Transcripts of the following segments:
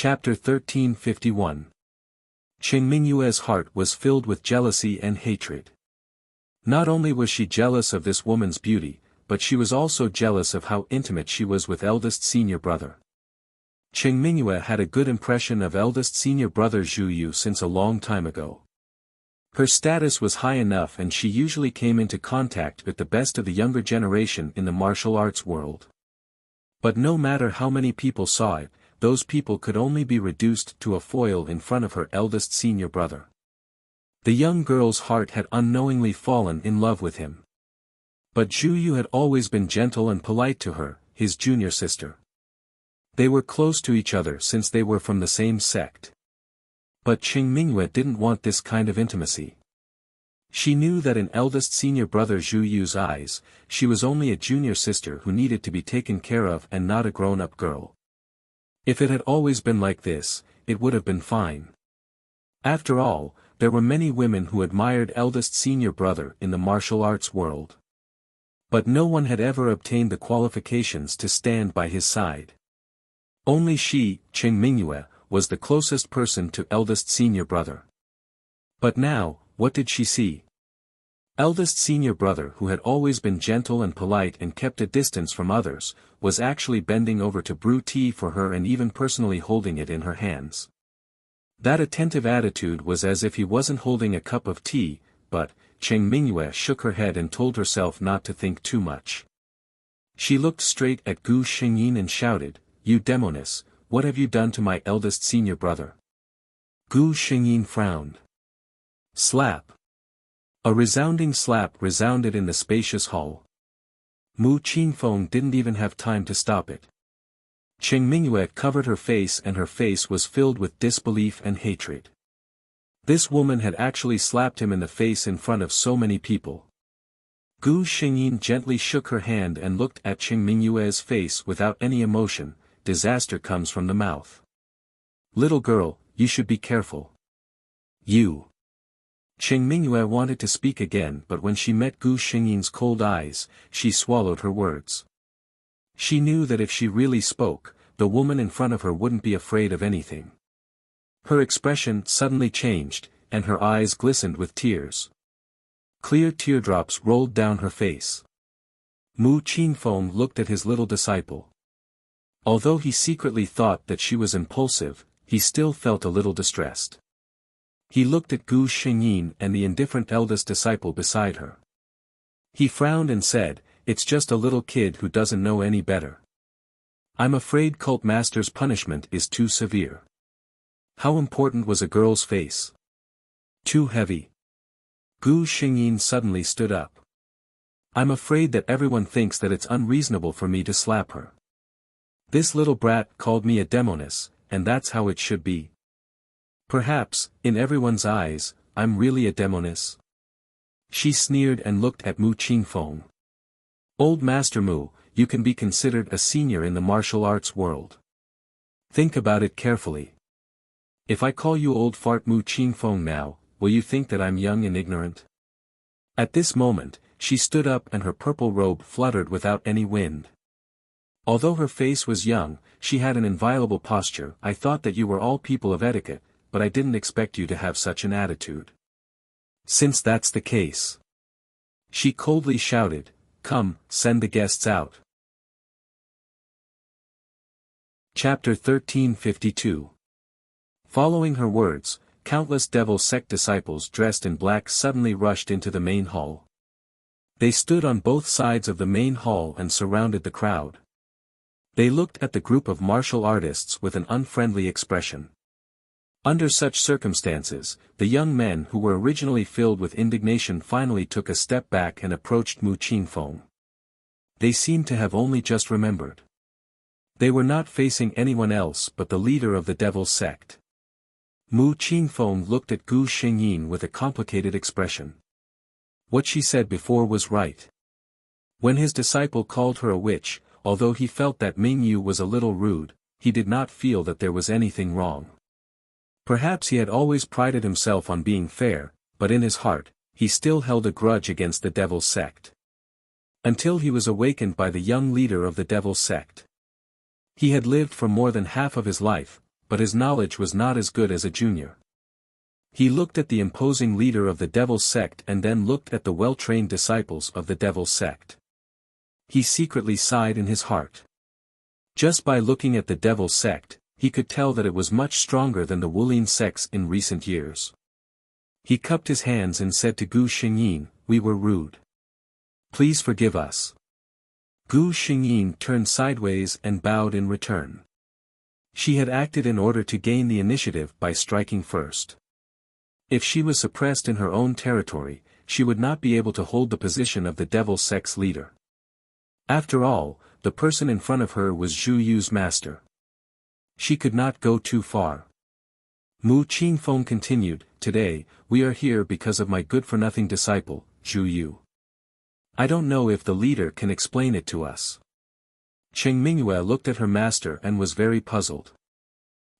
Chapter 1351. Qing Mingyue's heart was filled with jealousy and hatred. Not only was she jealous of this woman's beauty, but she was also jealous of how intimate she was with eldest senior brother. Qing Mingyue had a good impression of eldest senior brother Zhu Yu since a long time ago. Her status was high enough and she usually came into contact with the best of the younger generation in the martial arts world. But no matter how many people saw it, those people could only be reduced to a foil in front of her eldest senior brother. The young girl's heart had unknowingly fallen in love with him. But Zhu Yu had always been gentle and polite to her, his junior sister. They were close to each other since they were from the same sect. But Qing Mingyue didn't want this kind of intimacy. She knew that in eldest senior brother Zhu Yu's eyes, she was only a junior sister who needed to be taken care of and not a grown-up girl. If it had always been like this, it would have been fine. After all, there were many women who admired eldest senior brother in the martial arts world. But no one had ever obtained the qualifications to stand by his side. Only she, Qing Mingyue, was the closest person to eldest senior brother. But now, what did she see? Eldest senior brother, who had always been gentle and polite and kept a distance from others, was actually bending over to brew tea for her and even personally holding it in her hands. That attentive attitude was as if he wasn't holding a cup of tea, but Qing Mingyue shook her head and told herself not to think too much. She looked straight at Gu Xingyin and shouted, "You demoness, what have you done to my eldest senior brother?" Gu Xingyin frowned. Slap. A resounding slap resounded in the spacious hall. Mu Qingfeng didn't even have time to stop it. Qing Mingyue covered her face and her face was filled with disbelief and hatred. This woman had actually slapped him in the face in front of so many people. Gu Xingyin gently shook her hand and looked at Qing Mingyue's face without any emotion. Disaster comes from the mouth. Little girl, you should be careful. You. Qing Mingyue wanted to speak again, but when she met Gu Xingyin's cold eyes, she swallowed her words. She knew that if she really spoke, the woman in front of her wouldn't be afraid of anything. Her expression suddenly changed, and her eyes glistened with tears. Clear teardrops rolled down her face. Mu Qingfeng looked at his little disciple. Although he secretly thought that she was impulsive, he still felt a little distressed. He looked at Gu Xingyin and the indifferent eldest disciple beside her. He frowned and said, "It's just a little kid who doesn't know any better. I'm afraid Cult Master's punishment is too severe." How important was a girl's face? Too heavy. Gu Xingyin suddenly stood up. "I'm afraid that everyone thinks that it's unreasonable for me to slap her. This little brat called me a demoness, and that's how it should be. Perhaps, in everyone's eyes, I'm really a demoness." She sneered and looked at Mu Qingfeng. "Old Master Mu, you can be considered a senior in the martial arts world. Think about it carefully. If I call you old fart Mu Qingfeng now, will you think that I'm young and ignorant?" At this moment, she stood up and her purple robe fluttered without any wind. Although her face was young, she had an inviolable posture. "I thought that you were all people of etiquette, but I didn't expect you to have such an attitude. Since that's the case," she coldly shouted, "come, send the guests out." Chapter 1352. Following her words, countless devil sect disciples dressed in black suddenly rushed into the main hall. They stood on both sides of the main hall and surrounded the crowd. They looked at the group of martial artists with an unfriendly expression. Under such circumstances, the young men who were originally filled with indignation finally took a step back and approached Mu Qingfeng. They seemed to have only just remembered. They were not facing anyone else but the leader of the devil sect. Mu Qingfeng looked at Gu Xingyin with a complicated expression. What she said before was right. When his disciple called her a witch, although he felt that Mingyu was a little rude, he did not feel that there was anything wrong. Perhaps he had always prided himself on being fair, but in his heart, he still held a grudge against the devil sect. Until he was awakened by the young leader of the devil sect. He had lived for more than half of his life, but his knowledge was not as good as a junior. He looked at the imposing leader of the Devil's sect and then looked at the well-trained disciples of the Devil's sect. He secretly sighed in his heart. Just by looking at the Devil's sect, he could tell that it was much stronger than the Wulian sects in recent years. He cupped his hands and said to Gu Xingyin, "We were rude. Please forgive us." Gu Xingyin turned sideways and bowed in return. She had acted in order to gain the initiative by striking first. If she was suppressed in her own territory, she would not be able to hold the position of the Devil's sect's leader. After all, the person in front of her was Zhu Yu's master. She could not go too far. Mu Qingfeng continued, "Today, we are here because of my good-for-nothing disciple, Zhu Yu. I don't know if the leader can explain it to us." Cheng Mingyue looked at her master and was very puzzled.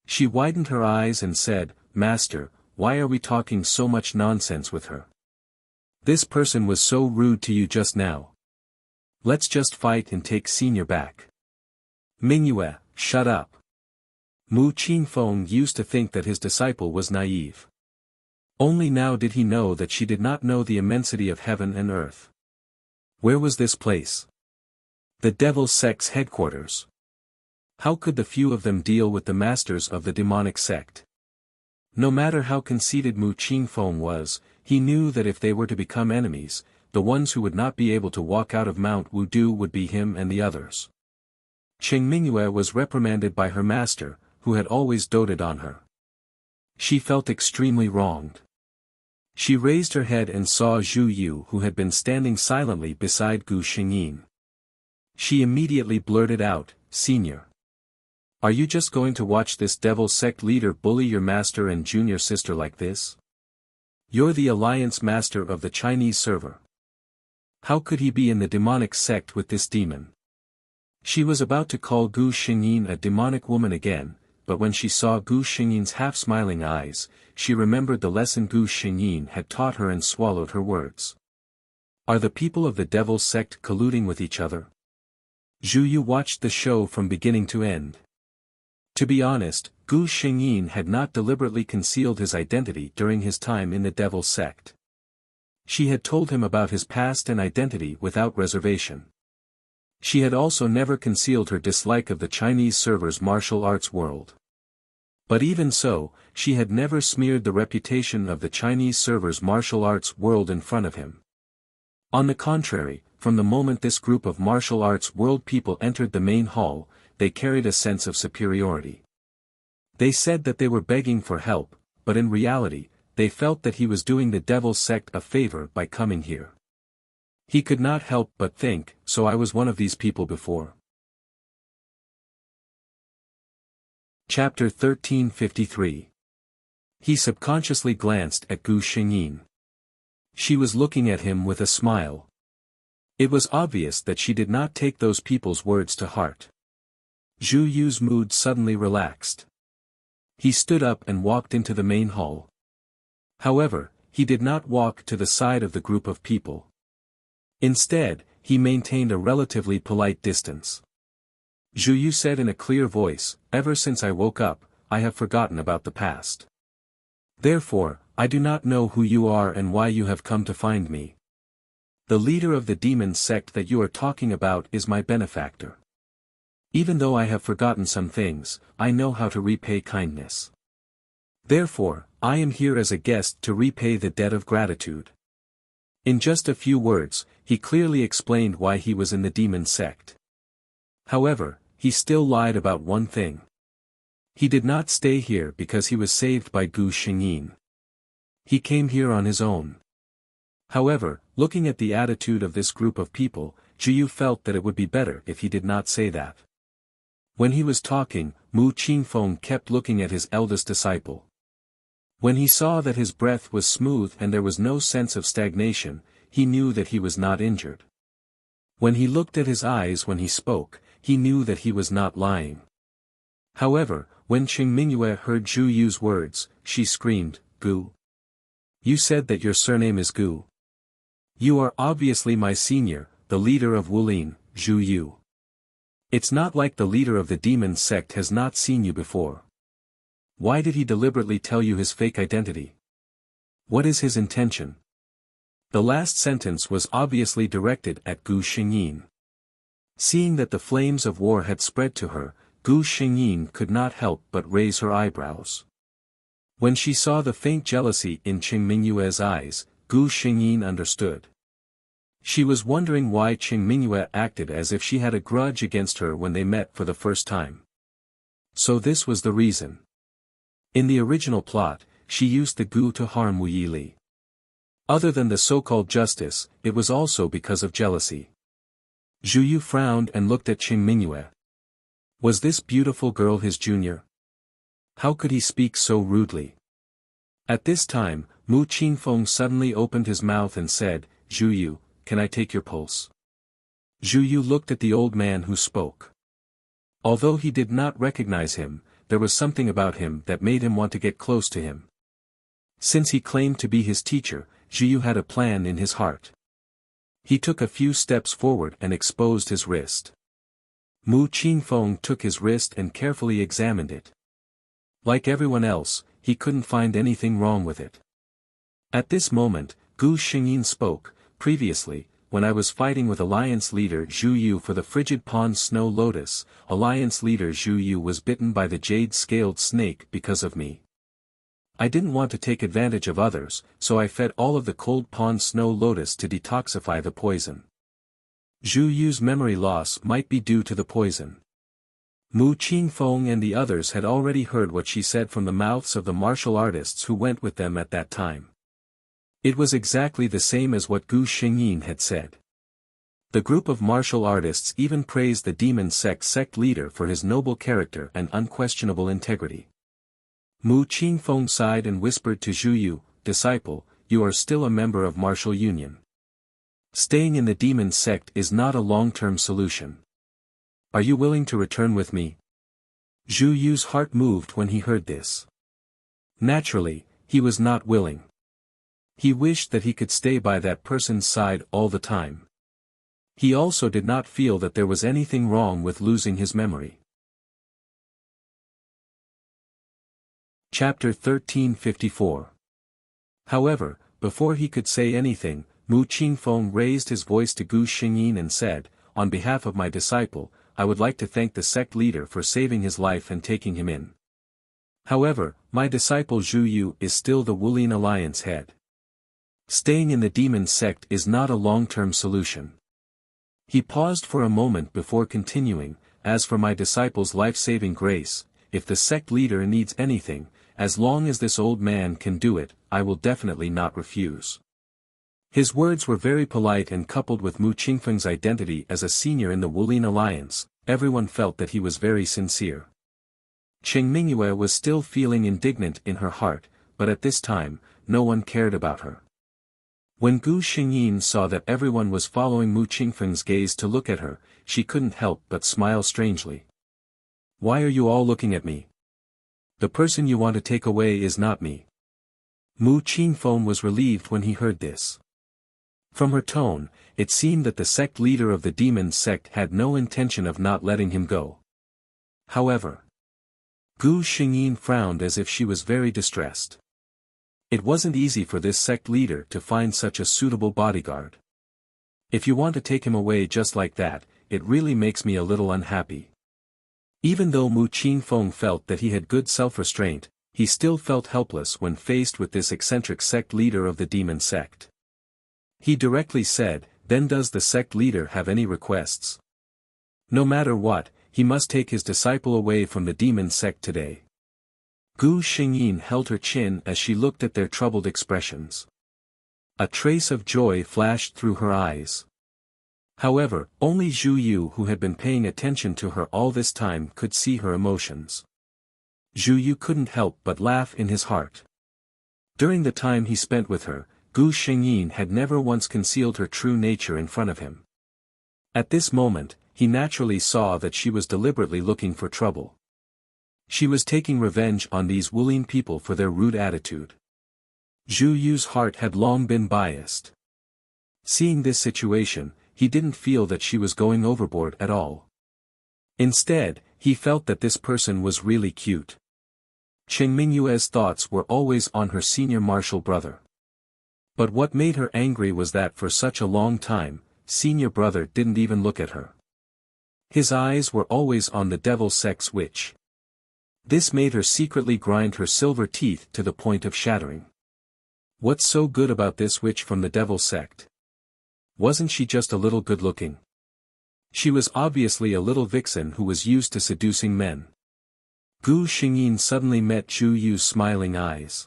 She widened her eyes and said, "Master, why are we talking so much nonsense with her? This person was so rude to you just now. Let's just fight and take senior back." "Mingyue, shut up." Mu Qingfeng used to think that his disciple was naive. Only now did he know that she did not know the immensity of heaven and earth. Where was this place? The Devil's sect's headquarters. How could the few of them deal with the masters of the demonic sect? No matter how conceited Mu Qingfeng was, he knew that if they were to become enemies, the ones who would not be able to walk out of Mount Wudu would be him and the others. Cheng Mingyue was reprimanded by her master, who had always doted on her. She felt extremely wronged. She raised her head and saw Zhu Yu, who had been standing silently beside Gu Xingyin. She immediately blurted out, "Senior. Are you just going to watch this Devil's sect leader bully your master and junior sister like this? You're the alliance master of the Chinese server. How could he be in the demonic sect with this demon?" She was about to call Gu Xingyin a demonic woman again, but when she saw Gu Xingyin's half-smiling eyes, she remembered the lesson Gu Xingyin had taught her and swallowed her words. Are the people of the Devil's sect colluding with each other? Zhu Yu watched the show from beginning to end. To be honest, Gu Xingyin had not deliberately concealed his identity during his time in the Devil's sect. She had told him about his past and identity without reservation. She had also never concealed her dislike of the Chinese server's martial arts world. But even so, she had never smeared the reputation of the Chinese server's martial arts world in front of him. On the contrary, from the moment this group of martial arts world people entered the main hall, they carried a sense of superiority. They said that they were begging for help, but in reality, they felt that he was doing the Devil's sect a favor by coming here. He could not help but think, so I was one of these people before. Chapter 1353. He subconsciously glanced at Gu Xingyin. She was looking at him with a smile. It was obvious that she did not take those people's words to heart. Zhu Yu's mood suddenly relaxed. He stood up and walked into the main hall. However, he did not walk to the side of the group of people. Instead, he maintained a relatively polite distance. Zhu Yu said in a clear voice, "Ever since I woke up, I have forgotten about the past. Therefore, I do not know who you are and why you have come to find me. The leader of the demon sect that you are talking about is my benefactor. Even though I have forgotten some things, I know how to repay kindness. Therefore, I am here as a guest to repay the debt of gratitude." In just a few words, he clearly explained why he was in the demon sect. However, he still lied about one thing. He did not stay here because he was saved by Gu Xingyin. He came here on his own. However, looking at the attitude of this group of people, Zhu Yu felt that it would be better if he did not say that. When he was talking, Mu Qingfeng kept looking at his eldest disciple. When he saw that his breath was smooth and there was no sense of stagnation, he knew that he was not injured. When he looked at his eyes when he spoke, he knew that he was not lying. However, when Cheng Mingyue heard Zhu Yu's words, she screamed, "Gu! You said that your surname is Gu. You are obviously my senior, the leader of Wulian, Zhu Yu. It's not like the leader of the demon sect has not seen you before. Why did he deliberately tell you his fake identity? What is his intention? The last sentence was obviously directed at Gu Xingyin. Seeing that the flames of war had spread to her, Gu Xingyin could not help but raise her eyebrows. When she saw the faint jealousy in Qing Mingyue's eyes, Gu Xingyin understood. She was wondering why Qing Mingyue acted as if she had a grudge against her when they met for the first time. So this was the reason. In the original plot, she used the Gu to harm Wu Yili. Other than the so-called justice, it was also because of jealousy. Zhu Yu frowned and looked at Qing Mingyue. Was this beautiful girl his junior? How could he speak so rudely? At this time, Mu Qingfeng suddenly opened his mouth and said, "Zhu Yu, can I take your pulse?" Zhu Yu looked at the old man who spoke. Although he did not recognize him, there was something about him that made him want to get close to him. Since he claimed to be his teacher, Zhu Yu had a plan in his heart. He took a few steps forward and exposed his wrist. Mu Qingfeng took his wrist and carefully examined it. Like everyone else, he couldn't find anything wrong with it. At this moment, Gu Xingyin spoke. Previously, when I was fighting with Alliance leader Zhu Yu for the Frigid Pond Snow Lotus, Alliance leader Zhu Yu was bitten by the jade-scaled snake because of me. I didn't want to take advantage of others, so I fed all of the cold pond Snow Lotus to detoxify the poison. Zhu Yu's memory loss might be due to the poison. Mu Qingfeng and the others had already heard what she said from the mouths of the martial artists who went with them at that time. It was exactly the same as what Gu Xingyin had said. The group of martial artists even praised the demon sect leader for his noble character and unquestionable integrity. Mu Qingfeng sighed and whispered to Zhu Yu, "Disciple, you are still a member of martial union. Staying in the demon sect is not a long-term solution. Are you willing to return with me?" Zhu Yu's heart moved when he heard this. Naturally, he was not willing. He wished that he could stay by that person's side all the time. He also did not feel that there was anything wrong with losing his memory. Chapter 1354. However, before he could say anything, Mu Qingfeng raised his voice to Gu Xingyin and said, "On behalf of my disciple, I would like to thank the sect leader for saving his life and taking him in. However, my disciple Zhu Yu is still the Wulin Alliance head. Staying in the demon sect is not a long-term solution." He paused for a moment before continuing, "As for my disciple's life-saving grace, if the sect leader needs anything, as long as this old man can do it, I will definitely not refuse." His words were very polite, and coupled with Mu Qingfeng's identity as a senior in the Wulin Alliance, everyone felt that he was very sincere. Qing Mingyue was still feeling indignant in her heart, but at this time, no one cared about her. When Gu Xingyin saw that everyone was following Mu Qingfeng's gaze to look at her, she couldn't help but smile strangely. "Why are you all looking at me? The person you want to take away is not me." Mu Qingfeng was relieved when he heard this. From her tone, it seemed that the sect leader of the demon sect had no intention of not letting him go. However, Gu Xingyin frowned as if she was very distressed. It wasn't easy for this sect leader to find such a suitable bodyguard. "If you want to take him away just like that, it really makes me a little unhappy." Even though Mu Qingfeng felt that he had good self-restraint, he still felt helpless when faced with this eccentric sect leader of the demon sect. He directly said, "Then does the sect leader have any requests?" No matter what, he must take his disciple away from the demon sect today. Gu Xingyin held her chin as she looked at their troubled expressions. A trace of joy flashed through her eyes. However, only Zhu Yu, who had been paying attention to her all this time, could see her emotions. Zhu Yu couldn't help but laugh in his heart. During the time he spent with her, Gu Xingyin had never once concealed her true nature in front of him. At this moment, he naturally saw that she was deliberately looking for trouble. She was taking revenge on these Wulin people for their rude attitude. Zhu Yu's heart had long been biased. Seeing this situation, he didn't feel that she was going overboard at all. Instead, he felt that this person was really cute. Chen Mingyue's thoughts were always on her senior martial brother. But what made her angry was that for such a long time, senior brother didn't even look at her. His eyes were always on the devil sex witch. This made her secretly grind her silver teeth to the point of shattering. What's so good about this witch from the devil sect? Wasn't she just a little good-looking? She was obviously a little vixen who was used to seducing men. Gu Xingyin suddenly met Zhu Yu's smiling eyes.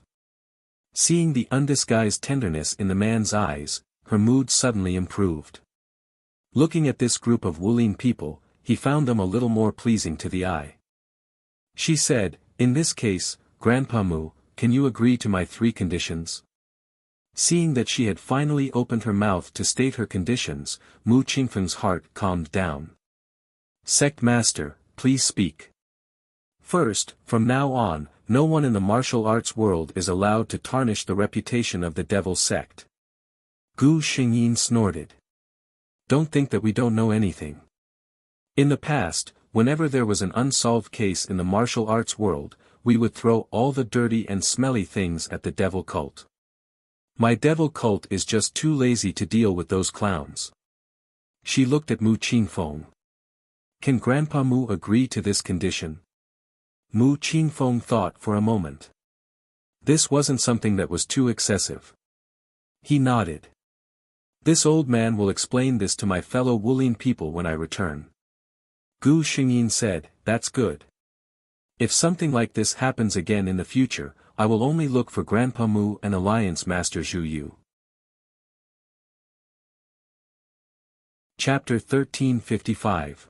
Seeing the undisguised tenderness in the man's eyes, her mood suddenly improved. Looking at this group of Wulin people, he found them a little more pleasing to the eye. She said, "In this case, Grandpa Mu, can you agree to my 3 conditions?" Seeing that she had finally opened her mouth to state her conditions, Mu Qingfeng's heart calmed down. "Sect Master, please speak." "First, from now on, no one in the martial arts world is allowed to tarnish the reputation of the devil sect." Gu Xingyin snorted. "Don't think that we don't know anything. In the past, whenever there was an unsolved case in the martial arts world, we would throw all the dirty and smelly things at the devil cult. My devil cult is just too lazy to deal with those clowns." She looked at Mu Qingfeng. "Can Grandpa Mu agree to this condition?" Mu Qingfeng thought for a moment. This wasn't something that was too excessive. He nodded. "This old man will explain this to my fellow Wulin people when I return." Gu Xingyin said, "That's good. If something like this happens again in the future, I will only look for Grandpa Mu and Alliance Master Zhu Yu." Chapter 1355.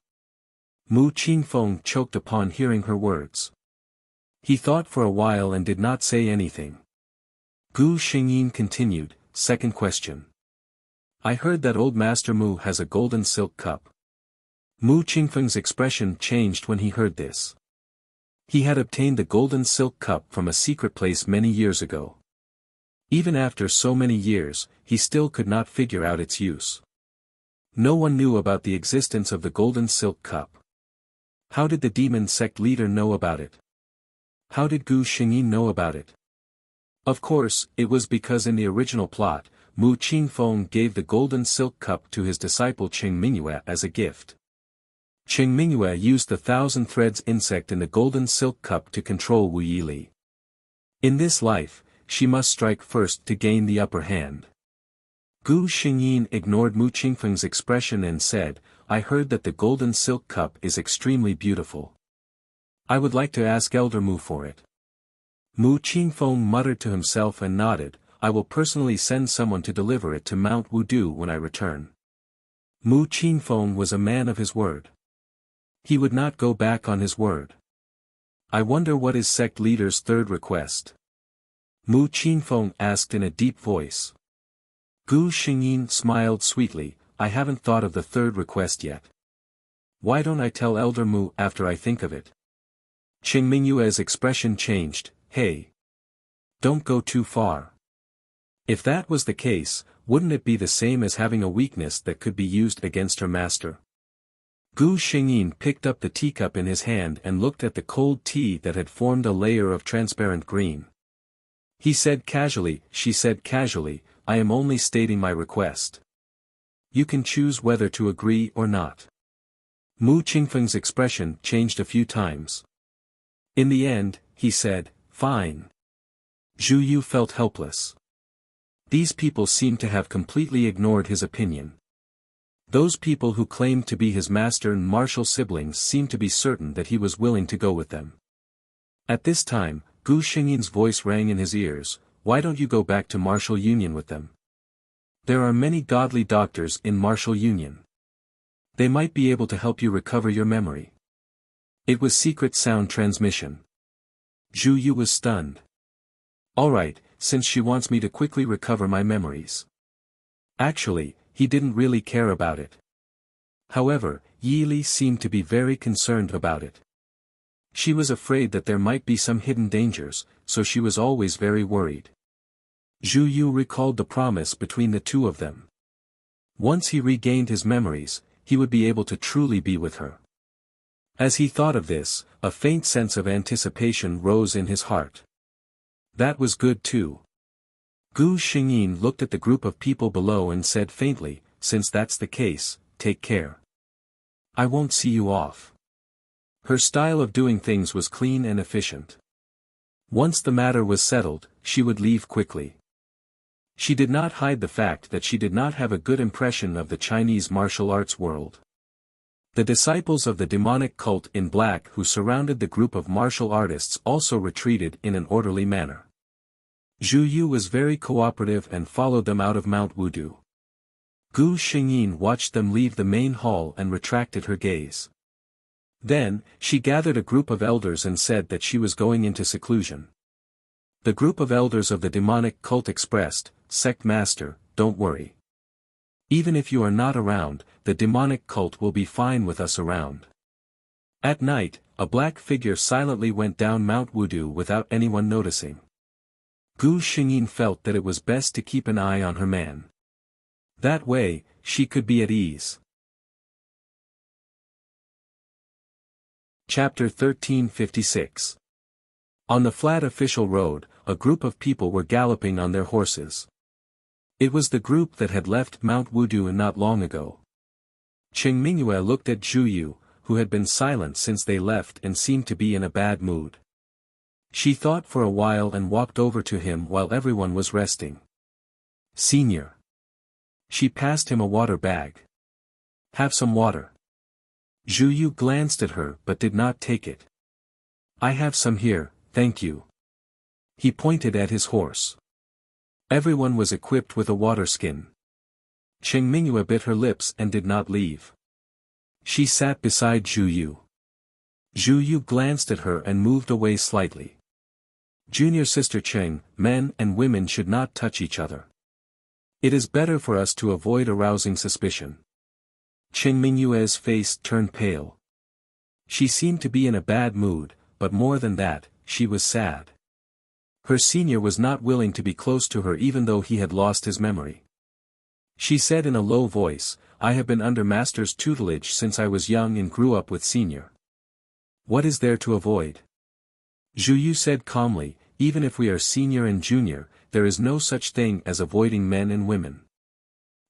Mu Qingfeng choked upon hearing her words. He thought for a while and did not say anything. Gu Xingyin continued, "Second question. I heard that old Master Mu has a golden silk cup." Mu Qingfeng's expression changed when he heard this. He had obtained the golden silk cup from a secret place many years ago. Even after so many years, he still could not figure out its use. No one knew about the existence of the golden silk cup. How did the demon sect leader know about it? How did Gu Xingyin know about it? Of course, it was because in the original plot, Mu Qingfeng gave the golden silk cup to his disciple Chen Mingyue as a gift. Chen Mingyue used the 1,000 threads insect in the golden silk cup to control Wu Yili. In this life, she must strike first to gain the upper hand. Gu Xingyin ignored Mu Qingfeng's expression and said, "I heard that the golden silk cup is extremely beautiful. I would like to ask Elder Mu for it." Mu Qingfeng muttered to himself and nodded, "I will personally send someone to deliver it to Mount Wudu when I return." Mu Qingfeng was a man of his word. He would not go back on his word. "I wonder what is sect leader's 3rd request?" Mu Qingfeng asked in a deep voice. Gu Xingyin smiled sweetly, "I haven't thought of the 3rd request yet. Why don't I tell Elder Mu after I think of it?" Chen Mingyue's expression changed, "Hey! Don't go too far. If that was the case, wouldn't it be the same as having a weakness that could be used against her master?" Gu Xingyin picked up the teacup in his hand and looked at the cold tea that had formed a layer of transparent green. She said casually, "I am only stating my request. You can choose whether to agree or not." Mu Qingfeng's expression changed a few times. In the end, he said, "Fine." Zhu Yu felt helpless. These people seemed to have completely ignored his opinion. Those people who claimed to be his master and martial siblings seemed to be certain that he was willing to go with them. At this time, Gu Xingyin's voice rang in his ears, "Why don't you go back to martial union with them? There are many godly doctors in martial union. They might be able to help you recover your memory." It was secret sound transmission. Zhu Yu was stunned. "Alright, since she wants me to quickly recover my memories." Actually, he didn't really care about it. However, Yi Li seemed to be very concerned about it. She was afraid that there might be some hidden dangers, so she was always very worried. Zhu Yu recalled the promise between the two of them. Once he regained his memories, he would be able to truly be with her. As he thought of this, a faint sense of anticipation rose in his heart. That was good too. Gu Xingyin looked at the group of people below and said faintly, since that's the case, take care. I won't see you off. Her style of doing things was clean and efficient. Once the matter was settled, she would leave quickly. She did not hide the fact that she did not have a good impression of the Chinese martial arts world. The disciples of the demonic cult in black who surrounded the group of martial artists also retreated in an orderly manner. Zhu Yu was very cooperative and followed them out of Mount Wudu. Gu Xingyin watched them leave the main hall and retracted her gaze. Then, she gathered a group of elders and said that she was going into seclusion. The group of elders of the demonic cult expressed, "Sect Master, don't worry. Even if you are not around, the demonic cult will be fine with us around." At night, a black figure silently went down Mount Wudu without anyone noticing. Gu Xingyin felt that it was best to keep an eye on her man. That way, she could be at ease. Chapter 1356. On the flat official road, a group of people were galloping on their horses. It was the group that had left Mount Wudu not long ago. Qing Mingyue looked at Zhu Yu, who had been silent since they left and seemed to be in a bad mood. She thought for a while and walked over to him while everyone was resting. "Senior." She passed him a water bag. "Have some water." Zhu Yu glanced at her but did not take it. "I have some here, thank you." He pointed at his horse. Everyone was equipped with a water skin. Qing Mingyue bit her lips and did not leave. She sat beside Zhu Yu. Zhu Yu glanced at her and moved away slightly. "Junior sister Qing, men and women should not touch each other. It is better for us to avoid arousing suspicion." Qing Mingyue's face turned pale. She seemed to be in a bad mood, but more than that, she was sad. Her senior was not willing to be close to her even though he had lost his memory. She said in a low voice, "I have been under master's tutelage since I was young and grew up with senior. What is there to avoid?" Zhu Yu said calmly, "Even if we are senior and junior, there is no such thing as avoiding men and women."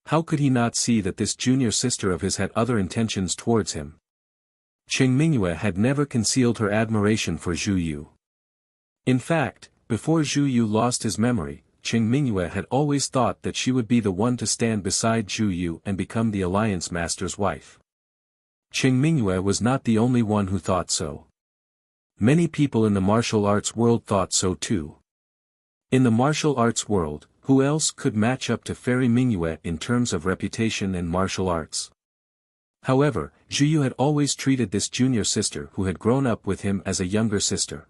How could he not see that this junior sister of his had other intentions towards him? Qing Mingyue had never concealed her admiration for Zhu Yu. In fact, before Zhu Yu lost his memory, Qing Mingyue had always thought that she would be the one to stand beside Zhu Yu and become the Alliance Master's wife. Qing Mingyue was not the only one who thought so. Many people in the martial arts world thought so too. In the martial arts world, who else could match up to Fairy Mingyue in terms of reputation and martial arts? However, Zhu Yu had always treated this junior sister who had grown up with him as a younger sister.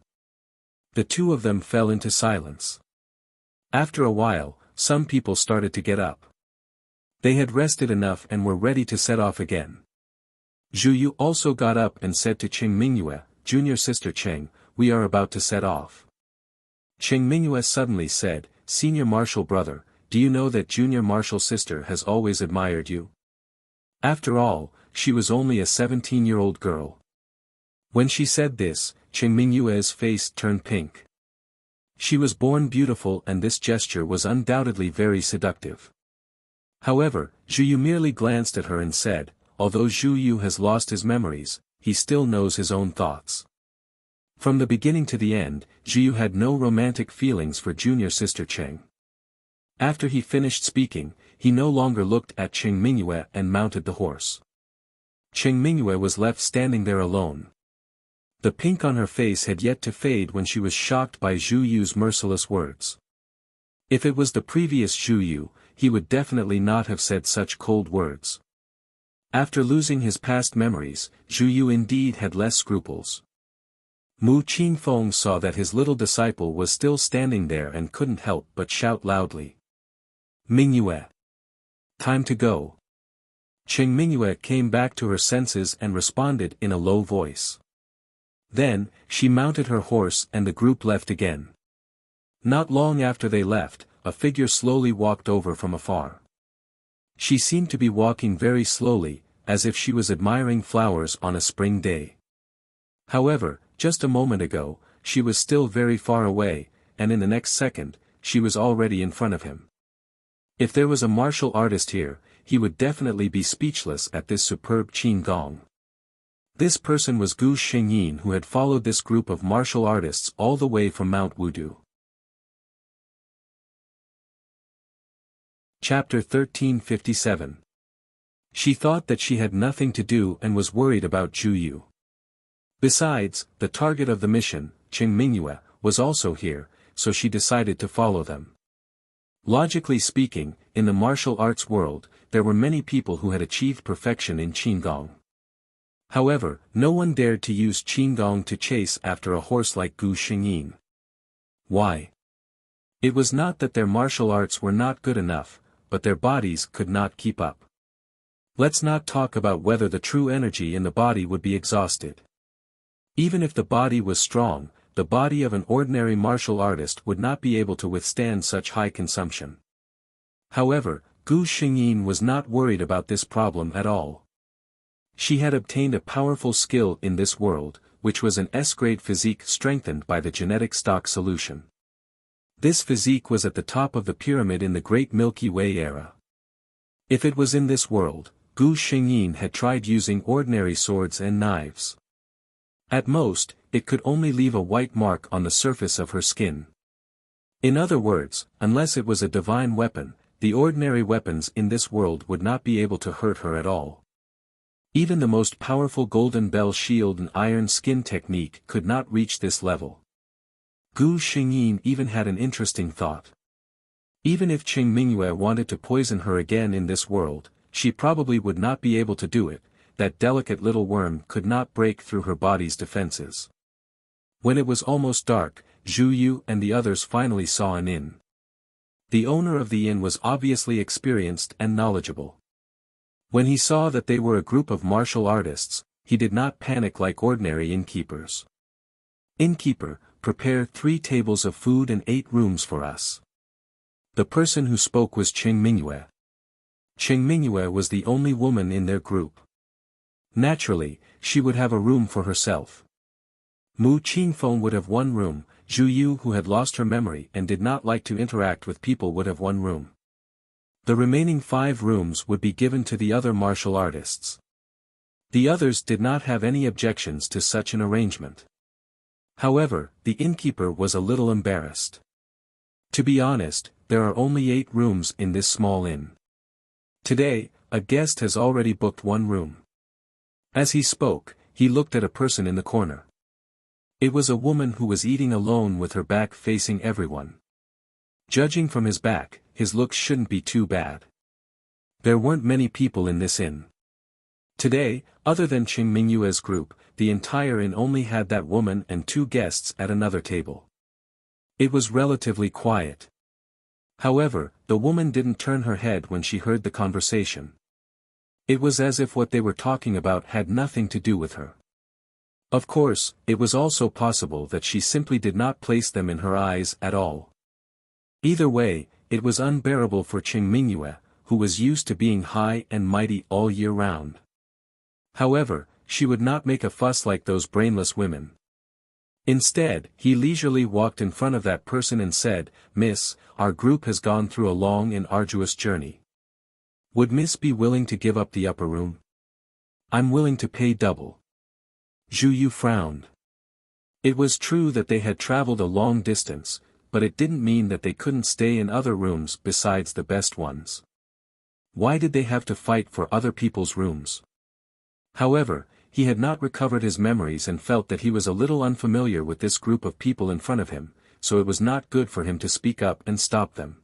The two of them fell into silence. After a while, some people started to get up. They had rested enough and were ready to set off again. Zhu Yu also got up and said to Qing Mingyue, "Junior sister Qing, we are about to set off." Qing Mingyue suddenly said, "Senior martial brother, do you know that junior martial sister has always admired you? After all, she was only a 17-year-old girl." When she said this, Qing Mingyue's face turned pink. She was born beautiful and this gesture was undoubtedly very seductive. However, Zhu Yu merely glanced at her and said, "Although Zhu Yu has lost his memories, he still knows his own thoughts." From the beginning to the end, Zhu Yu had no romantic feelings for junior sister Qing. After he finished speaking, he no longer looked at Qing Mingyue and mounted the horse. Qing Mingyue was left standing there alone. The pink on her face had yet to fade when she was shocked by Zhu Yu's merciless words. If it was the previous Zhu Yu, he would definitely not have said such cold words. After losing his past memories, Zhu Yu indeed had less scruples. Mu Qingfeng saw that his little disciple was still standing there and couldn't help but shout loudly. "Mingyue! Time to go!" Qing Mingyue came back to her senses and responded in a low voice. Then, she mounted her horse and the group left again. Not long after they left, a figure slowly walked over from afar. She seemed to be walking very slowly, as if she was admiring flowers on a spring day. However, just a moment ago, she was still very far away, and in the next second, she was already in front of him. If there was a martial artist here, he would definitely be speechless at this superb qin gong. This person was Gu Xingyin, who had followed this group of martial artists all the way from Mount Wudu. Chapter 1357. She thought that she had nothing to do and was worried about Zhu Yu. Besides, the target of the mission, Qing Mingyue, was also here, so she decided to follow them. Logically speaking, in the martial arts world, there were many people who had achieved perfection in Qinggong. However, no one dared to use Qinggong to chase after a horse like Gu Xingyin. Why? It was not that their martial arts were not good enough, but their bodies could not keep up. Let's not talk about whether the true energy in the body would be exhausted. Even if the body was strong, the body of an ordinary martial artist would not be able to withstand such high consumption. However, Gu Xingyin was not worried about this problem at all. She had obtained a powerful skill in this world, which was an S-grade physique strengthened by the genetic stock solution. This physique was at the top of the pyramid in the Great Milky Way era. If it was in this world, Gu Xingyin had tried using ordinary swords and knives. At most, it could only leave a white mark on the surface of her skin. In other words, unless it was a divine weapon, the ordinary weapons in this world would not be able to hurt her at all. Even the most powerful golden bell shield and iron skin technique could not reach this level. Gu Xingyin even had an interesting thought. Even if Qing Mingyue wanted to poison her again in this world, she probably would not be able to do it. That delicate little worm could not break through her body's defenses. When it was almost dark, Zhu Yu and the others finally saw an inn. The owner of the inn was obviously experienced and knowledgeable. When he saw that they were a group of martial artists, he did not panic like ordinary innkeepers. "Innkeeper, prepare 3 tables of food and 8 rooms for us." The person who spoke was Qing Mingyue. Qing Mingyue was the only woman in their group. Naturally, she would have a room for herself. Mu Qingfeng would have 1 room, Zhu Yu, who had lost her memory and did not like to interact with people, would have 1 room. The remaining 5 rooms would be given to the other martial artists. The others did not have any objections to such an arrangement. However, the innkeeper was a little embarrassed. To be honest, there are only 8 rooms in this small inn. Today, a guest has already booked 1 room. As he spoke, he looked at a person in the corner. It was a woman who was eating alone with her back facing everyone. Judging from his back, his looks shouldn't be too bad. There weren't many people in this inn. Today, other than Qing Mingyue's group, the entire inn only had that woman and 2 guests at another table. It was relatively quiet. However, the woman didn't turn her head when she heard the conversation. It was as if what they were talking about had nothing to do with her. Of course, it was also possible that she simply did not place them in her eyes at all. Either way, it was unbearable for Qing Mingyue, who was used to being high and mighty all year round. However, she would not make a fuss like those brainless women. Instead, he leisurely walked in front of that person and said, "Miss, our group has gone through a long and arduous journey. Would Miss be willing to give up the upper room? I'm willing to pay double." Zhu Yu frowned. It was true that they had traveled a long distance, but it didn't mean that they couldn't stay in other rooms besides the best ones. Why did they have to fight for other people's rooms? However, he had not recovered his memories and felt that he was a little unfamiliar with this group of people in front of him, so it was not good for him to speak up and stop them.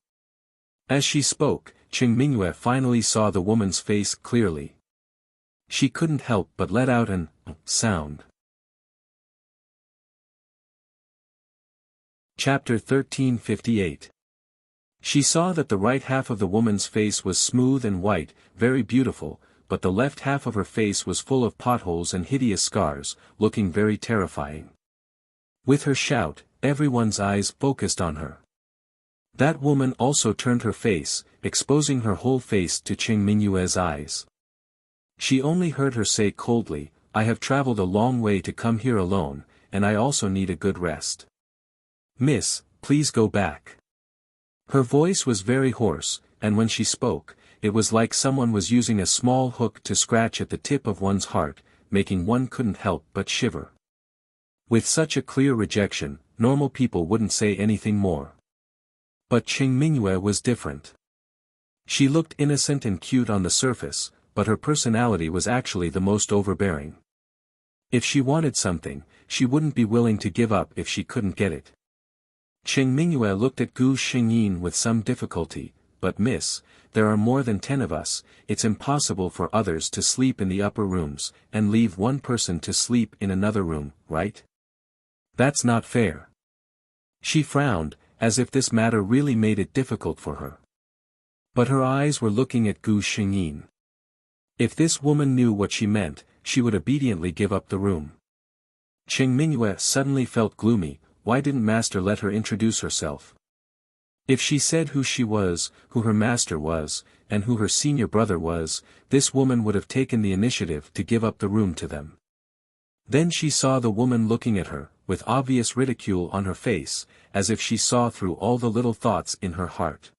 As she spoke, Qing Mingyue finally saw the woman's face clearly. She couldn't help but let out an sound. Chapter 1358. She saw that the right half of the woman's face was smooth and white, very beautiful, but the left half of her face was full of potholes and hideous scars, looking very terrifying. With her shout, everyone's eyes focused on her. That woman also turned her face, exposing her whole face to Qing Mingyue's eyes. She only heard her say coldly, I have traveled a long way to come here alone, and I also need a good rest. Miss, please go back. Her voice was very hoarse, and when she spoke, it was like someone was using a small hook to scratch at the tip of one's heart, making one couldn't help but shiver. With such a clear rejection, normal people wouldn't say anything more. But Qing Mingyue was different. She looked innocent and cute on the surface, but her personality was actually the most overbearing. If she wanted something, she wouldn't be willing to give up if she couldn't get it. Qing Mingyue looked at Gu Xingyin with some difficulty, but miss, there are more than 10 of us, it's impossible for others to sleep in the upper rooms, and leave one person to sleep in another room, right? That's not fair. She frowned, as if this matter really made it difficult for her. But her eyes were looking at Gu Xingyin. If this woman knew what she meant, she would obediently give up the room. Qing Mingyue suddenly felt gloomy. Why didn't master let her introduce herself? If she said who she was, who her master was, and who her senior brother was, this woman would have taken the initiative to give up the room to them. Then she saw the woman looking at her, with obvious ridicule on her face, as if she saw through all the little thoughts in her heart.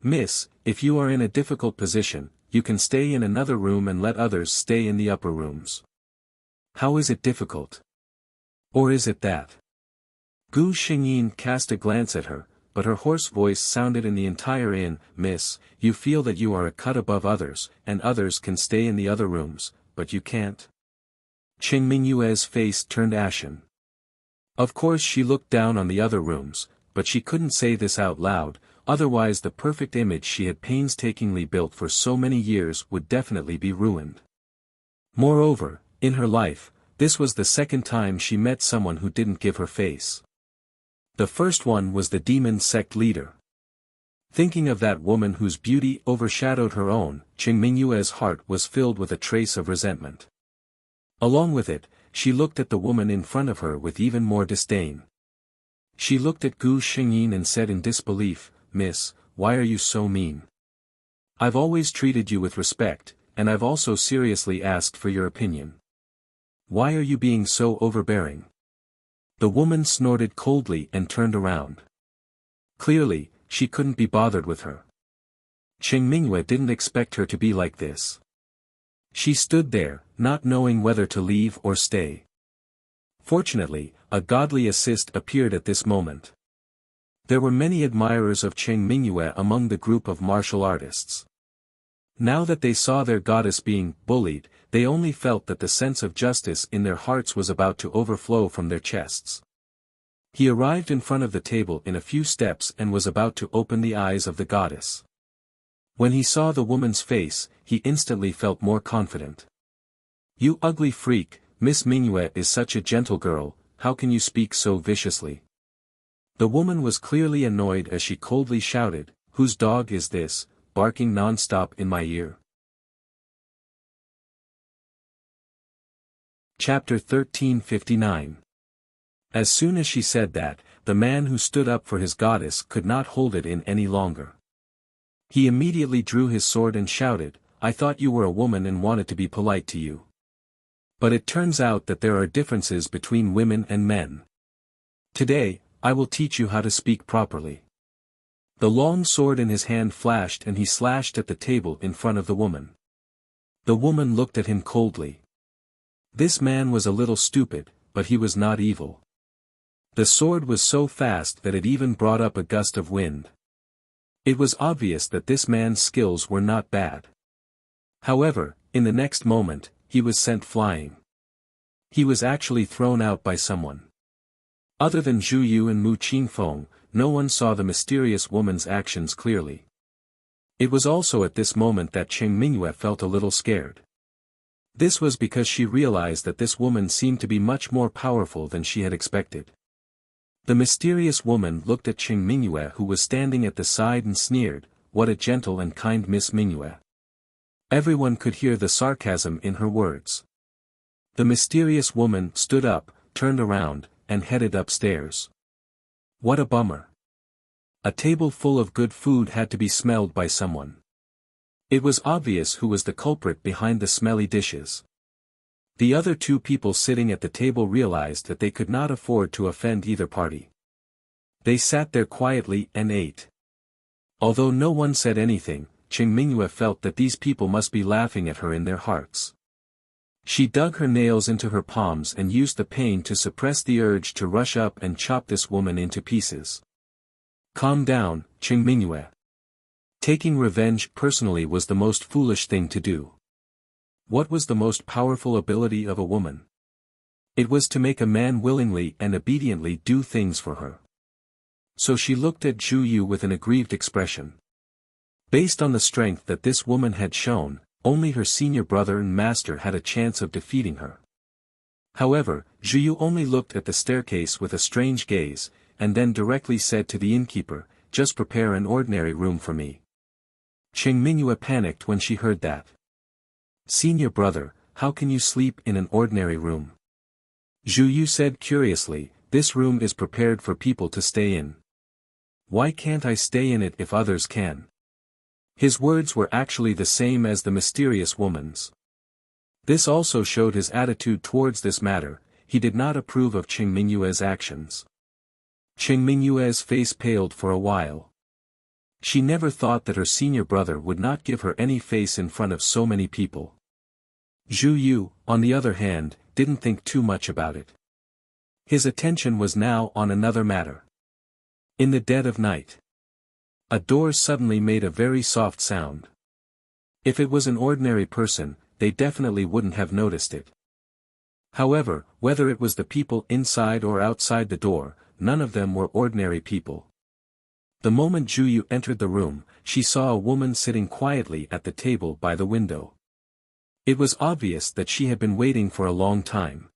Miss, if you are in a difficult position, you can stay in another room and let others stay in the upper rooms. How is it difficult? Or is it that? Gu Xingyin cast a glance at her, but her hoarse voice sounded in the entire inn. Miss, you feel that you are a cut above others, and others can stay in the other rooms, but you can't? Qing Mingyue's face turned ashen. Of course she looked down on the other rooms, but she couldn't say this out loud, otherwise the perfect image she had painstakingly built for so many years would definitely be ruined. Moreover, in her life, this was the second time she met someone who didn't give her face. The first one was the demon sect leader. Thinking of that woman whose beauty overshadowed her own, Qing Mingyue's heart was filled with a trace of resentment. Along with it, she looked at the woman in front of her with even more disdain. She looked at Gu Xingyin and said in disbelief, Miss, why are you so mean? I've always treated you with respect, and I've also seriously asked for your opinion. Why are you being so overbearing? The woman snorted coldly and turned around. Clearly, she couldn't be bothered with her. Qing Mingyue didn't expect her to be like this. She stood there, not knowing whether to leave or stay. Fortunately, a godly assist appeared at this moment. There were many admirers of Qing Mingyue among the group of martial artists. Now that they saw their goddess being bullied, they only felt that the sense of justice in their hearts was about to overflow from their chests. He arrived in front of the table in a few steps and was about to open the eyes of the goddess. When he saw the woman's face, he instantly felt more confident. You ugly freak, Miss Mingyue is such a gentle girl, how can you speak so viciously? The woman was clearly annoyed as she coldly shouted, whose dog is this, barking non-stop in my ear? Chapter 1359. As soon as she said that, the man who stood up for his goddess could not hold it in any longer. He immediately drew his sword and shouted, I thought you were a woman and wanted to be polite to you. But it turns out that there are differences between women and men. Today, I will teach you how to speak properly. The long sword in his hand flashed and he slashed at the table in front of the woman. The woman looked at him coldly. This man was a little stupid, but he was not evil. The sword was so fast that it even brought up a gust of wind. It was obvious that this man's skills were not bad. However, in the next moment, he was sent flying. He was actually thrown out by someone. Other than Zhu Yu and Mu Qingfeng, no one saw the mysterious woman's actions clearly. It was also at this moment that Qing Mingyue felt a little scared. This was because she realized that this woman seemed to be much more powerful than she had expected. The mysterious woman looked at Qing Mingyue who was standing at the side and sneered, what a gentle and kind Miss Mingyue. Everyone could hear the sarcasm in her words. The mysterious woman stood up, turned around, and headed upstairs. What a bummer. A table full of good food had to be smelled by someone. It was obvious who was the culprit behind the smelly dishes. The other two people sitting at the table realized that they could not afford to offend either party. They sat there quietly and ate. Although no one said anything, Qing Mingyue felt that these people must be laughing at her in their hearts. She dug her nails into her palms and used the pain to suppress the urge to rush up and chop this woman into pieces. Calm down, Qing Mingyue. Taking revenge personally was the most foolish thing to do. What was the most powerful ability of a woman? It was to make a man willingly and obediently do things for her. So she looked at Zhu Yu with an aggrieved expression. Based on the strength that this woman had shown, only her senior brother and master had a chance of defeating her. However, Zhu Yu only looked at the staircase with a strange gaze, and then directly said to the innkeeper, "Just prepare an ordinary room for me." Qing Mingyue panicked when she heard that. "Senior brother, how can you sleep in an ordinary room?" Zhu Yu said curiously, "This room is prepared for people to stay in. Why can't I stay in it if others can?" His words were actually the same as the mysterious woman's. This also showed his attitude towards this matter. He did not approve of Qing Mingyue's actions. Qing Mingyue's face paled for a while. She never thought that her senior brother would not give her any face in front of so many people. Zhu Yu, on the other hand, didn't think too much about it. His attention was now on another matter. In the dead of night, a door suddenly made a very soft sound. If it was an ordinary person, they definitely wouldn't have noticed it. However, whether it was the people inside or outside the door, none of them were ordinary people. The moment Zhu Yu entered the room, she saw a woman sitting quietly at the table by the window. It was obvious that she had been waiting for a long time.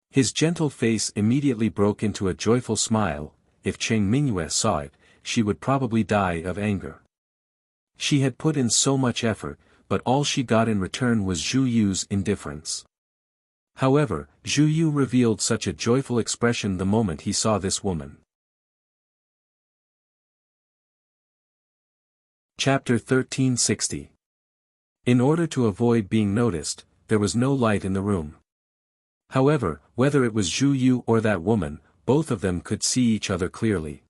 His gentle face immediately broke into a joyful smile. If Qing Mingyue saw it, she would probably die of anger. She had put in so much effort, but all she got in return was Zhu Yu's indifference. However, Zhu Yu revealed such a joyful expression the moment he saw this woman. Chapter 1360. In order to avoid being noticed, there was no light in the room. However, whether it was Zhu Yu or that woman, both of them could see each other clearly.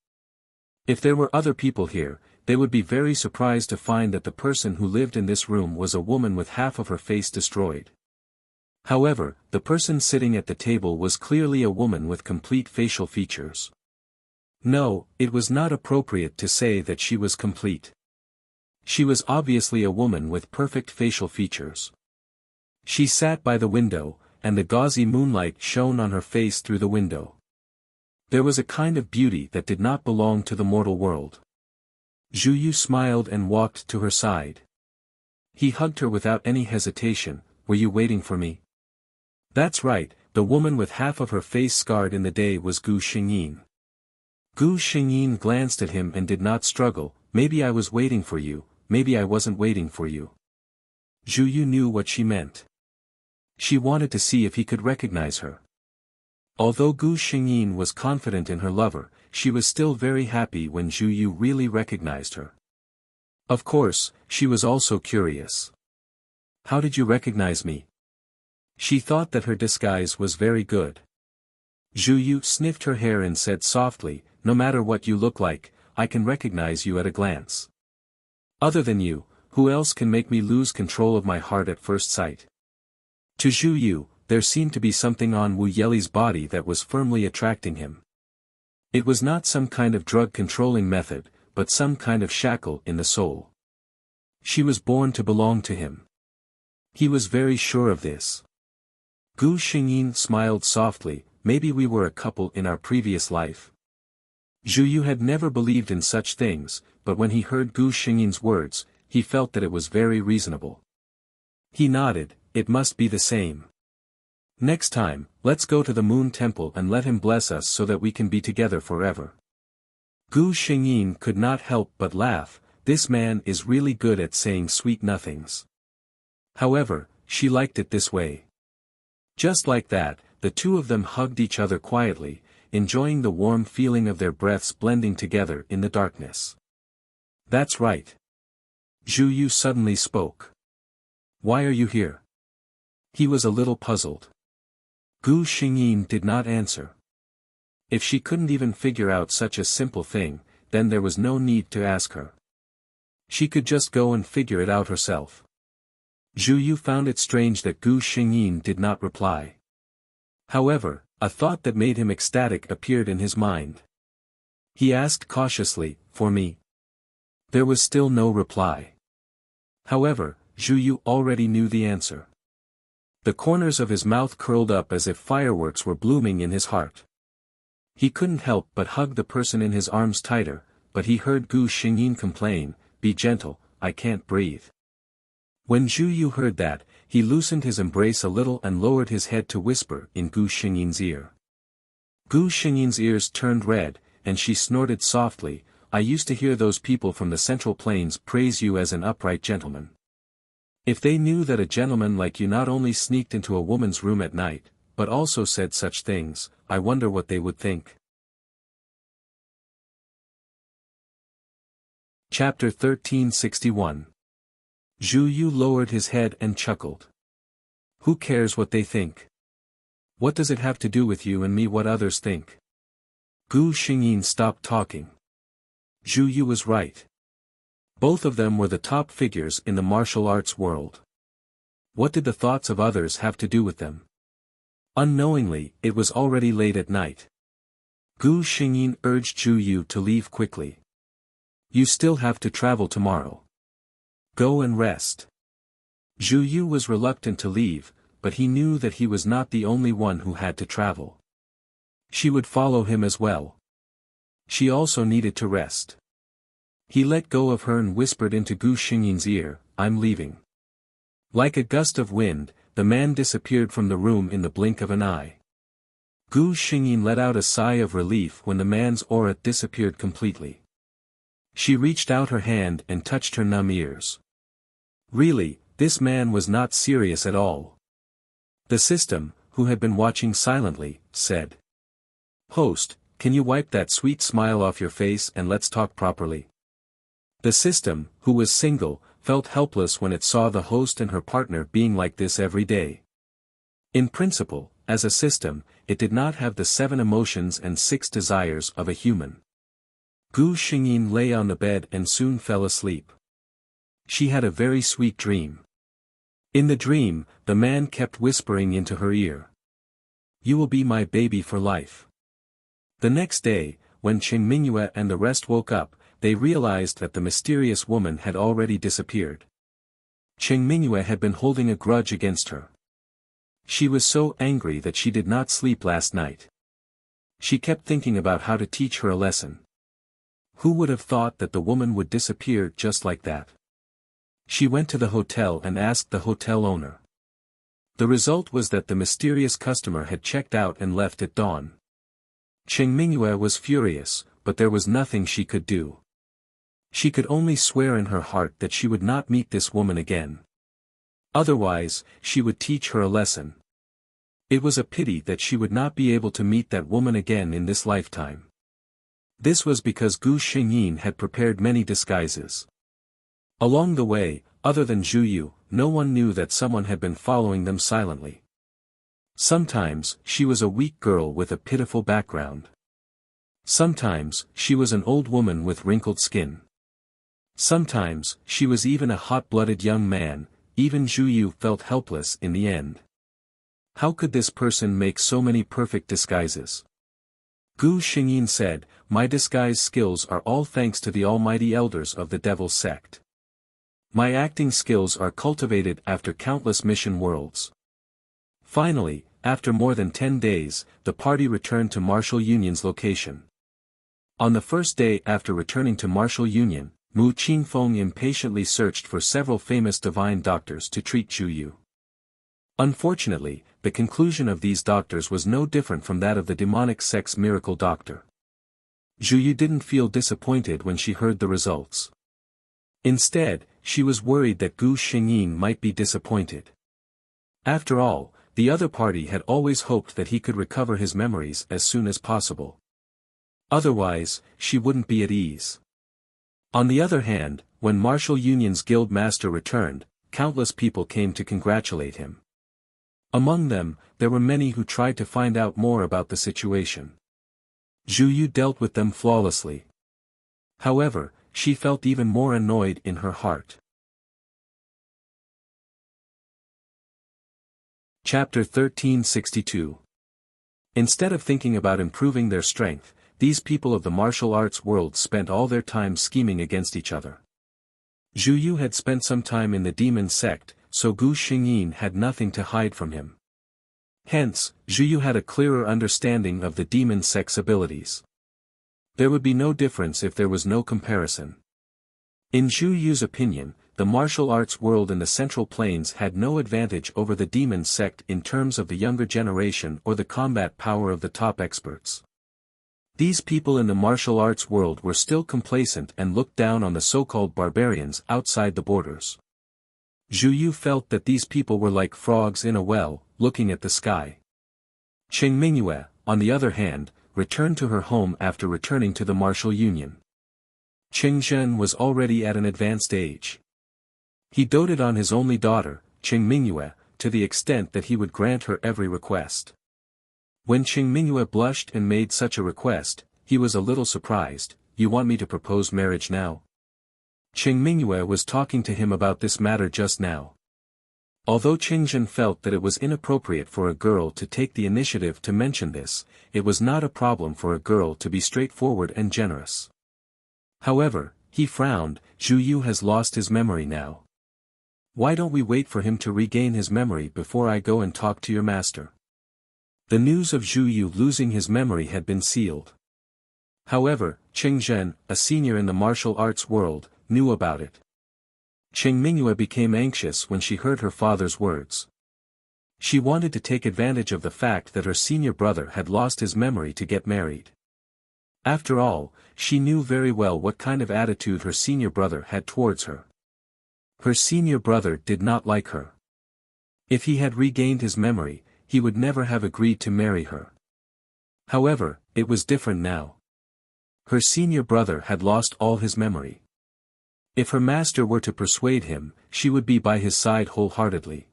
If there were other people here, they would be very surprised to find that the person who lived in this room was a woman with half of her face destroyed. However, the person sitting at the table was clearly a woman with complete facial features. No, it was not appropriate to say that she was complete. She was obviously a woman with perfect facial features. She sat by the window, and the gauzy moonlight shone on her face through the window. There was a kind of beauty that did not belong to the mortal world. Zhu Yu smiled and walked to her side. He hugged her without any hesitation. "Were you waiting for me?" That's right, the woman with half of her face scarred in the day was Gu Xingyin. Gu Xingyin glanced at him and did not struggle. "Maybe I was waiting for you, maybe I wasn't waiting for you." Zhu Yu knew what she meant. She wanted to see if he could recognize her. Although Gu Xingyin was confident in her lover, she was still very happy when Zhu Yu really recognized her. Of course, she was also curious. "How did you recognize me?" She thought that her disguise was very good. Zhu Yu sniffed her hair and said softly, "No matter what you look like, I can recognize you at a glance. Other than you, who else can make me lose control of my heart at first sight?" To Zhu Yu, there seemed to be something on Wu Yeli's body that was firmly attracting him. It was not some kind of drug-controlling method, but some kind of shackle in the soul. She was born to belong to him. He was very sure of this. Gu Xingyin smiled softly. "Maybe we were a couple in our previous life." Zhu Yu had never believed in such things, but when he heard Gu Xingyin's words, he felt that it was very reasonable. He nodded. "It must be the same. Next time, let's go to the Moon Temple and let him bless us so that we can be together forever." Gu Xingyin could not help but laugh. This man is really good at saying sweet nothings. However, she liked it this way. Just like that, the two of them hugged each other quietly, enjoying the warm feeling of their breaths blending together in the darkness. "That's right." Zhu Yu suddenly spoke. "Why are you here?" He was a little puzzled. Gu Xingyin did not answer. If she couldn't even figure out such a simple thing, then there was no need to ask her. She could just go and figure it out herself. Zhu Yu found it strange that Gu Xingyin did not reply. However, a thought that made him ecstatic appeared in his mind. He asked cautiously, "For me?" There was still no reply. However, Zhu Yu already knew the answer. The corners of his mouth curled up as if fireworks were blooming in his heart. He couldn't help but hug the person in his arms tighter, but he heard Gu Xingyin complain, "Be gentle, I can't breathe." When Zhu Yu heard that, he loosened his embrace a little and lowered his head to whisper in Gu Xingyin's ear. Gu Xingyin's ears turned red, and she snorted softly, "I used to hear those people from the Central Plains praise you as an upright gentleman. If they knew that a gentleman like you not only sneaked into a woman's room at night, but also said such things, I wonder what they would think." Chapter 1361. Zhu Yu lowered his head and chuckled. "Who cares what they think? What does it have to do with you and me what others think?" Gu Xingyin stopped talking. Zhu Yu was right. Both of them were the top figures in the martial arts world. What did the thoughts of others have to do with them? Unknowingly, it was already late at night. Gu Xingyin urged Zhu Yu to leave quickly. "You still have to travel tomorrow. Go and rest." Zhu Yu was reluctant to leave, but he knew that he was not the only one who had to travel. She would follow him as well. She also needed to rest. He let go of her and whispered into Gu Xingyin's ear, "I'm leaving." Like a gust of wind, the man disappeared from the room in the blink of an eye. Gu Xingyin let out a sigh of relief when the man's aura disappeared completely. She reached out her hand and touched her numb ears. Really, this man was not serious at all. The system, who had been watching silently, said, "Host, can you wipe that sweet smile off your face and let's talk properly?" The system, who was single, felt helpless when it saw the host and her partner being like this every day. In principle, as a system, it did not have the 7 emotions and 6 desires of a human. Gu Xingyin lay on the bed and soon fell asleep. She had a very sweet dream. In the dream, the man kept whispering into her ear, "You will be my baby for life." The next day, when Chen Mingyue and the rest woke up, they realized that the mysterious woman had already disappeared. Chen Mingyue had been holding a grudge against her. She was so angry that she did not sleep last night. She kept thinking about how to teach her a lesson. Who would have thought that the woman would disappear just like that? She went to the hotel and asked the hotel owner. The result was that the mysterious customer had checked out and left at dawn. Chen Mingyue was furious, but there was nothing she could do. She could only swear in her heart that she would not meet this woman again. Otherwise, she would teach her a lesson. It was a pity that she would not be able to meet that woman again in this lifetime. This was because Gu Xingyin had prepared many disguises. Along the way, other than Zhu Yu, no one knew that someone had been following them silently. Sometimes, she was a weak girl with a pitiful background. Sometimes, she was an old woman with wrinkled skin. Sometimes, she was even a hot-blooded young man. Even Zhu Yu felt helpless in the end. How could this person make so many perfect disguises? Gu Xingyin said, "My disguise skills are all thanks to the almighty elders of the Devil's sect. My acting skills are cultivated after countless mission worlds." Finally, after more than 10 days, the party returned to Martial Union's location. On the first day after returning to Martial Union, Mu Qingfeng impatiently searched for several famous divine doctors to treat Zhu Yu. Unfortunately, the conclusion of these doctors was no different from that of the demonic sex miracle doctor. Zhu Yu didn't feel disappointed when she heard the results. Instead, she was worried that Gu Xingyin might be disappointed. After all, the other party had always hoped that he could recover his memories as soon as possible. Otherwise, she wouldn't be at ease. On the other hand, when Martial Union's guild master returned, countless people came to congratulate him. Among them, there were many who tried to find out more about the situation. Zhu Yu dealt with them flawlessly. However, she felt even more annoyed in her heart. Chapter 1362. Instead of thinking about improving their strength, these people of the martial arts world spent all their time scheming against each other. Zhu Yu had spent some time in the demon sect, so Gu Xingyin had nothing to hide from him. Hence, Zhu Yu had a clearer understanding of the demon sect's abilities. There would be no difference if there was no comparison. In Zhu Yu's opinion, the martial arts world in the Central Plains had no advantage over the demon sect in terms of the younger generation or the combat power of the top experts. These people in the martial arts world were still complacent and looked down on the so-called barbarians outside the borders. Zhu Yu felt that these people were like frogs in a well, looking at the sky. Qing Mingyue, on the other hand, returned to her home after returning to the martial union. Qing Zhen was already at an advanced age. He doted on his only daughter, Qing Mingyue, to the extent that he would grant her every request. When Qing Mingyue blushed and made such a request, he was a little surprised. "You want me to propose marriage now?" Qing Mingyue was talking to him about this matter just now. Although Qing Zhen felt that it was inappropriate for a girl to take the initiative to mention this, it was not a problem for a girl to be straightforward and generous. However, he frowned. "Zhu Yu has lost his memory now. Why don't we wait for him to regain his memory before I go and talk to your master?" The news of Zhu Yu losing his memory had been sealed. However, Qing Zhen, a senior in the martial arts world, knew about it. Qing Mingyue became anxious when she heard her father's words. She wanted to take advantage of the fact that her senior brother had lost his memory to get married. After all, she knew very well what kind of attitude her senior brother had towards her. Her senior brother did not like her. If he had regained his memory, he would never have agreed to marry her. However, it was different now. Her senior brother had lost all his memory. If her master were to persuade him, she would be by his side wholeheartedly.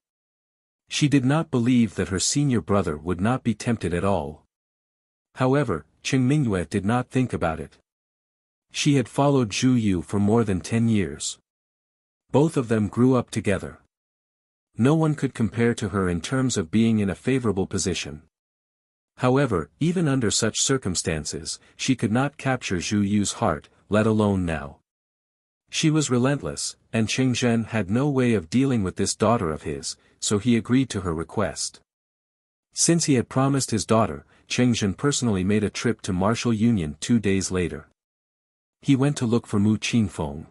She did not believe that her senior brother would not be tempted at all. However, Qing Mingyue did not think about it. She had followed Zhu Yu for more than 10 years. Both of them grew up together. No one could compare to her in terms of being in a favorable position. However, even under such circumstances, she could not capture Zhu Yu's heart, let alone now. She was relentless, and Qing Zhen had no way of dealing with this daughter of his, so he agreed to her request. Since he had promised his daughter, Qing Zhen personally made a trip to Martial Union 2 days later. He went to look for Mu Qinfeng.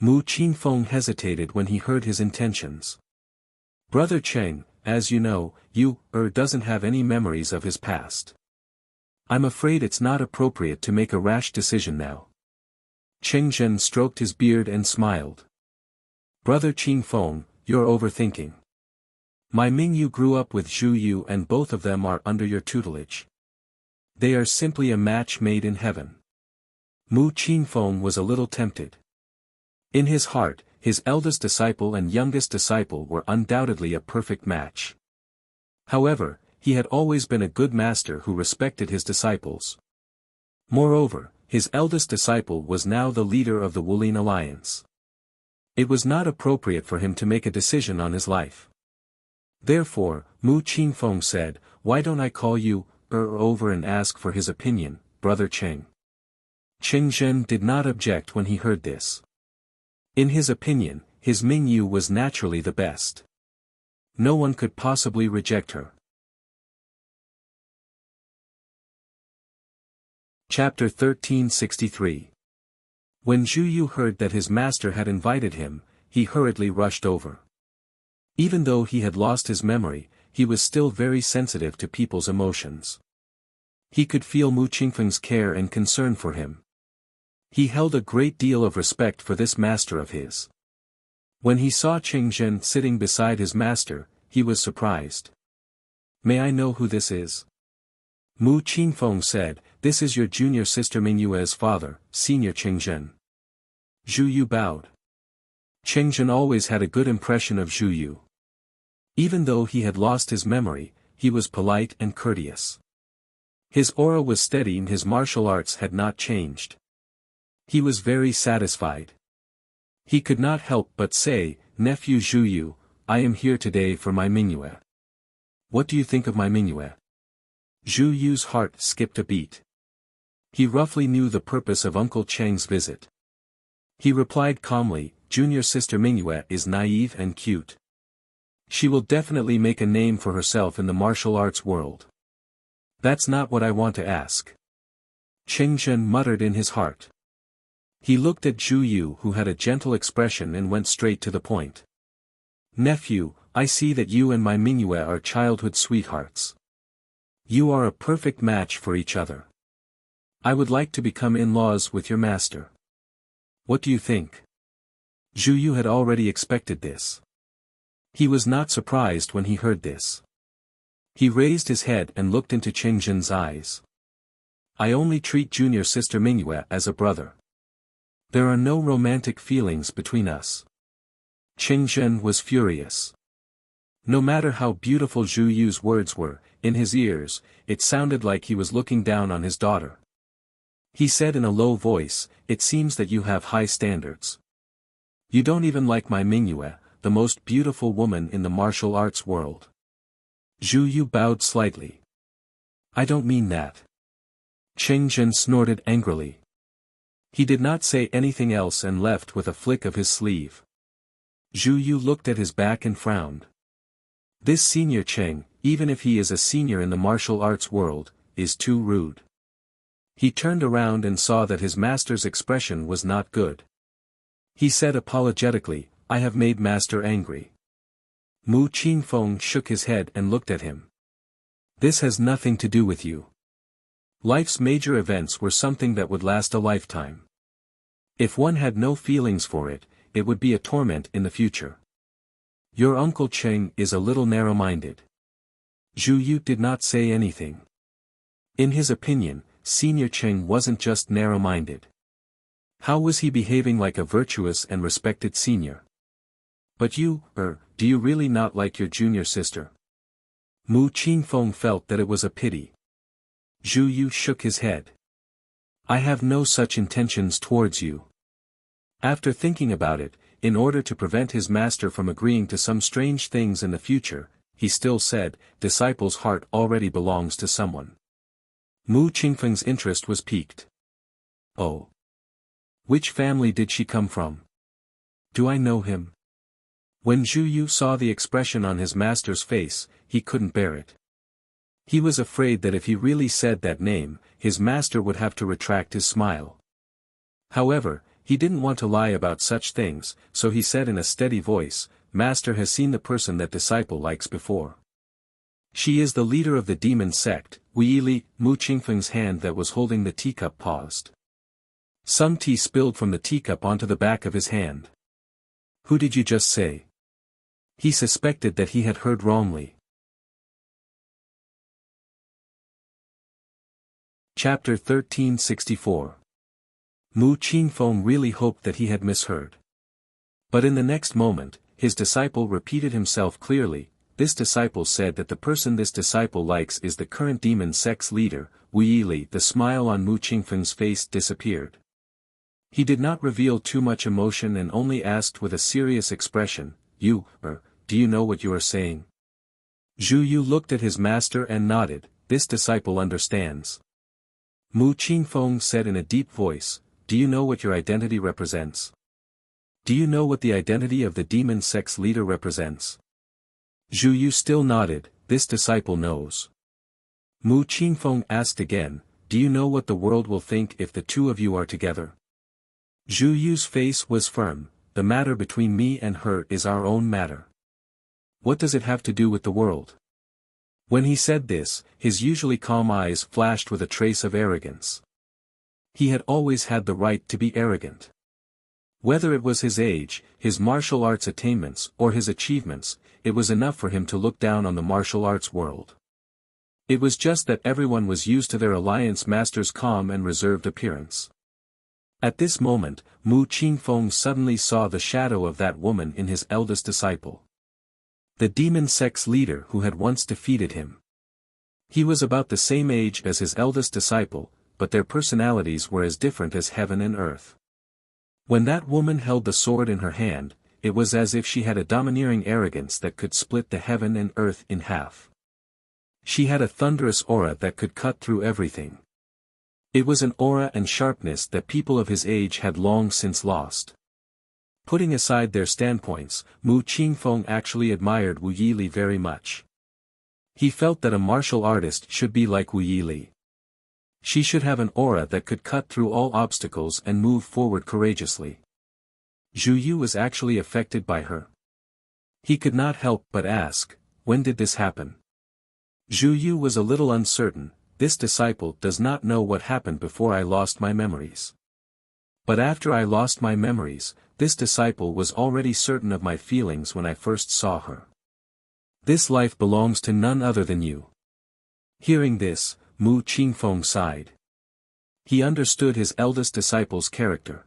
Mu Qinfeng hesitated when he heard his intentions. "Brother Cheng, as you know, doesn't have any memories of his past. I'm afraid it's not appropriate to make a rash decision now." Qing Zhen stroked his beard and smiled. "Brother Qinfeng, you're overthinking. My Mingyu grew up with Zhu Yu and both of them are under your tutelage. They are simply a match made in heaven." Mu Qinfeng was a little tempted. In his heart, his eldest disciple and youngest disciple were undoubtedly a perfect match. However, he had always been a good master who respected his disciples. Moreover, his eldest disciple was now the leader of the Wulin Alliance. It was not appropriate for him to make a decision on his life. Therefore, Mu Qinfeng said, "Why don't I call you, over and ask for his opinion, Brother Cheng?" Qing Zhen did not object when he heard this. In his opinion, his Mingyu was naturally the best. No one could possibly reject her. Chapter 1363. When Zhu Yu heard that his master had invited him, he hurriedly rushed over. Even though he had lost his memory, he was still very sensitive to people's emotions. He could feel Mu Qingfeng's care and concern for him. He held a great deal of respect for this master of his. When he saw Qing Zhen sitting beside his master, he was surprised. "May I know who this is?" Mu Qinfeng said, "This is your junior sister Mingyue's father, Senior Qing Zhen." Zhu Yu bowed. Qing Zhen always had a good impression of Zhu Yu. Even though he had lost his memory, he was polite and courteous. His aura was steady and his martial arts had not changed. He was very satisfied. He could not help but say, "Nephew Zhu Yu, I am here today for my minuet. What do you think of my minuet?" Zhu Yu's heart skipped a beat. He roughly knew the purpose of Uncle Cheng's visit. He replied calmly, "Junior sister Minuet is naive and cute. She will definitely make a name for herself in the martial arts world. That's not what I want to ask." Cheng Zhen muttered in his heart. He looked at Zhu Yu, who had a gentle expression, and went straight to the point. "Nephew, I see that you and my Minuet are childhood sweethearts. You are a perfect match for each other. I would like to become in-laws with your master. What do you think?" Zhu Yu had already expected this. He was not surprised when he heard this. He raised his head and looked into Cheng Zhen's eyes. "I only treat junior sister Minuet as a brother. There are no romantic feelings between us." Cheng Zhen was furious. No matter how beautiful Zhu Yu's words were, in his ears, it sounded like he was looking down on his daughter. He said in a low voice, "It seems that you have high standards. You don't even like my Minuet, the most beautiful woman in the martial arts world." Zhu Yu bowed slightly. "I don't mean that." Cheng Zhen snorted angrily. He did not say anything else and left with a flick of his sleeve. Zhu Yu looked at his back and frowned. This senior Cheng, even if he is a senior in the martial arts world, is too rude. He turned around and saw that his master's expression was not good. He said apologetically, "I have made master angry." Mu Qingfeng shook his head and looked at him. "This has nothing to do with you. Life's major events were something that would last a lifetime. If one had no feelings for it, it would be a torment in the future. Your Uncle Cheng is a little narrow-minded." Zhu Yu did not say anything. In his opinion, Senior Cheng wasn't just narrow-minded. How was he behaving like a virtuous and respected senior? "But you, do you really not like your junior sister?" Mu Qingfeng felt that it was a pity. Zhu Yu shook his head. "I have no such intentions towards you." After thinking about it, in order to prevent his master from agreeing to some strange things in the future, he still said, "Disciple's heart already belongs to someone." Mu Qingfeng's interest was piqued. "Oh. Which family did she come from? Do I know him?" When Zhu Yu saw the expression on his master's face, he couldn't bear it. He was afraid that if he really said that name, his master would have to retract his smile. However, he didn't want to lie about such things, so he said in a steady voice, "Master has seen the person that disciple likes before. She is the leader of the demon sect." Weili, Mu Qingfeng's hand that was holding the teacup paused. Some tea spilled from the teacup onto the back of his hand. "Who did you just say?" He suspected that he had heard wrongly. Chapter 1364. Mu Qingfeng really hoped that he had misheard. But in the next moment, his disciple repeated himself clearly. This disciple said that the person this disciple likes is the current demon sect's leader, Weili. The smile on Mu Qingfeng's face disappeared. He did not reveal too much emotion and only asked with a serious expression, "You, do you know what you are saying?" Zhu Yu looked at his master and nodded. This disciple understands. Mu Qingfeng said in a deep voice, "Do you know what your identity represents? Do you know what the identity of the demon sect's leader represents?" Zhu Yu still nodded. This disciple knows. Mu Qingfeng asked again, "Do you know what the world will think if the two of you are together?" Zhu Yu's face was firm. "The matter between me and her is our own matter. What does it have to do with the world?" When he said this, his usually calm eyes flashed with a trace of arrogance. He had always had the right to be arrogant. Whether it was his age, his martial arts attainments, or his achievements, it was enough for him to look down on the martial arts world. It was just that everyone was used to their alliance master's calm and reserved appearance. At this moment, Mu Qingfeng suddenly saw the shadow of that woman in his eldest disciple. the demon sect's leader who had once defeated him. He was about the same age as his eldest disciple, but their personalities were as different as heaven and earth. When that woman held the sword in her hand, it was as if she had a domineering arrogance that could split the heaven and earth in half. She had a thunderous aura that could cut through everything. It was an aura and sharpness that people of his age had long since lost. Putting aside their standpoints, Mu Qingfeng actually admired Wu Yili very much. He felt that a martial artist should be like Wu Yili. She should have an aura that could cut through all obstacles and move forward courageously. Zhu Yu was actually affected by her. He could not help but ask, when did this happen? Zhu Yu was a little uncertain. This disciple does not know what happened before I lost my memories. But after I lost my memories, this disciple was already certain of my feelings when I first saw her. This life belongs to none other than you. Hearing this, Mu Qingfeng sighed. He understood his eldest disciple's character.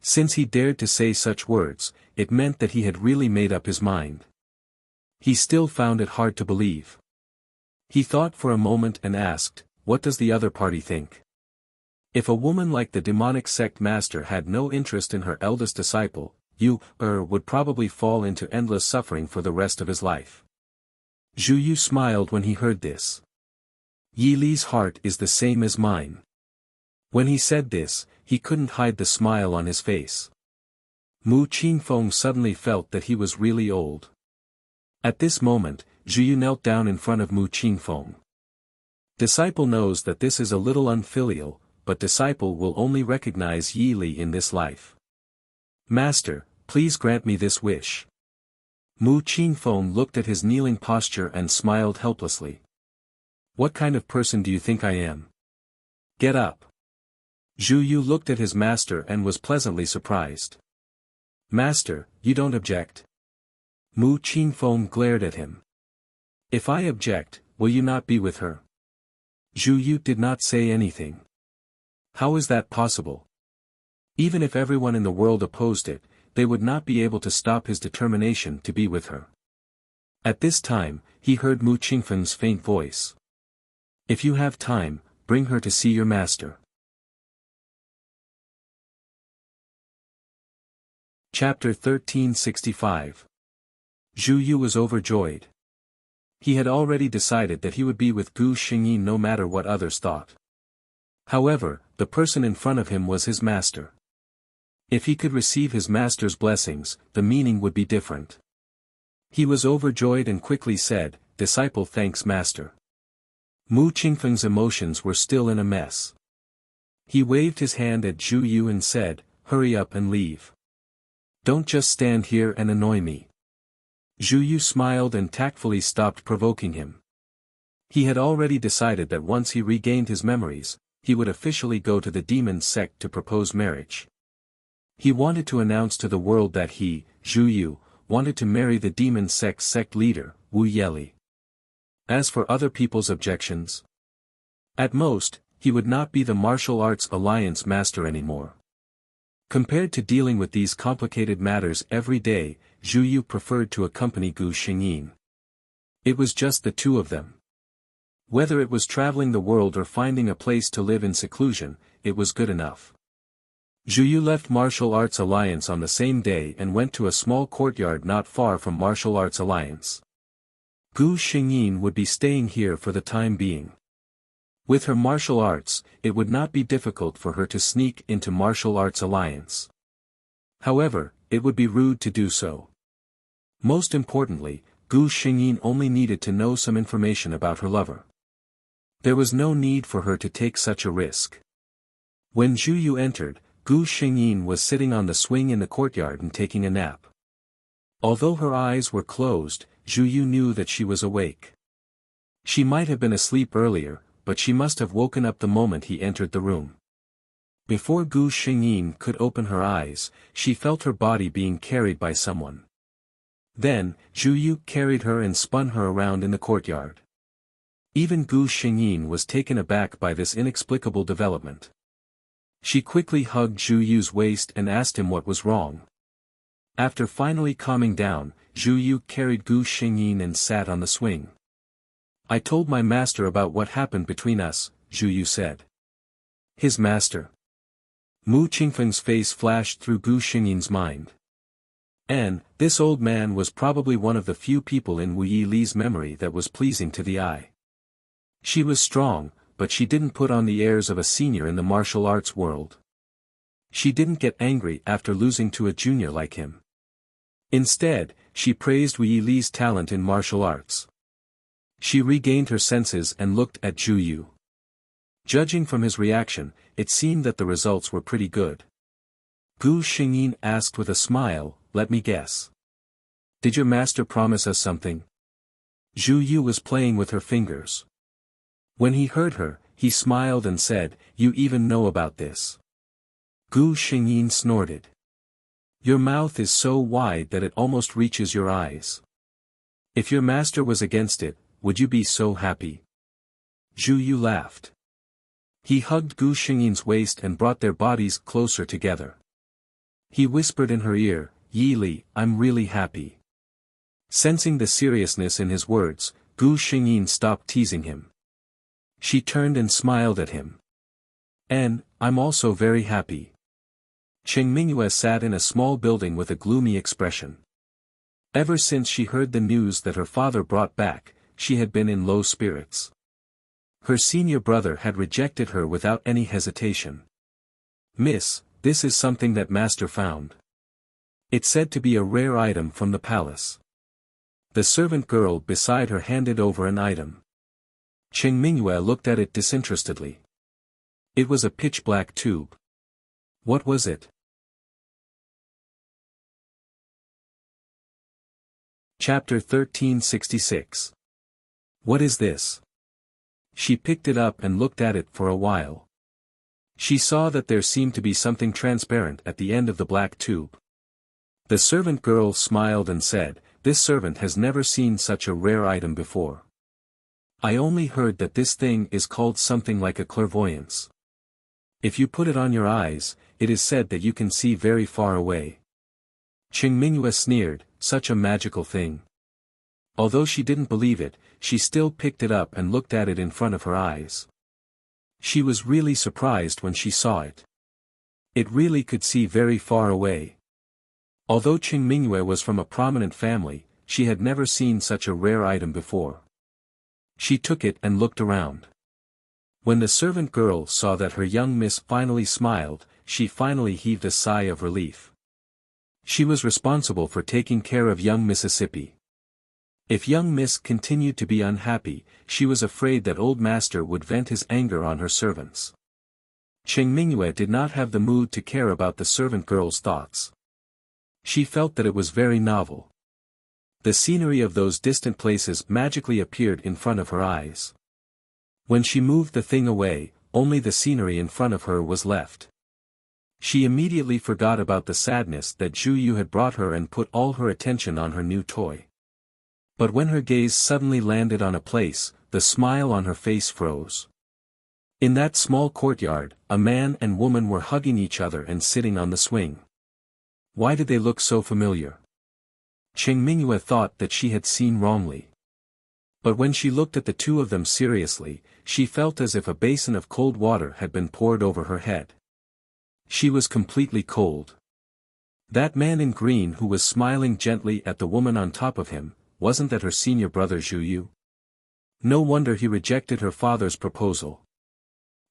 Since he dared to say such words, it meant that he had really made up his mind. He still found it hard to believe. He thought for a moment and asked, what does the other party think? If a woman like the demonic sect master had no interest in her eldest disciple, Yu would probably fall into endless suffering for the rest of his life. Zhu Yu smiled when he heard this. Yi Li's heart is the same as mine. When he said this, he couldn't hide the smile on his face. Mu Qingfeng suddenly felt that he was really old. At this moment, Zhu Yu knelt down in front of Mu Qingfeng. Disciple knows that this is a little unfilial, but disciple will only recognize Yi Li in this life. Master, please grant me this wish. Mu Qingfeng looked at his kneeling posture and smiled helplessly. What kind of person do you think I am? Get up. Zhu Yu looked at his master and was pleasantly surprised. Master, you don't object? Mu Qingfeng glared at him. If I object, will you not be with her? Zhu Yu did not say anything. How is that possible? Even if everyone in the world opposed it, they would not be able to stop his determination to be with her. At this time, he heard Mu Qingfeng's faint voice. If you have time, bring her to see your master. Chapter 1365. Zhu Yu was overjoyed. He had already decided that he would be with Gu Xingyin no matter what others thought. However, the person in front of him was his master. If he could receive his master's blessings, the meaning would be different. He was overjoyed and quickly said, "Disciple thanks master." Mu Qingfeng's emotions were still in a mess. He waved his hand at Zhu Yu and said, "Hurry up and leave. Don't just stand here and annoy me." Zhu Yu smiled and tactfully stopped provoking him. He had already decided that once he regained his memories, he would officially go to the demon sect to propose marriage. He wanted to announce to the world that he, Zhu Yu, wanted to marry the demon sect's sect leader, Wu Yili. As for other people's objections, at most, he would not be the martial arts alliance master anymore. Compared to dealing with these complicated matters every day, Zhu Yu preferred to accompany Gu Xingyin. It was just the two of them. Whether it was traveling the world or finding a place to live in seclusion, it was good enough. Zhu Yu left Martial Arts Alliance on the same day and went to a small courtyard not far from Martial Arts Alliance. Gu Xingyin would be staying here for the time being. With her martial arts, it would not be difficult for her to sneak into Martial Arts Alliance. However, it would be rude to do so. Most importantly, Gu Xingyin only needed to know some information about her lover. There was no need for her to take such a risk. When Zhu Yu entered, Gu Xingyin was sitting on the swing in the courtyard and taking a nap. Although her eyes were closed, Zhu Yu knew that she was awake. She might have been asleep earlier, but she must have woken up the moment he entered the room. Before Gu Xingyin could open her eyes, she felt her body being carried by someone. Then, Zhu Yu carried her and spun her around in the courtyard. Even Gu Xingyin was taken aback by this inexplicable development. She quickly hugged Zhu Yu's waist and asked him what was wrong. After finally calming down, Zhu Yu carried Gu Xingyin and sat on the swing. I told my master about what happened between us, Zhu Yu said. His master? Mu Qingfeng's face flashed through Gu Xingyin's mind. And, this old man was probably one of the few people in Wu Yili's memory that was pleasing to the eye. She was strong, but she didn't put on the airs of a senior in the martial arts world. She didn't get angry after losing to a junior like him. Instead, she praised Wu Yili's talent in martial arts. She regained her senses and looked at Zhu Yu. Judging from his reaction, it seemed that the results were pretty good. Gu Xingyin asked with a smile, let me guess. Did your master promise us something? Zhu Yu was playing with her fingers. When he heard her, he smiled and said, you even know about this. Gu Xingyin snorted. Your mouth is so wide that it almost reaches your eyes. If your master was against it, would you be so happy? Zhu Yu laughed. He hugged Gu Xingyin's waist and brought their bodies closer together. He whispered in her ear, Yili, I'm really happy. Sensing the seriousness in his words, Gu Xingyin stopped teasing him. She turned and smiled at him. And, I'm also very happy. Cheng Mingyue sat in a small building with a gloomy expression. Ever since she heard the news that her father brought back, she had been in low spirits. Her senior brother had rejected her without any hesitation. Miss, this is something that master found. It's said to be a rare item from the palace. The servant girl beside her handed over an item. Cheng Mingyue looked at it disinterestedly. It was a pitch-black tube. What was it? Chapter 1366. What is this? She picked it up and looked at it for a while. She saw that there seemed to be something transparent at the end of the black tube. The servant girl smiled and said, this servant has never seen such a rare item before. I only heard that this thing is called something like a clairvoyance. If you put it on your eyes, it is said that you can see very far away. Cheng Mingyue sneered, such a magical thing. Although she didn't believe it, she still picked it up and looked at it in front of her eyes. She was really surprised when she saw it. It really could see very far away. Although Cheng Mingyue was from a prominent family, she had never seen such a rare item before. She took it and looked around. When the servant girl saw that her young miss finally smiled, she finally heaved a sigh of relief. She was responsible for taking care of young Mississippi. If young Miss continued to be unhappy, she was afraid that old master would vent his anger on her servants. Cheng Mingyue did not have the mood to care about the servant girl's thoughts. She felt that it was very novel. The scenery of those distant places magically appeared in front of her eyes. When she moved the thing away, only the scenery in front of her was left. She immediately forgot about the sadness that Zhu Yu had brought her and put all her attention on her new toy. But when her gaze suddenly landed on a place, the smile on her face froze. In that small courtyard, a man and woman were hugging each other and sitting on the swing. Why did they look so familiar? Cheng Mingyue thought that she had seen wrongly. But when she looked at the two of them seriously, she felt as if a basin of cold water had been poured over her head. She was completely cold. That man in green who was smiling gently at the woman on top of him, wasn't that her senior brother Zhu Yu? No wonder he rejected her father's proposal.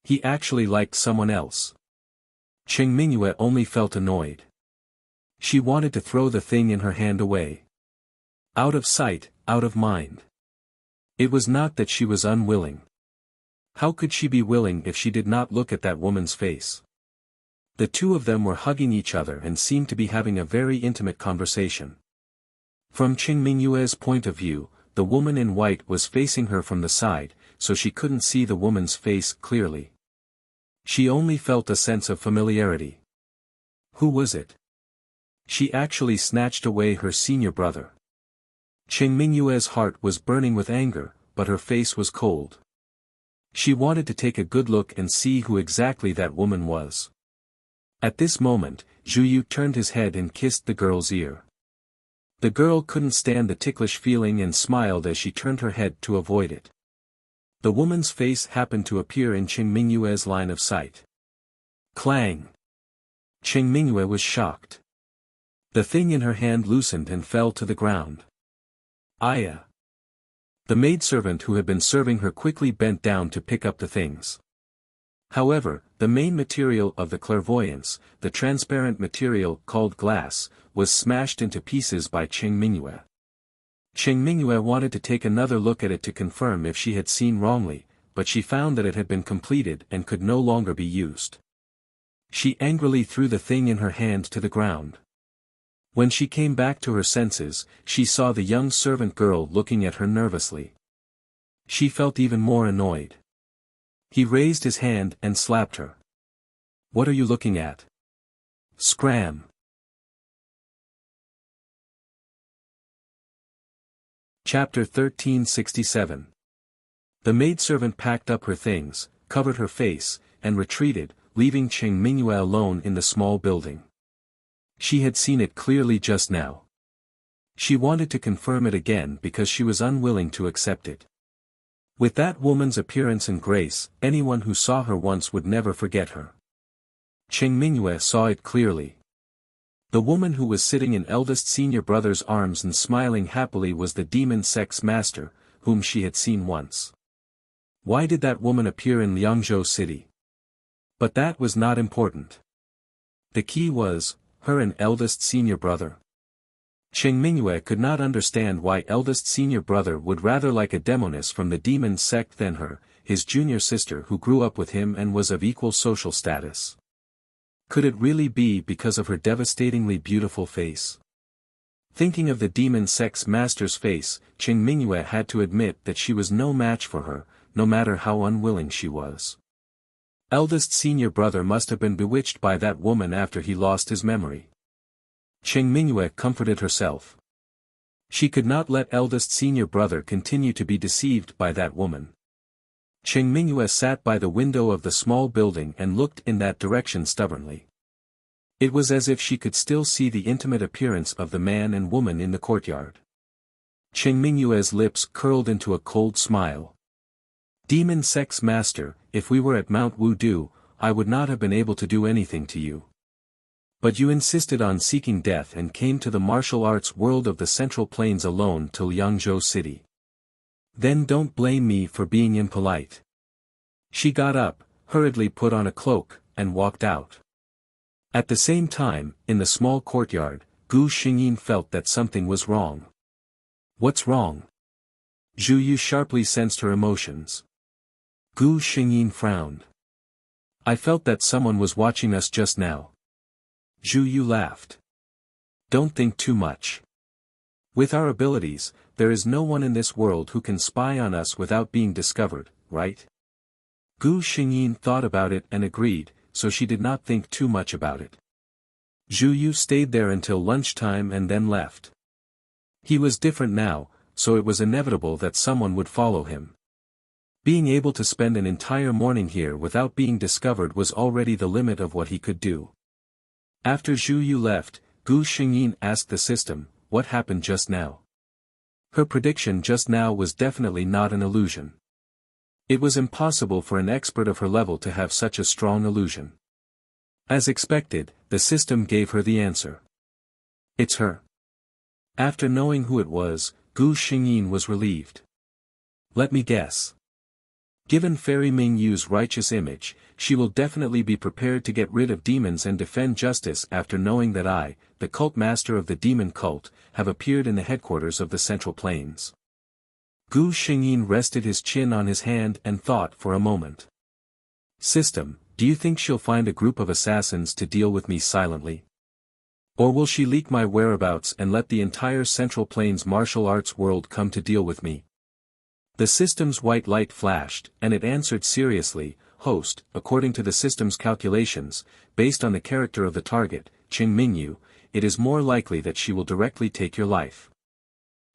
He actually liked someone else. Cheng Mingyue only felt annoyed. She wanted to throw the thing in her hand away. Out of sight, out of mind. It was not that she was unwilling. How could she be willing if she did not look at that woman's face? The two of them were hugging each other and seemed to be having a very intimate conversation. From Cheng Mingyue's point of view, the woman in white was facing her from the side, so she couldn't see the woman's face clearly. She only felt a sense of familiarity. Who was it? She actually snatched away her senior brother. Cheng Mingyue's heart was burning with anger, but her face was cold. She wanted to take a good look and see who exactly that woman was. At this moment, Zhu Yu turned his head and kissed the girl's ear. The girl couldn't stand the ticklish feeling and smiled as she turned her head to avoid it. The woman's face happened to appear in Qing Mingyue's line of sight. Clang! Qing Mingyue was shocked. The thing in her hand loosened and fell to the ground. Aya! The maidservant who had been serving her quickly bent down to pick up the things. However, the main material of the clairvoyance, the transparent material called glass, was smashed into pieces by Qing Mingyue. Qing Mingyue wanted to take another look at it to confirm if she had seen wrongly, but she found that it had been completed and could no longer be used. She angrily threw the thing in her hand to the ground. When she came back to her senses, she saw the young servant girl looking at her nervously. She felt even more annoyed. He raised his hand and slapped her. "What are you looking at?" Scram! Chapter 1367. The maidservant packed up her things, covered her face, and retreated, leaving Qing Mingyue alone in the small building. She had seen it clearly just now. She wanted to confirm it again because she was unwilling to accept it. With that woman's appearance and grace, anyone who saw her once would never forget her. Qing Mingyue saw it clearly. The woman who was sitting in eldest senior brother's arms and smiling happily was the demon sex master, whom she had seen once. Why did that woman appear in Liangzhou City? But that was not important. The key was, her and eldest senior brother. Qing Mingyue could not understand why eldest senior brother would rather like a demoness from the demon sect than her, his junior sister who grew up with him and was of equal social status. Could it really be because of her devastatingly beautiful face? Thinking of the demon sex master's face, Qing Mingyue had to admit that she was no match for her, no matter how unwilling she was. Eldest senior brother must have been bewitched by that woman after he lost his memory. Qing Mingyue comforted herself. She could not let eldest senior brother continue to be deceived by that woman. Qing Mingyue sat by the window of the small building and looked in that direction stubbornly. It was as if she could still see the intimate appearance of the man and woman in the courtyard. Qing Mingyue's lips curled into a cold smile. Demon sex master, if we were at Mount Wudu, I would not have been able to do anything to you. But you insisted on seeking death and came to the martial arts world of the Central Plains alone to Liangzhou City. Then don't blame me for being impolite. She got up, hurriedly put on a cloak, and walked out. At the same time, in the small courtyard, Gu Xingyin felt that something was wrong. What's wrong? Zhu Yu sharply sensed her emotions. Gu Xingyin frowned. I felt that someone was watching us just now. Zhu Yu laughed. Don't think too much. With our abilities, there is no one in this world who can spy on us without being discovered, right? Gu Xingyin thought about it and agreed, so she did not think too much about it. Zhu Yu stayed there until lunchtime and then left. He was different now, so it was inevitable that someone would follow him. Being able to spend an entire morning here without being discovered was already the limit of what he could do. After Zhu Yu left, Gu Xingyin asked the system, what happened just now? Her prediction just now was definitely not an illusion. It was impossible for an expert of her level to have such a strong illusion. As expected, the system gave her the answer. It's her. After knowing who it was, Gu Xingyin was relieved. Let me guess. Given Fairy Mingyu's righteous image, she will definitely be prepared to get rid of demons and defend justice after knowing that I, the cult master of the demon cult, have appeared in the headquarters of the Central Plains. Gu Xingyin rested his chin on his hand and thought for a moment. System, do you think she'll find a group of assassins to deal with me silently? Or will she leak my whereabouts and let the entire Central Plains martial arts world come to deal with me? The system's white light flashed, and it answered seriously, Host, according to the system's calculations, based on the character of the target, Qing Mingyu, it is more likely that she will directly take your life.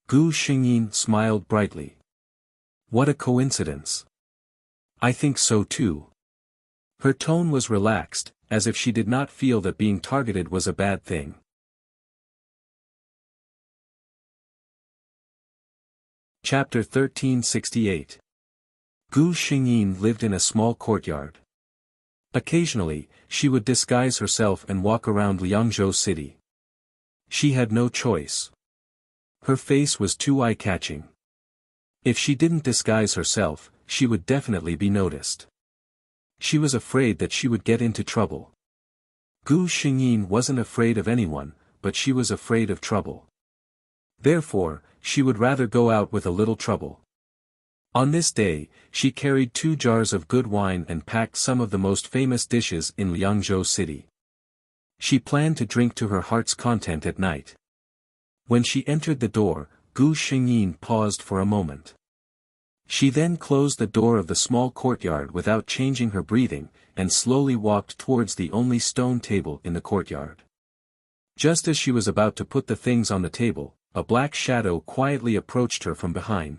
Gu Xingyin smiled brightly. What a coincidence. I think so too. Her tone was relaxed, as if she did not feel that being targeted was a bad thing. Chapter 1368. Gu Xingyin lived in a small courtyard. Occasionally, she would disguise herself and walk around Liangzhou city. She had no choice. Her face was too eye-catching. If she didn't disguise herself, she would definitely be noticed. She was afraid that she would get into trouble. Gu Xingyin wasn't afraid of anyone, but she was afraid of trouble. Therefore, she would rather go out with a little trouble. On this day, she carried 2 jars of good wine and packed some of the most famous dishes in Liangzhou city. She planned to drink to her heart's content at night. When she entered the door, Gu Xingyin paused for a moment. She then closed the door of the small courtyard without changing her breathing, and slowly walked towards the only stone table in the courtyard. Just as she was about to put the things on the table, a black shadow quietly approached her from behind.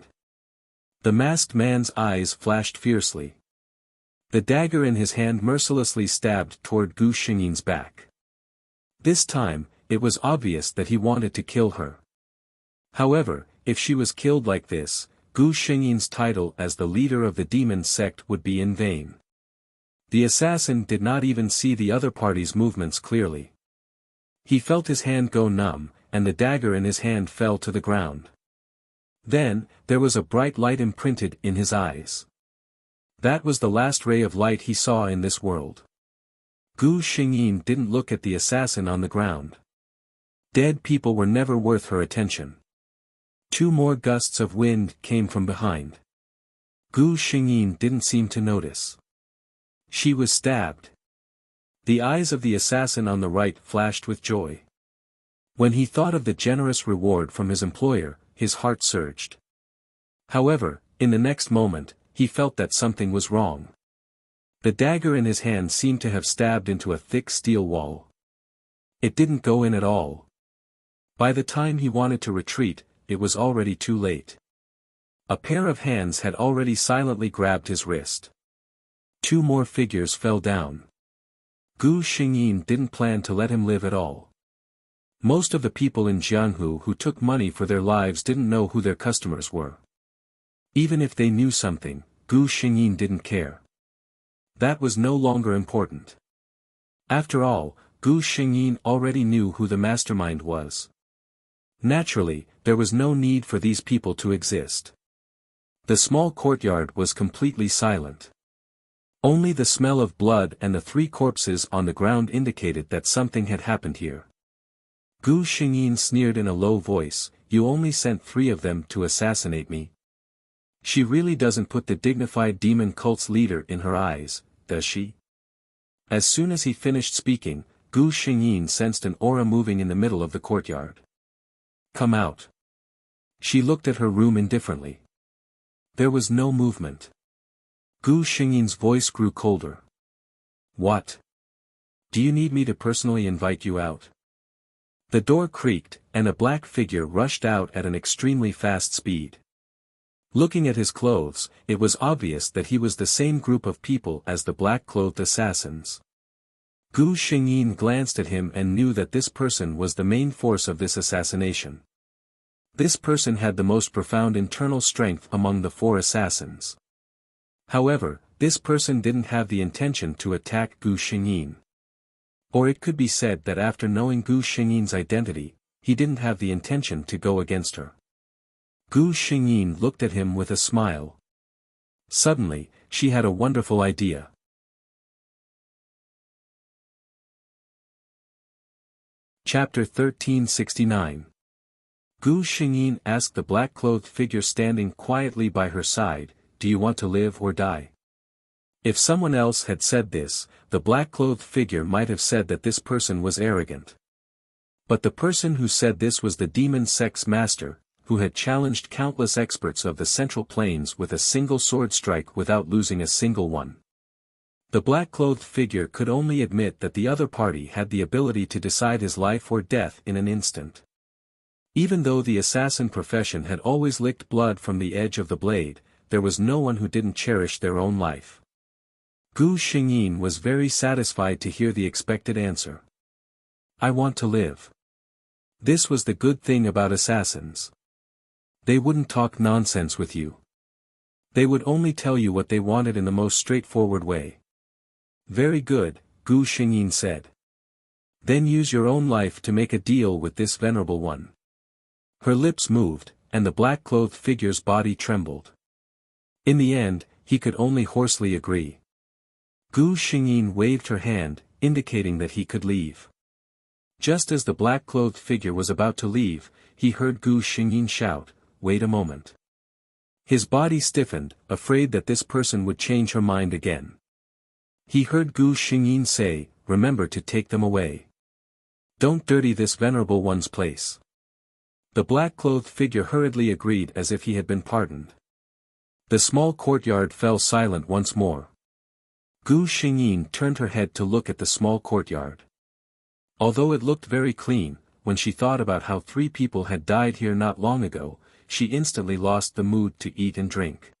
The masked man's eyes flashed fiercely. The dagger in his hand mercilessly stabbed toward Gu Xingyin's back. This time, it was obvious that he wanted to kill her. However, if she was killed like this, Gu Xingyin's title as the leader of the demon sect would be in vain. The assassin did not even see the other party's movements clearly. He felt his hand go numb, and the dagger in his hand fell to the ground. Then, there was a bright light imprinted in his eyes. That was the last ray of light he saw in this world. Gu Xingyin didn't look at the assassin on the ground. Dead people were never worth her attention. 2 more gusts of wind came from behind. Gu Xingyin didn't seem to notice. She was stabbed. The eyes of the assassin on the right flashed with joy. When he thought of the generous reward from his employer, his heart surged. However, in the next moment, he felt that something was wrong. The dagger in his hand seemed to have stabbed into a thick steel wall. It didn't go in at all. By the time he wanted to retreat, it was already too late. A pair of hands had already silently grabbed his wrist. 2 more figures fell down. Gu Xingyin didn't plan to let him live at all. Most of the people in Jianghu who took money for their lives didn't know who their customers were. Even if they knew something, Gu Xingyin didn't care. That was no longer important. After all, Gu Xingyin already knew who the mastermind was. Naturally, there was no need for these people to exist. The small courtyard was completely silent. Only the smell of blood and the 3 corpses on the ground indicated that something had happened here. Gu Xingyin sneered in a low voice, "You only sent 3 of them to assassinate me. She really doesn't put the dignified demon cult's leader in her eyes, does she?" As soon as he finished speaking, Gu Xingyin sensed an aura moving in the middle of the courtyard. "Come out." She looked at her room indifferently. There was no movement. Gu Xingyin's voice grew colder. "What? Do you need me to personally invite you out?" The door creaked, and a black figure rushed out at an extremely fast speed. Looking at his clothes, it was obvious that he was the same group of people as the black-clothed assassins. Gu Xingyin glanced at him and knew that this person was the main force of this assassination. This person had the most profound internal strength among the 4 assassins. However, this person didn't have the intention to attack Gu Xingyin. Or it could be said that after knowing Gu Xingyin's identity, he didn't have the intention to go against her. Gu Xingyin looked at him with a smile. Suddenly, she had a wonderful idea. Chapter 1369. Gu Xingyin asked the black-clothed figure standing quietly by her side, "Do you want to live or die?" If someone else had said this, the black-clothed figure might have said that this person was arrogant. But the person who said this was the demon sect's master, who had challenged countless experts of the Central Plains with a single sword strike without losing a single one. The black-clothed figure could only admit that the other party had the ability to decide his life or death in an instant. Even though the assassin profession had always licked blood from the edge of the blade, there was no one who didn't cherish their own life. Gu Xingyin was very satisfied to hear the expected answer. "I want to live." This was the good thing about assassins. They wouldn't talk nonsense with you. They would only tell you what they wanted in the most straightforward way. Very good, Gu Xingyin said. Then use your own life to make a deal with this venerable one. Her lips moved, and the black-clothed figure's body trembled. In the end, he could only hoarsely agree. Gu Xingyin waved her hand, indicating that he could leave. Just as the black-clothed figure was about to leave, he heard Gu Xingyin shout, "Wait a moment." His body stiffened, afraid that this person would change her mind again. He heard Gu Xingyin say, "Remember to take them away. Don't dirty this venerable one's place." The black-clothed figure hurriedly agreed as if he had been pardoned. The small courtyard fell silent once more. Gu Xingyin turned her head to look at the small courtyard. Although it looked very clean, when she thought about how 3 people had died here not long ago, she instantly lost the mood to eat and drink.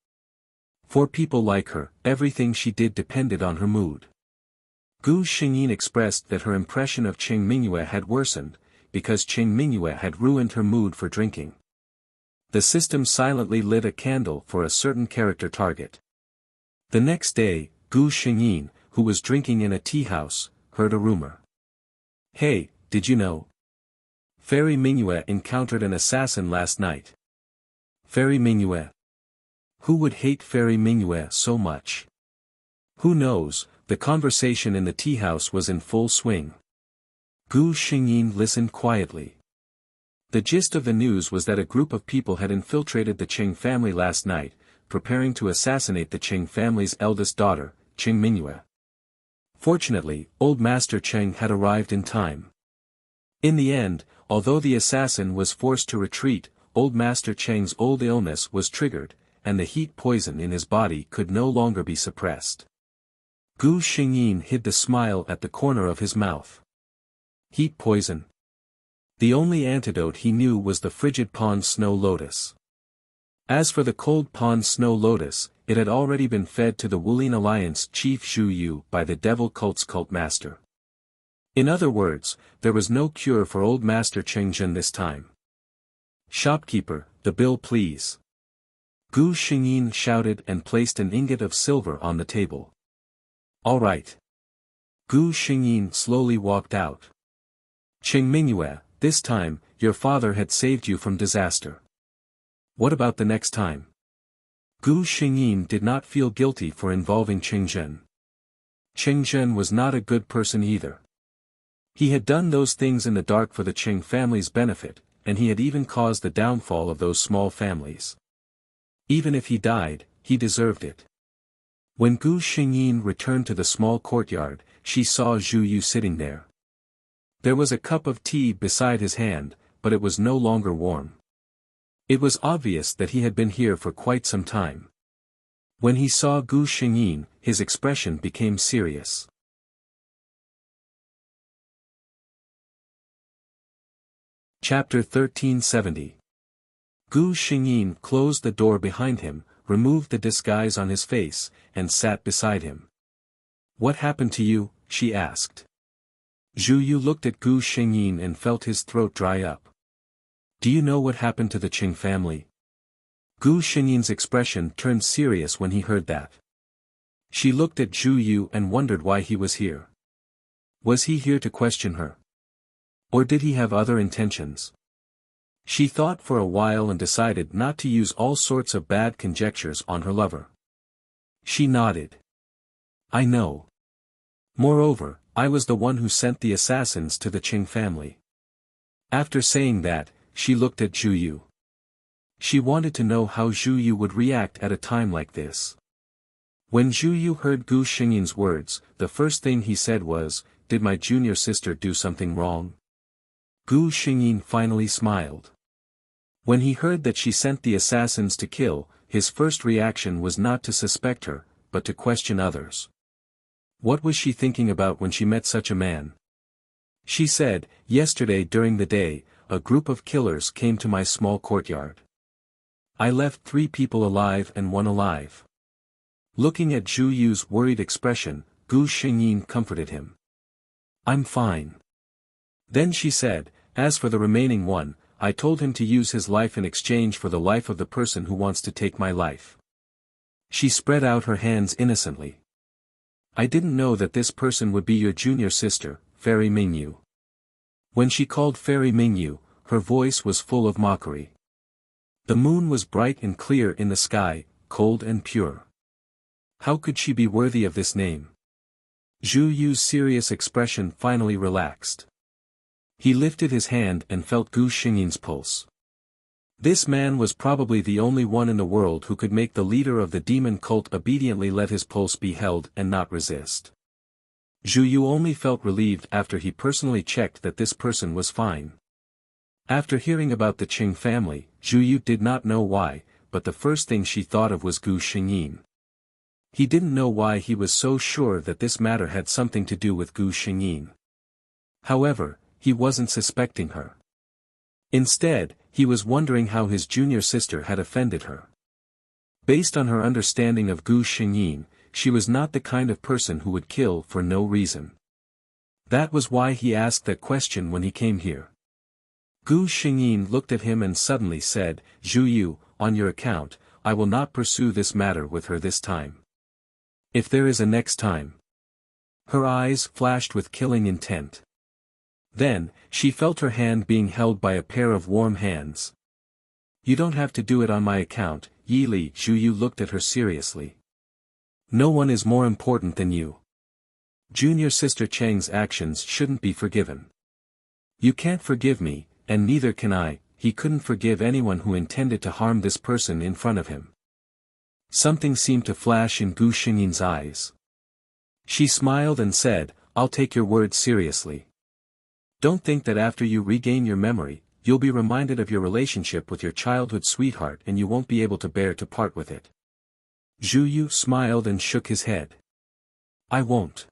For people like her, everything she did depended on her mood. Gu Xingyin expressed that her impression of Qing Mingyue had worsened, because Qing Mingyue had ruined her mood for drinking. The system silently lit a candle for a certain character target. The next day, Gu Xingyin, who was drinking in a tea house, heard a rumor. "Hey, did you know? Fairy Mingyue encountered an assassin last night." Fairy Mingyue? Who would hate Fairy Mingyue so much? Who knows, the conversation in the tea house was in full swing. Gu Xingyin listened quietly. The gist of the news was that a group of people had infiltrated the Qing family last night, preparing to assassinate the Qing family's eldest daughter, Qing Mingyue. Fortunately, Old Master Cheng had arrived in time. In the end, although the assassin was forced to retreat, Old Master Cheng's old illness was triggered, and the heat poison in his body could no longer be suppressed. Gu Xingyin hid the smile at the corner of his mouth. Heat poison. The only antidote he knew was the frigid pond snow lotus. As for the cold pond snow lotus, it had already been fed to the Wulin Alliance chief Zhu Yu by the devil cult's cult master. In other words, there was no cure for old Master Cheng Zhen this time. "Shopkeeper, the bill please." Gu Xingyin shouted and placed an ingot of silver on the table. "All right." Gu Xingyin slowly walked out. "Qing Mingyue, this time, your father had saved you from disaster. What about the next time?" Gu Xingyin did not feel guilty for involving Qing Zhen. Qing Zhen was not a good person either. He had done those things in the dark for the Qing family's benefit, and he had even caused the downfall of those small families. Even if he died, he deserved it. When Gu Xingyin returned to the small courtyard, she saw Zhu Yu sitting there. There was a cup of tea beside his hand, but it was no longer warm. It was obvious that he had been here for quite some time. When he saw Gu Xingyin, his expression became serious. Chapter 1370. Gu Xingyin closed the door behind him, removed the disguise on his face, and sat beside him. "What happened to you?" she asked. Zhu Yu looked at Gu Xingyin and felt his throat dry up. "Do you know what happened to the Qing family?" Gu Xingyin's expression turned serious when he heard that. She looked at Zhu Yu and wondered why he was here. Was he here to question her? Or did he have other intentions? She thought for a while and decided not to use all sorts of bad conjectures on her lover. She nodded. "I know. Moreover, I was the one who sent the assassins to the Qing family." After saying that, she looked at Zhu Yu. She wanted to know how Zhu Yu would react at a time like this. When Zhu Yu heard Gu Xingyin's words, the first thing he said was, "Did my junior sister do something wrong?" Gu Xingyin finally smiled. When he heard that she sent the assassins to kill, his first reaction was not to suspect her, but to question others. What was she thinking about when she met such a man? She said, "Yesterday during the day, a group of killers came to my small courtyard. I left 3 people alive and 1 alive." Looking at Zhu Yu's worried expression, Gu Xingyin comforted him. "I'm fine." Then she said, "As for the remaining one, I told him to use his life in exchange for the life of the person who wants to take my life. She spread out her hands innocently. I didn't know that this person would be your junior sister, Fairy Mingyu. When she called Fairy Mingyu, her voice was full of mockery. The moon was bright and clear in the sky, cold and pure. How could she be worthy of this name? Zhu Yu's serious expression finally relaxed. He lifted his hand and felt Gu Xingyin's pulse. This man was probably the only one in the world who could make the leader of the demon cult obediently let his pulse be held and not resist. Zhu Yu only felt relieved after he personally checked that this person was fine. After hearing about the Qing family, Zhu Yu did not know why, but the first thing she thought of was Gu Xingyin. He didn't know why he was so sure that this matter had something to do with Gu Xingyin. However, he wasn't suspecting her. Instead, he was wondering how his junior sister had offended her. Based on her understanding of Gu Xingyin, she was not the kind of person who would kill for no reason. That was why he asked that question when he came here. Gu Xingyin looked at him and suddenly said, "Zhu Yu, on your account, I will not pursue this matter with her this time. If there is a next time." Her eyes flashed with killing intent. Then, she felt her hand being held by a pair of warm hands. "You don't have to do it on my account, Yi Li." Zhu Yu looked at her seriously. "No one is more important than you. Junior sister Cheng's actions shouldn't be forgiven. You can't forgive me, and neither can I." He couldn't forgive anyone who intended to harm this person in front of him. Something seemed to flash in Gu Xingyin's eyes. She smiled and said, "I'll take your words seriously. Don't think that after you regain your memory, you'll be reminded of your relationship with your childhood sweetheart and you won't be able to bear to part with it." Zhu Yu smiled and shook his head. "I won't.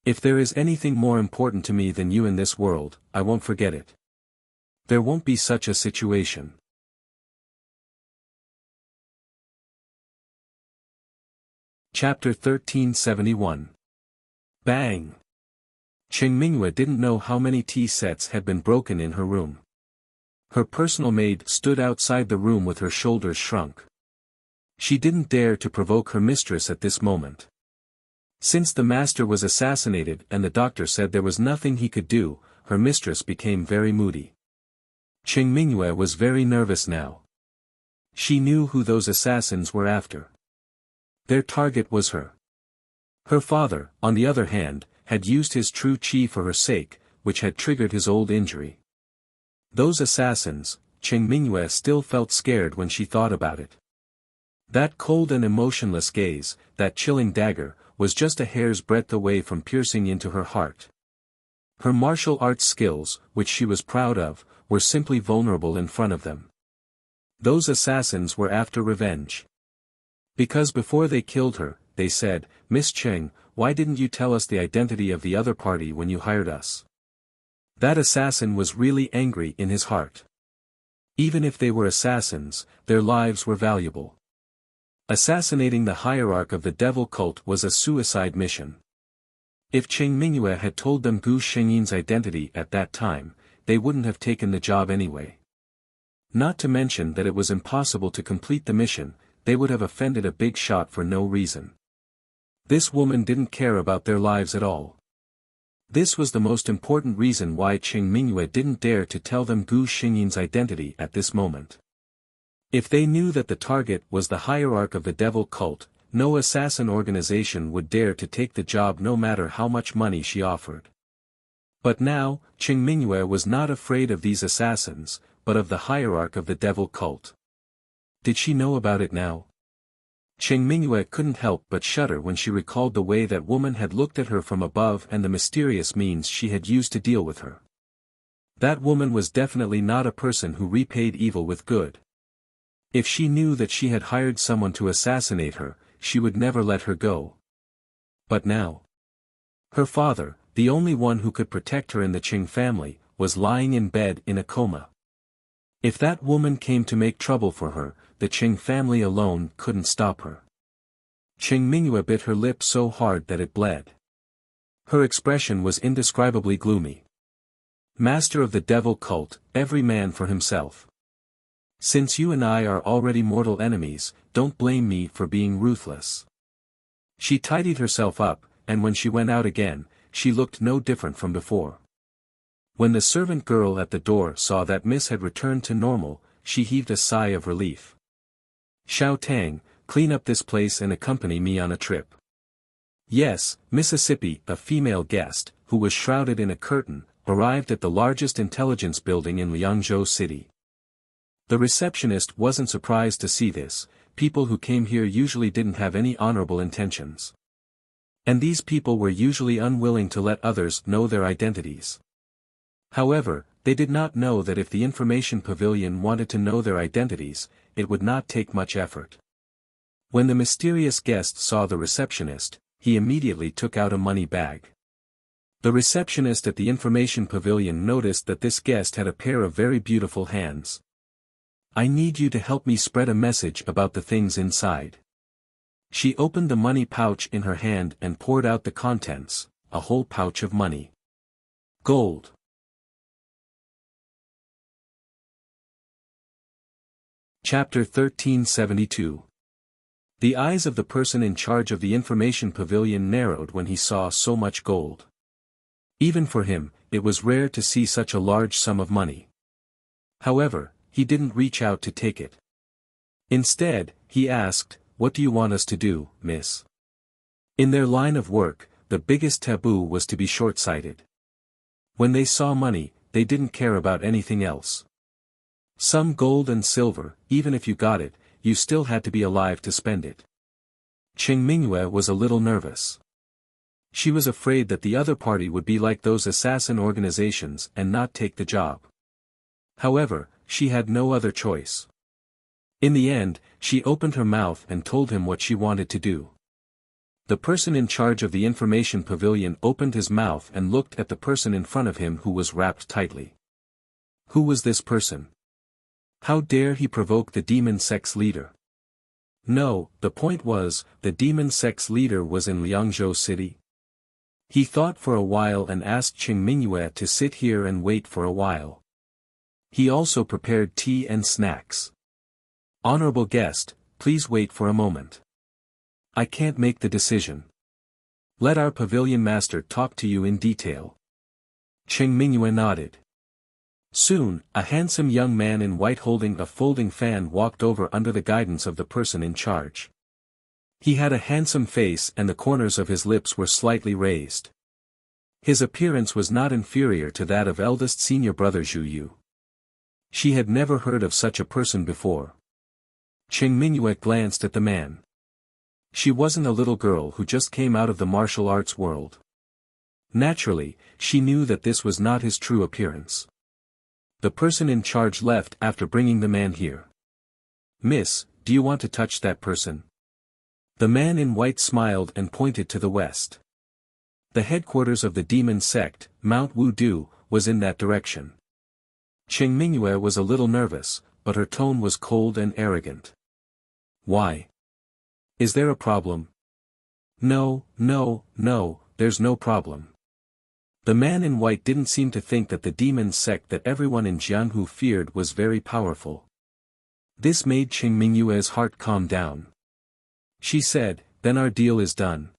If there is anything more important to me than you in this world, I won't forget it. There won't be such a situation." Chapter 1371. Bang! Qing Mingyue didn't know how many tea sets had been broken in her room. Her personal maid stood outside the room with her shoulders shrunk. She didn't dare to provoke her mistress at this moment. Since the master was assassinated and the doctor said there was nothing he could do, her mistress became very moody. Qing Mingyue was very nervous now. She knew who those assassins were after. Their target was her. Her father, on the other hand, had used his true qi for her sake, which had triggered his old injury. Those assassins, Qing Mingyue still felt scared when she thought about it. That cold and emotionless gaze, that chilling dagger, was just a hair's breadth away from piercing into her heart. Her martial arts skills, which she was proud of, were simply vulnerable in front of them. Those assassins were after revenge. Because before they killed her, they said, "Miss Cheng, why didn't you tell us the identity of the other party when you hired us?" That assassin was really angry in his heart. Even if they were assassins, their lives were valuable. Assassinating the hierarch of the devil cult was a suicide mission. If Qing Mingyue had told them Gu Xingyin's identity at that time, they wouldn't have taken the job anyway. Not to mention that it was impossible to complete the mission, they would have offended a big shot for no reason. This woman didn't care about their lives at all. This was the most important reason why Qing Mingyue didn't dare to tell them Gu Xingyin's identity at this moment. If they knew that the target was the hierarch of the devil cult, no assassin organization would dare to take the job no matter how much money she offered. But now, Qing Mingyue was not afraid of these assassins, but of the hierarch of the devil cult. Did she know about it now? Qing Mingyue couldn't help but shudder when she recalled the way that woman had looked at her from above and the mysterious means she had used to deal with her. That woman was definitely not a person who repaid evil with good. If she knew that she had hired someone to assassinate her, she would never let her go. But now, her father, the only one who could protect her in the Qing family, was lying in bed in a coma. If that woman came to make trouble for her, the Qing family alone couldn't stop her. Qing Mingyue bit her lip so hard that it bled. Her expression was indescribably gloomy. Master of the devil cult, every man for himself. Since you and I are already mortal enemies, don't blame me for being ruthless. She tidied herself up, and when she went out again, she looked no different from before. When the servant girl at the door saw that Miss had returned to normal, she heaved a sigh of relief. Xiao Tang, clean up this place and accompany me on a trip. Yes, Mississippi, a female guest, who was shrouded in a curtain, arrived at the largest intelligence building in Liangzhou City. The receptionist wasn't surprised to see this. People who came here usually didn't have any honorable intentions. And these people were usually unwilling to let others know their identities. However, they did not know that if the information pavilion wanted to know their identities, it would not take much effort. When the mysterious guest saw the receptionist, he immediately took out a money bag. The receptionist at the information pavilion noticed that this guest had a pair of very beautiful hands. I need you to help me spread a message about the things inside. She opened the money pouch in her hand and poured out the contents, a whole pouch of money. Gold. Chapter 1372. The eyes of the person in charge of the information pavilion narrowed when he saw so much gold. Even for him, it was rare to see such a large sum of money. However, he didn't reach out to take it. Instead, he asked, "What do you want us to do, miss?" In their line of work, the biggest taboo was to be short-sighted. When they saw money, they didn't care about anything else. Some gold and silver, even if you got it, you still had to be alive to spend it. Cheng Mingyue was a little nervous. She was afraid that the other party would be like those assassin organizations and not take the job. However, she had no other choice. In the end, she opened her mouth and told him what she wanted to do. The person in charge of the information pavilion opened his mouth and looked at the person in front of him who was wrapped tightly. Who was this person? How dare he provoke the demon sect's leader? No, the point was, the demon sect's leader was in Liangzhou City. He thought for a while and asked Cheng Mingyue to sit here and wait for a while. He also prepared tea and snacks. Honorable guest, please wait for a moment. I can't make the decision. Let our pavilion master talk to you in detail. Cheng Mingyue nodded. Soon, a handsome young man in white holding a folding fan walked over under the guidance of the person in charge. He had a handsome face and the corners of his lips were slightly raised. His appearance was not inferior to that of eldest senior brother Zhu Yu. She had never heard of such a person before. Cheng Mingyue glanced at the man. She wasn't a little girl who just came out of the martial arts world. Naturally, she knew that this was not his true appearance. The person in charge left after bringing the man here. Miss, do you want to touch that person? The man in white smiled and pointed to the west. The headquarters of the demon sect, Mount Wudu, was in that direction. Cheng Mingyue was a little nervous, but her tone was cold and arrogant. Why? Is there a problem? No, there's no problem. The man in white didn't seem to think that the demon sect that everyone in Jianhu feared was very powerful. This made Cheng Mingyue's heart calm down. She said, then our deal is done.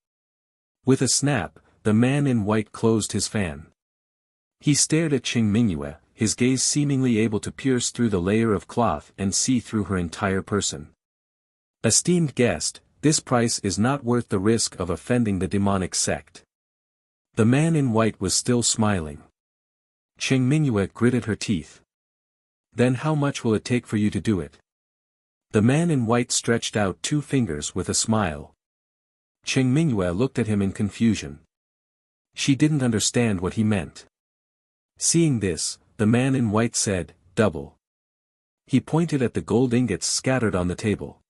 With a snap, the man in white closed his fan. He stared at Cheng Mingyue, his gaze seemingly able to pierce through the layer of cloth and see through her entire person. Esteemed guest, this price is not worth the risk of offending the demonic sect. The man in white was still smiling. Cheng Mingyue gritted her teeth. Then how much will it take for you to do it? The man in white stretched out 2 fingers with a smile. Cheng Mingyue looked at him in confusion. She didn't understand what he meant. Seeing this, the man in white said, double. He pointed at the gold ingots scattered on the table.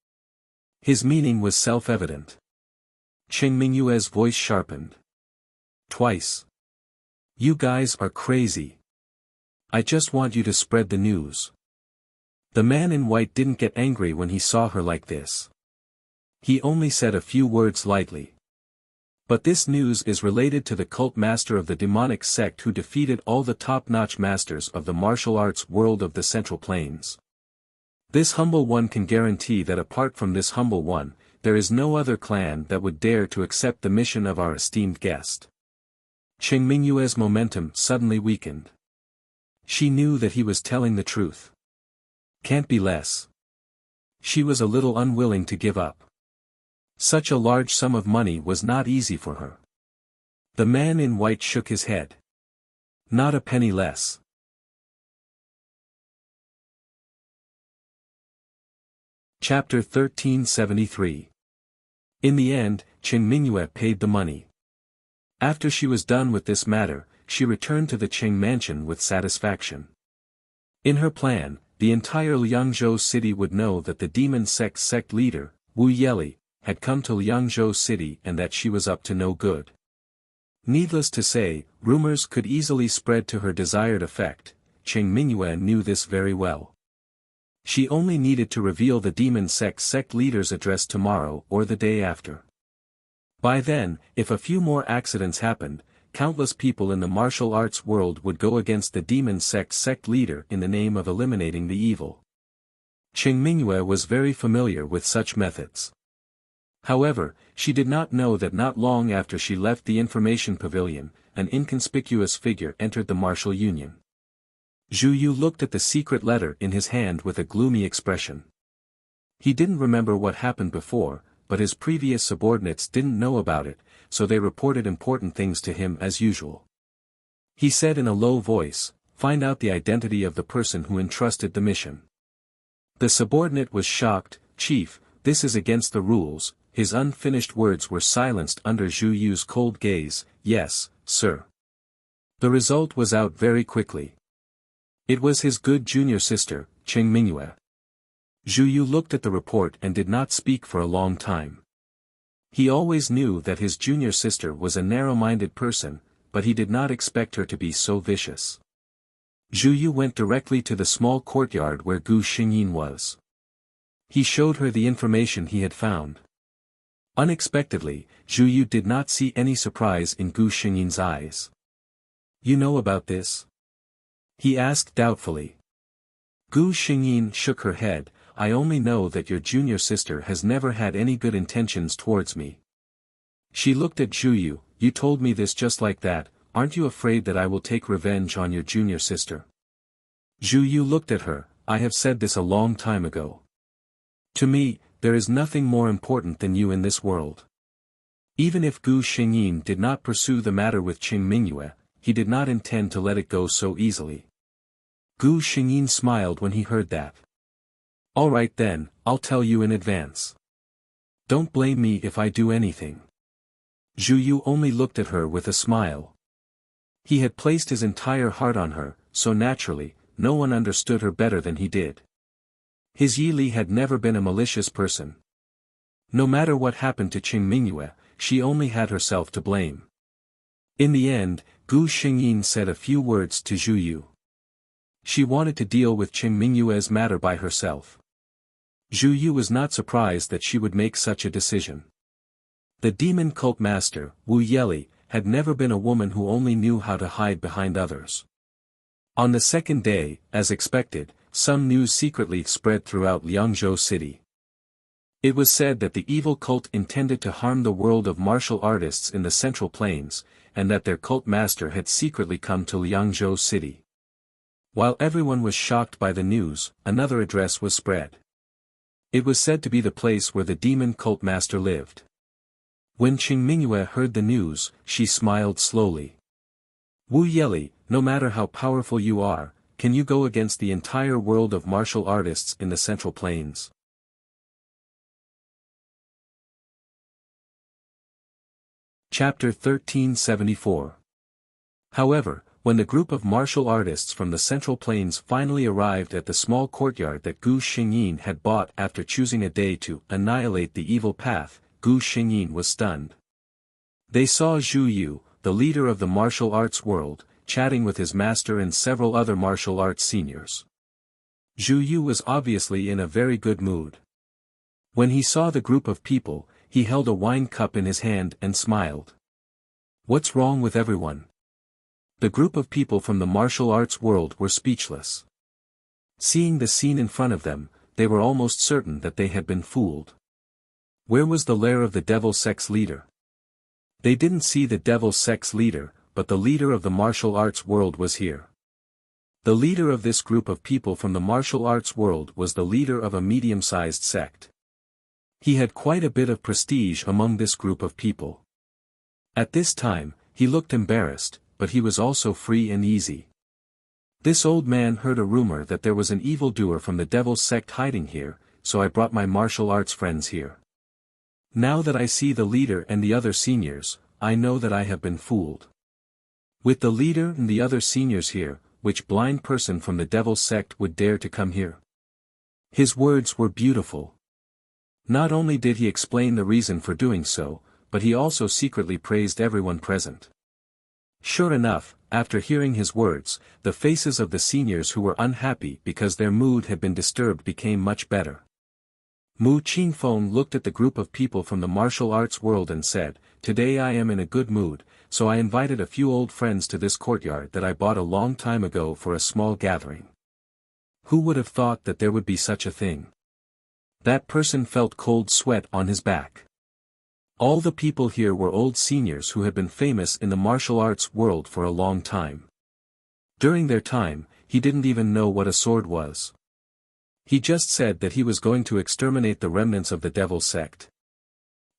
His meaning was self-evident. Cheng Mingyue's voice sharpened. Twice. You guys are crazy. I just want you to spread the news. The man in white didn't get angry when he saw her like this. He only said a few words lightly. But this news is related to the cult master of the demonic sect who defeated all the top-notch masters of the martial arts world of the Central Plains. This humble one can guarantee that apart from this humble one, there is no other clan that would dare to accept the mission of our esteemed guest. Qing Mingyue's momentum suddenly weakened. She knew that he was telling the truth. Can't be less. She was a little unwilling to give up. Such a large sum of money was not easy for her. The man in white shook his head. Not a penny less. Chapter 1373. In the end, Qing Mingyue paid the money. After she was done with this matter, she returned to the Qing mansion with satisfaction. In her plan, the entire Liangzhou city would know that the demon sect leader, Wuxia, had come to Liangzhou city and that she was up to no good. Needless to say, rumors could easily spread to her desired effect. Qing Mingyue knew this very well. She only needed to reveal the demon sect leader's address tomorrow or the day after. By then, if a few more accidents happened, countless people in the martial arts world would go against the demon sect leader in the name of eliminating the evil. Qing Mingyue was very familiar with such methods. However, she did not know that not long after she left the information pavilion, an inconspicuous figure entered the martial union. Zhu Yu looked at the secret letter in his hand with a gloomy expression. He didn't remember what happened before, but his previous subordinates didn't know about it, so they reported important things to him as usual. He said in a low voice, "Find out the identity of the person who entrusted the mission." The subordinate was shocked. "Chief, this is against the rules." His unfinished words were silenced under Zhu Yu's cold gaze. "Yes, sir." The result was out very quickly. It was his good junior sister, Qing Mingyue. Zhu Yu looked at the report and did not speak for a long time. He always knew that his junior sister was a narrow-minded person, but he did not expect her to be so vicious. Zhu Yu went directly to the small courtyard where Gu Xingyin was. He showed her the information he had found. Unexpectedly, Zhu Yu did not see any surprise in Gu Xingyin's eyes. "You know about this?" he asked doubtfully. Gu Xingyin shook her head. "I only know that your junior sister has never had any good intentions towards me." She looked at Zhu Yu. "You told me this just like that, aren't you afraid that I will take revenge on your junior sister?" Zhu Yu looked at her. "I have said this a long time ago. To me, there is nothing more important than you in this world." Even if Gu Xingyin did not pursue the matter with Qing Mingyue, he did not intend to let it go so easily. Gu Xingyin smiled when he heard that. "All right then, I'll tell you in advance. Don't blame me if I do anything." Zhu Yu only looked at her with a smile. He had placed his entire heart on her, so naturally, no one understood her better than he did. His Yi Li had never been a malicious person. No matter what happened to Qing Mingyue, she only had herself to blame. In the end, Gu Xingyin said a few words to Zhu Yu. She wanted to deal with Qing Mingyue's matter by herself. Zhu Yu was not surprised that she would make such a decision. The demon cult master, Wuxia, had never been a woman who only knew how to hide behind others. On the second day, as expected, some news secretly spread throughout Liangzhou city. It was said that the evil cult intended to harm the world of martial artists in the Central Plains, and that their cult master had secretly come to Liangzhou city. While everyone was shocked by the news, another address was spread. It was said to be the place where the demon cult master lived. When Qing Mingyue heard the news, she smiled slowly. "Wuxia, no matter how powerful you are, can you go against the entire world of martial artists in the Central Plains?" Chapter 1374. However, when the group of martial artists from the Central Plains finally arrived at the small courtyard that Gu Xingyin had bought after choosing a day to annihilate the evil path, Gu Xingyin was stunned. They saw Zhu Yu, the leader of the martial arts world, chatting with his master and several other martial arts seniors. Zhu Yu was obviously in a very good mood. When he saw the group of people, he held a wine cup in his hand and smiled. What's wrong with everyone? The group of people from the martial arts world were speechless. Seeing the scene in front of them, they were almost certain that they had been fooled. Where was the lair of the devil sex leader? They didn't see the devil sex leader, but the leader of the martial arts world was here. The leader of this group of people from the martial arts world was the leader of a medium-sized sect. He had quite a bit of prestige among this group of people. At this time, he looked embarrassed, but he was also free and easy. This old man heard a rumor that there was an evildoer from the devil's sect hiding here, so I brought my martial arts friends here. Now that I see the leader and the other seniors, I know that I have been fooled. With the leader and the other seniors here, which blind person from the devil's sect would dare to come here? His words were beautiful. Not only did he explain the reason for doing so, but he also secretly praised everyone present. Sure enough, after hearing his words, the faces of the seniors who were unhappy because their mood had been disturbed became much better. Mu Qingfeng looked at the group of people from the martial arts world and said, "Today I am in a good mood, so I invited a few old friends to this courtyard that I bought a long time ago for a small gathering." Who would have thought that there would be such a thing? That person felt cold sweat on his back. All the people here were old seniors who had been famous in the martial arts world for a long time. During their time, he didn't even know what a sword was. He just said that he was going to exterminate the remnants of the devil sect.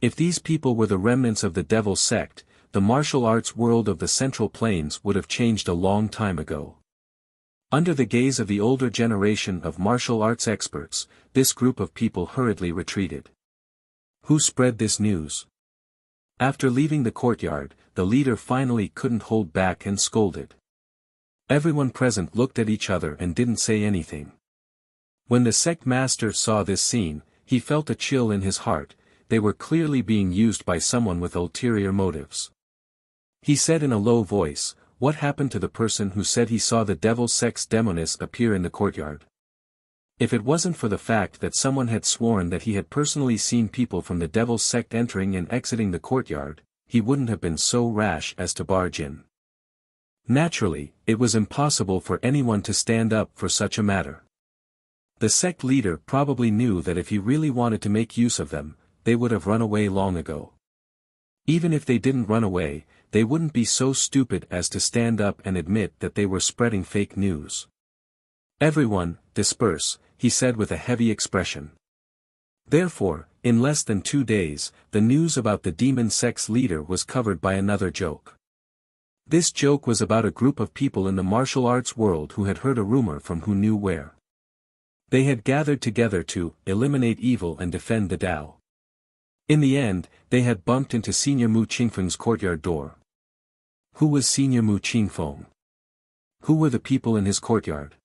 If these people were the remnants of the devil sect, the martial arts world of the Central Plains would have changed a long time ago. Under the gaze of the older generation of martial arts experts, this group of people hurriedly retreated. Who spread this news? After leaving the courtyard, the leader finally couldn't hold back and scolded. Everyone present looked at each other and didn't say anything. When the sect master saw this scene, he felt a chill in his heart. They were clearly being used by someone with ulterior motives. He said in a low voice, "What happened to the person who said he saw the devil sex demoness appear in the courtyard?" If it wasn't for the fact that someone had sworn that he had personally seen people from the devil's sect entering and exiting the courtyard, he wouldn't have been so rash as to barge in. Naturally, it was impossible for anyone to stand up for such a matter. The sect leader probably knew that if he really wanted to make use of them, they would have run away long ago. Even if they didn't run away, they wouldn't be so stupid as to stand up and admit that they were spreading fake news. "Everyone, disperse," he said with a heavy expression. Therefore, in less than 2 days, the news about the demon sect's leader was covered by another joke. This joke was about a group of people in the martial arts world who had heard a rumor from who knew where. They had gathered together to eliminate evil and defend the Tao. In the end, they had bumped into Senior Mu Qingfeng's courtyard door. Who was Senior Mu Qingfeng? Who were the people in his courtyard?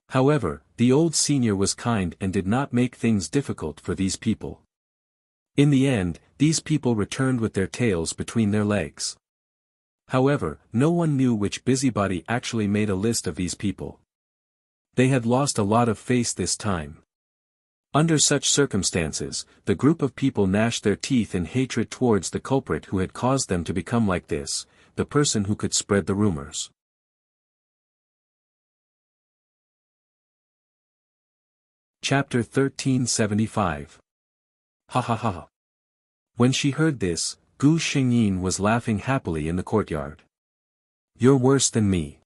However, the old senior was kind and did not make things difficult for these people. In the end, these people returned with their tails between their legs. However, no one knew which busybody actually made a list of these people. They had lost a lot of face this time. Under such circumstances, the group of people gnashed their teeth in hatred towards the culprit who had caused them to become like this, the person who could spread the rumors. Chapter 1375. Ha ha ha. When she heard this, Gu Xingyin was laughing happily in the courtyard. "You're worse than me."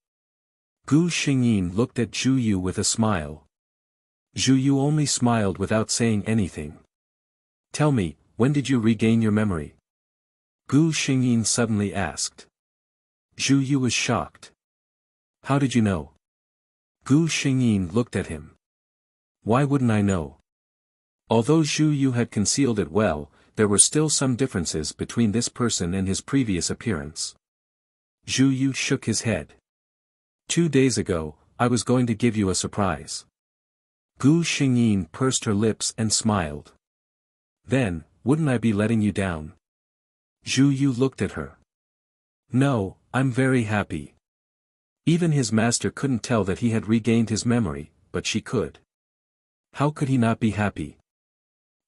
Gu Xingyin looked at Zhu Yu with a smile. Zhu Yu only smiled without saying anything. "Tell me, when did you regain your memory?" Gu Xingyin suddenly asked. Zhu Yu was shocked. "How did you know?" Gu Xingyin looked at him. "Why wouldn't I know?" Although Zhu Yu had concealed it well, there were still some differences between this person and his previous appearance. Zhu Yu shook his head. 2 days ago, I was going to give you a surprise." Gu Xingyin pursed her lips and smiled. "Then, wouldn't I be letting you down?" Zhu Yu looked at her. "No, I'm very happy." Even his master couldn't tell that he had regained his memory, but she could. How could he not be happy?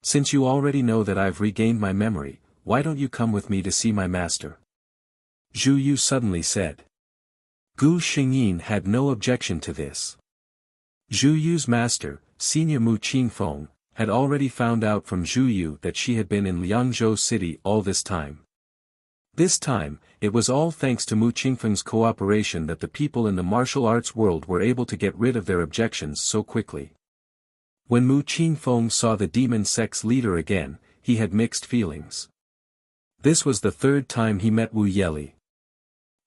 Since you already know that I've regained my memory, why don't you come with me to see my master? Zhu Yu suddenly said. Gu Xingyin had no objection to this. Zhu Yu's master, Senior Mu Qingfeng, had already found out from Zhu Yu that she had been in Liangzhou City all this time. This time, it was all thanks to Mu Qingfeng's cooperation that the people in the martial arts world were able to get rid of their objections so quickly. When Mu Qingfeng saw the demon sect's leader again, he had mixed feelings. This was the third time he met Wu Yeli.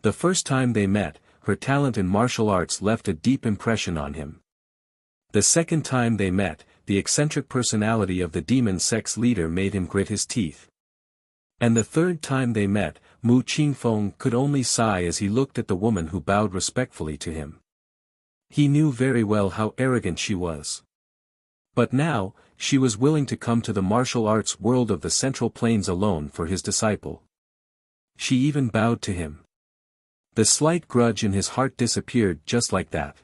The first time they met, her talent in martial arts left a deep impression on him. The second time they met, the eccentric personality of the demon sect's leader made him grit his teeth. And the third time they met, Mu Qingfeng could only sigh as he looked at the woman who bowed respectfully to him. He knew very well how arrogant she was. But now, she was willing to come to the martial arts world of the Central Plains alone for his disciple. She even bowed to him. The slight grudge in his heart disappeared just like that.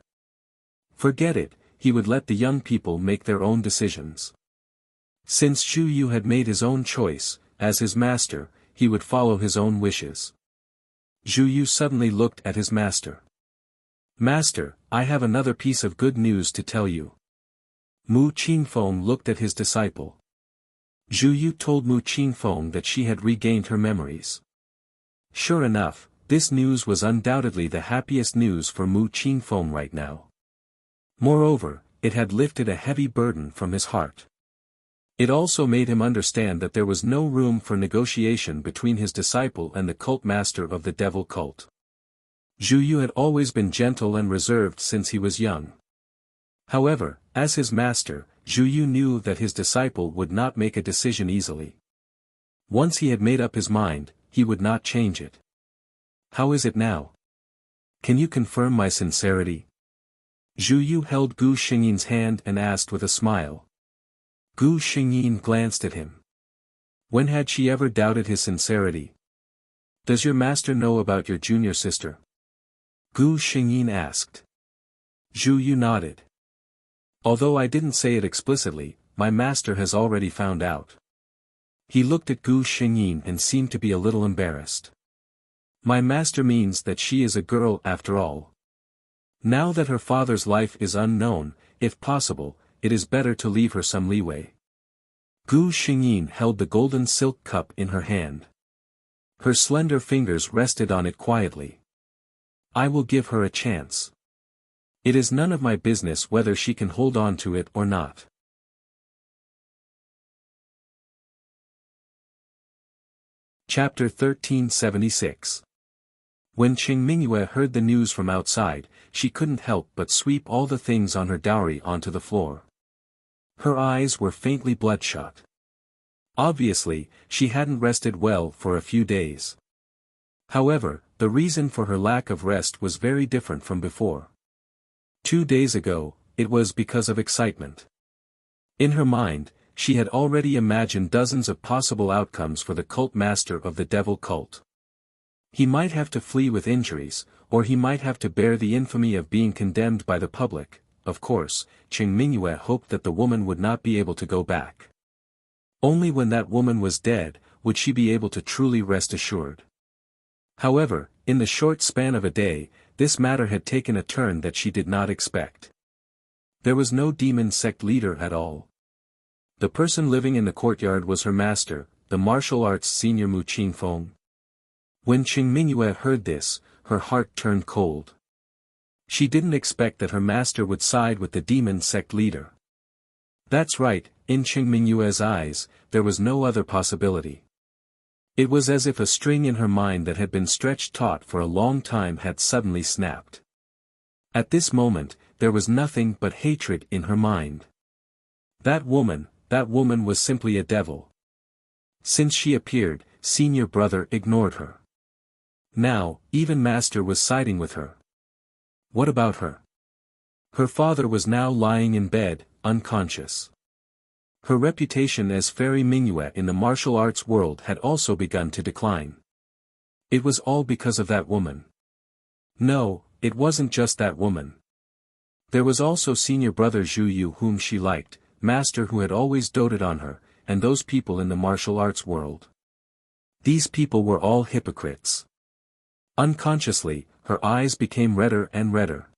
Forget it, he would let the young people make their own decisions. Since Zhu Yu had made his own choice, as his master, he would follow his own wishes. Zhu Yu suddenly looked at his master. Master, I have another piece of good news to tell you. Mu Qingfeng looked at his disciple. Zhu Yu told Mu Qingfeng that she had regained her memories. Sure enough, this news was undoubtedly the happiest news for Mu Qingfeng right now. Moreover, it had lifted a heavy burden from his heart. It also made him understand that there was no room for negotiation between his disciple and the cult master of the devil cult. Zhu Yu had always been gentle and reserved since he was young. However, as his master, Zhu Yu knew that his disciple would not make a decision easily. Once he had made up his mind, he would not change it. How is it now? Can you confirm my sincerity? Zhu Yu held Gu Xingyin's hand and asked with a smile. Gu Xingyin glanced at him. When had she ever doubted his sincerity? Does your master know about your junior sister? Gu Xingyin asked. Zhu Yu nodded. Although I didn't say it explicitly, my master has already found out. He looked at Gu Xingyin and seemed to be a little embarrassed. My master means that she is a girl after all. Now that her father's life is unknown, if possible, it is better to leave her some leeway. Gu Xingyin held the golden silk cup in her hand. Her slender fingers rested on it quietly. I will give her a chance. It is none of my business whether she can hold on to it or not. Chapter 1376. When Qing Mingyue heard the news from outside, she couldn't help but sweep all the things on her dowry onto the floor. Her eyes were faintly bloodshot. Obviously, she hadn't rested well for a few days. However, the reason for her lack of rest was very different from before. 2 days ago, it was because of excitement. In her mind, she had already imagined dozens of possible outcomes for the cult master of the devil cult. He might have to flee with injuries, or he might have to bear the infamy of being condemned by the public. Of course, Qing Mingyue hoped that the woman would not be able to go back. Only when that woman was dead, would she be able to truly rest assured. However, in the short span of a day, this matter had taken a turn that she did not expect. There was no demon sect leader at all. The person living in the courtyard was her master, the martial arts senior Mu Qingfeng. When Qing Mingyue heard this, her heart turned cold. She didn't expect that her master would side with the demon sect leader. That's right, in Qing Mingyue's eyes, there was no other possibility. It was as if a string in her mind that had been stretched taut for a long time had suddenly snapped. At this moment, there was nothing but hatred in her mind. That woman was simply a devil. Since she appeared, senior brother ignored her. Now, even master was siding with her. What about her? Her father was now lying in bed, unconscious. Her reputation as Fairy Mingyue in the martial arts world had also begun to decline. It was all because of that woman. No, it wasn't just that woman. There was also senior brother Zhu Yu whom she liked, master who had always doted on her, and those people in the martial arts world. These people were all hypocrites. Unconsciously, her eyes became redder and redder.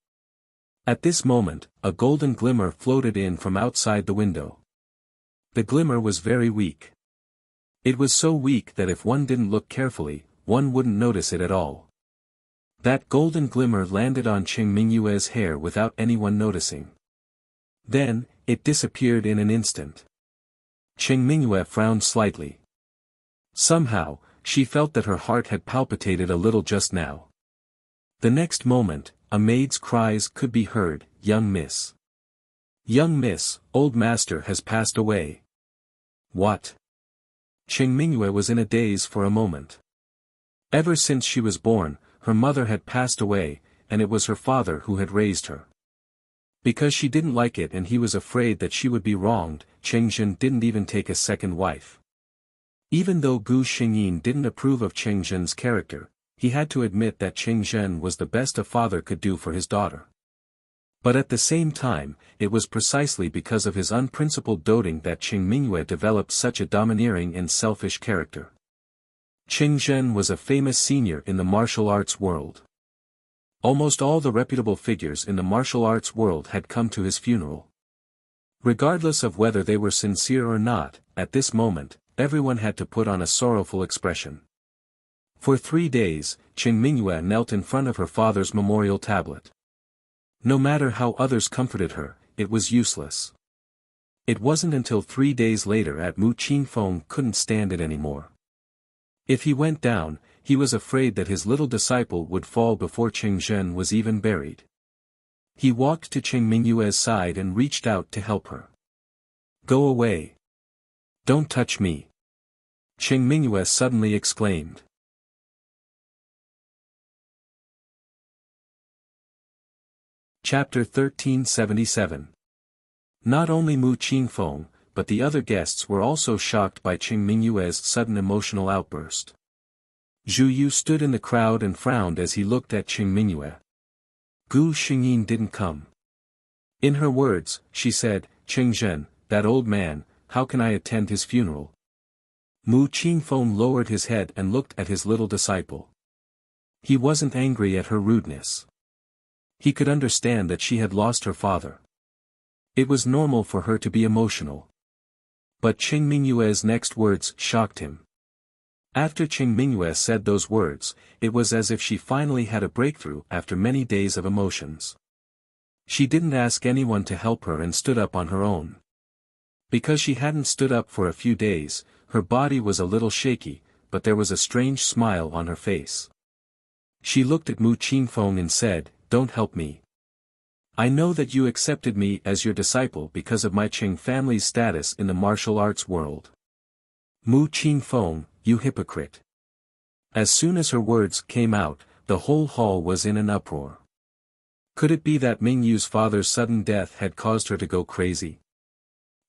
At this moment, a golden glimmer floated in from outside the window. The glimmer was very weak. It was so weak that if one didn't look carefully, one wouldn't notice it at all. That golden glimmer landed on Cheng Mingyue's hair without anyone noticing. Then, it disappeared in an instant. Cheng Mingyue frowned slightly. Somehow, she felt that her heart had palpitated a little just now. The next moment, a maid's cries could be heard, "Young miss. Young miss, old master has passed away." What? Cheng Mingyue was in a daze for a moment. Ever since she was born, her mother had passed away, and it was her father who had raised her. Because she didn't like it and he was afraid that she would be wronged, Cheng Zhen didn't even take a second wife. Even though Gu Xingyin didn't approve of Cheng Zhen's character, he had to admit that Cheng Zhen was the best a father could do for his daughter. But at the same time, it was precisely because of his unprincipled doting that Cheng Mingyue developed such a domineering and selfish character. Cheng Zhen was a famous senior in the martial arts world. Almost all the reputable figures in the martial arts world had come to his funeral. Regardless of whether they were sincere or not, at this moment, everyone had to put on a sorrowful expression. For 3 days, Cheng Mingyue knelt in front of her father's memorial tablet. No matter how others comforted her, it was useless. It wasn't until 3 days later that Mu Qingfeng couldn't stand it anymore. If he went down, he was afraid that his little disciple would fall before Cheng Zhen was even buried. He walked to Cheng Mingyue's side and reached out to help her. "Go away. Don't touch me," Cheng Mingyue suddenly exclaimed. Chapter 1377. Not only Mu Qingfeng, but the other guests were also shocked by Cheng Mingyue's sudden emotional outburst. Zhu Yu stood in the crowd and frowned as he looked at Cheng Mingyue. Gu Xingyin didn't come. In her words, she said, "Cheng Zhen, that old man, how can I attend his funeral?" Mu Qingfeng lowered his head and looked at his little disciple. He wasn't angry at her rudeness. He could understand that she had lost her father. It was normal for her to be emotional. But Cheng Mingyue's next words shocked him. After Cheng Mingyue said those words, it was as if she finally had a breakthrough after many days of emotions. She didn't ask anyone to help her and stood up on her own. Because she hadn't stood up for a few days, her body was a little shaky, but there was a strange smile on her face. She looked at Mu Qingfeng and said, "Don't help me. I know that you accepted me as your disciple because of my Cheng family's status in the martial arts world." Mu Qingfeng, you hypocrite. As soon as her words came out, the whole hall was in an uproar. Could it be that Mingyu's father's sudden death had caused her to go crazy?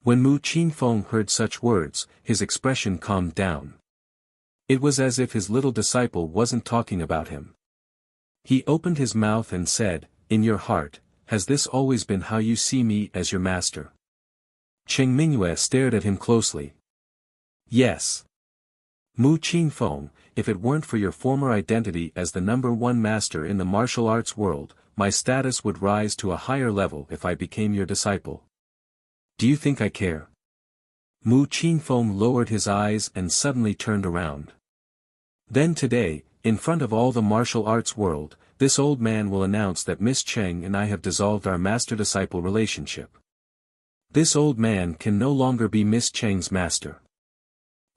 When Mu Qingfeng heard such words, his expression calmed down. It was as if his little disciple wasn't talking about him. He opened his mouth and said, "In your heart, has this always been how you see me as your master?" Cheng Mingyue stared at him closely. "Yes. Mu Qingfeng, if it weren't for your former identity as the #1 master in the martial arts world, my status would rise to a higher level if I became your disciple. Do you think I care?" Mu Qingfeng lowered his eyes and suddenly turned around. "Then today, in front of all the martial arts world, this old man will announce that Miss Cheng and I have dissolved our master-disciple relationship. This old man can no longer be Miss Cheng's master."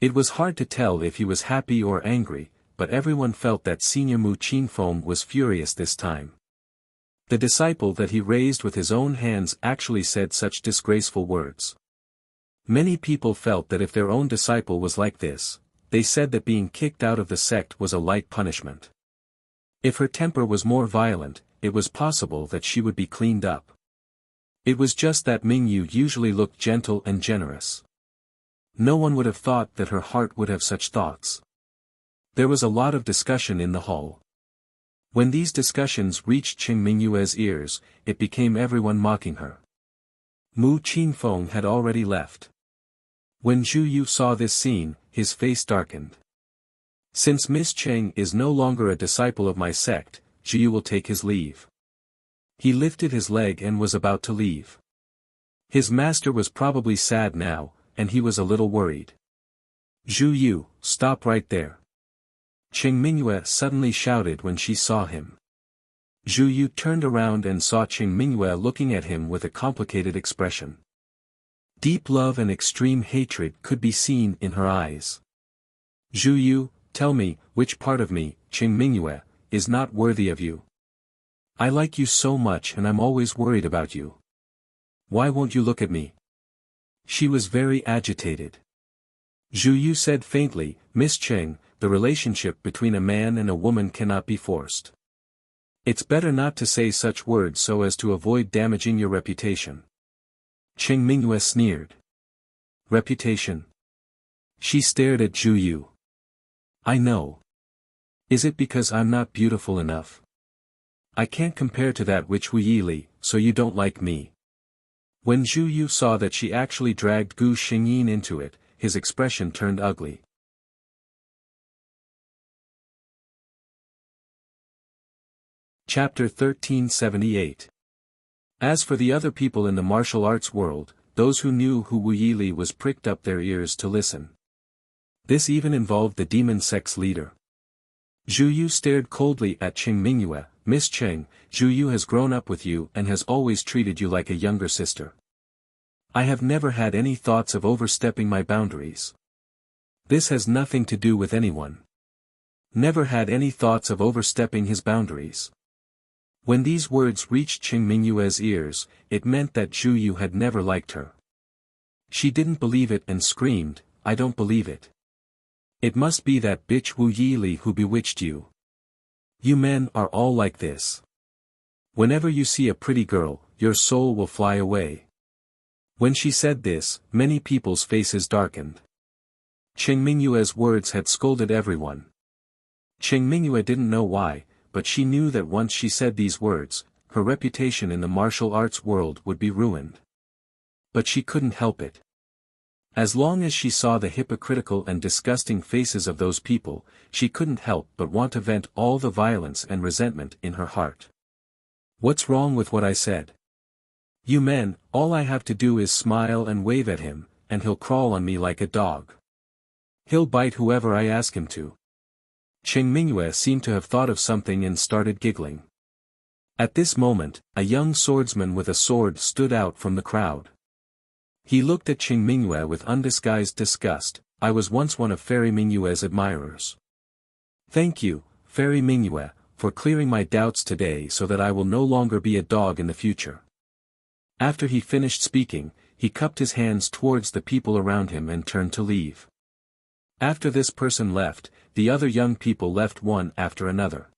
It was hard to tell if he was happy or angry, but everyone felt that Senior Mu Qingfeng was furious this time. The disciple that he raised with his own hands actually said such disgraceful words. Many people felt that if their own disciple was like this, they said that being kicked out of the sect was a light punishment. If her temper was more violent, it was possible that she would be cleaned up. It was just that Mingyu usually looked gentle and generous. No one would have thought that her heart would have such thoughts. There was a lot of discussion in the hall. When these discussions reached Cheng Mingyue's ears, it became everyone mocking her. Mu Qingfeng had already left. When Zhu Yu saw this scene, his face darkened. Since Miss Cheng is no longer a disciple of my sect, Zhu Yu will take his leave. He lifted his leg and was about to leave. His master was probably sad now, and he was a little worried. Zhu Yu, stop right there. Cheng Mingyue suddenly shouted when she saw him. Zhu Yu turned around and saw Cheng Mingyue looking at him with a complicated expression. Deep love and extreme hatred could be seen in her eyes. Zhu Yu, tell me, which part of me, Cheng Mingyue, is not worthy of you? I like you so much and I'm always worried about you. Why won't you look at me? She was very agitated. Zhu Yu said faintly, Miss Cheng, the relationship between a man and a woman cannot be forced. It's better not to say such words so as to avoid damaging your reputation. Cheng Mingyue sneered. Reputation? She stared at Zhu Yu. I know. Is it because I'm not beautiful enough? I can't compare to that witch Wu Yili, so you don't like me. When Zhu Yu saw that she actually dragged Gu Xingyin into it, his expression turned ugly. Chapter 1378. As for the other people in the martial arts world, those who knew who Wu Yili was pricked up their ears to listen. This even involved the demon sect's leader. Zhu Yu stared coldly at Cheng Mingyue. Miss Cheng, Zhu Yu has grown up with you and has always treated you like a younger sister. I have never had any thoughts of overstepping my boundaries. This has nothing to do with anyone. Never had any thoughts of overstepping his boundaries. When these words reached Cheng Mingyue's ears, it meant that Zhu Yu had never liked her. She didn't believe it and screamed, I don't believe it. It must be that bitch Wu Yili who bewitched you. You men are all like this. Whenever you see a pretty girl, your soul will fly away. When she said this, many people's faces darkened. Cheng Mingyue's words had scolded everyone. Cheng Mingyue didn't know why, but she knew that once she said these words, her reputation in the martial arts world would be ruined. But she couldn't help it. As long as she saw the hypocritical and disgusting faces of those people, she couldn't help but want to vent all the violence and resentment in her heart. What's wrong with what I said? You men, all I have to do is smile and wave at him, and he'll crawl on me like a dog. He'll bite whoever I ask him to. Cheng Mingyue seemed to have thought of something and started giggling. At this moment, a young swordsman with a sword stood out from the crowd. He looked at Cheng Mingyue with undisguised disgust. I was once one of Fairy Mingyue's admirers. Thank you, Fairy Mingyue, for clearing my doubts today so that I will no longer be a dog in the future. After he finished speaking, he cupped his hands towards the people around him and turned to leave. After this person left, the other young people left one after another.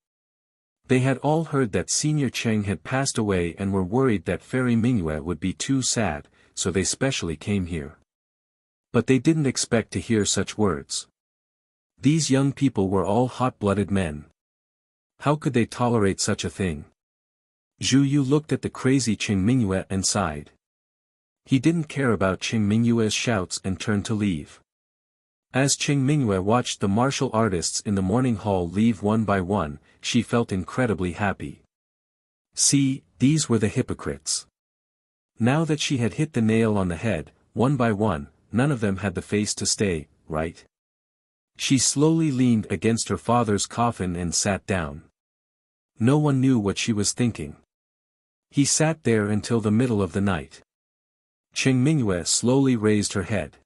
They had all heard that Senior Cheng had passed away and were worried that Fairy Mingyue would be too sad, so they specially came here. But they didn't expect to hear such words. These young people were all hot-blooded men. How could they tolerate such a thing? Zhu Yu looked at the crazy Cheng Mingyue and sighed. He didn't care about Cheng Mingyue's shouts and turned to leave. As Cheng Mingyue watched the martial artists in the morning hall leave one by one, she felt incredibly happy. See, these were the hypocrites. Now that she had hit the nail on the head, one by one, none of them had the face to stay, right? She slowly leaned against her father's coffin and sat down. No one knew what she was thinking. He sat there until the middle of the night. Cheng Mingyue slowly raised her head.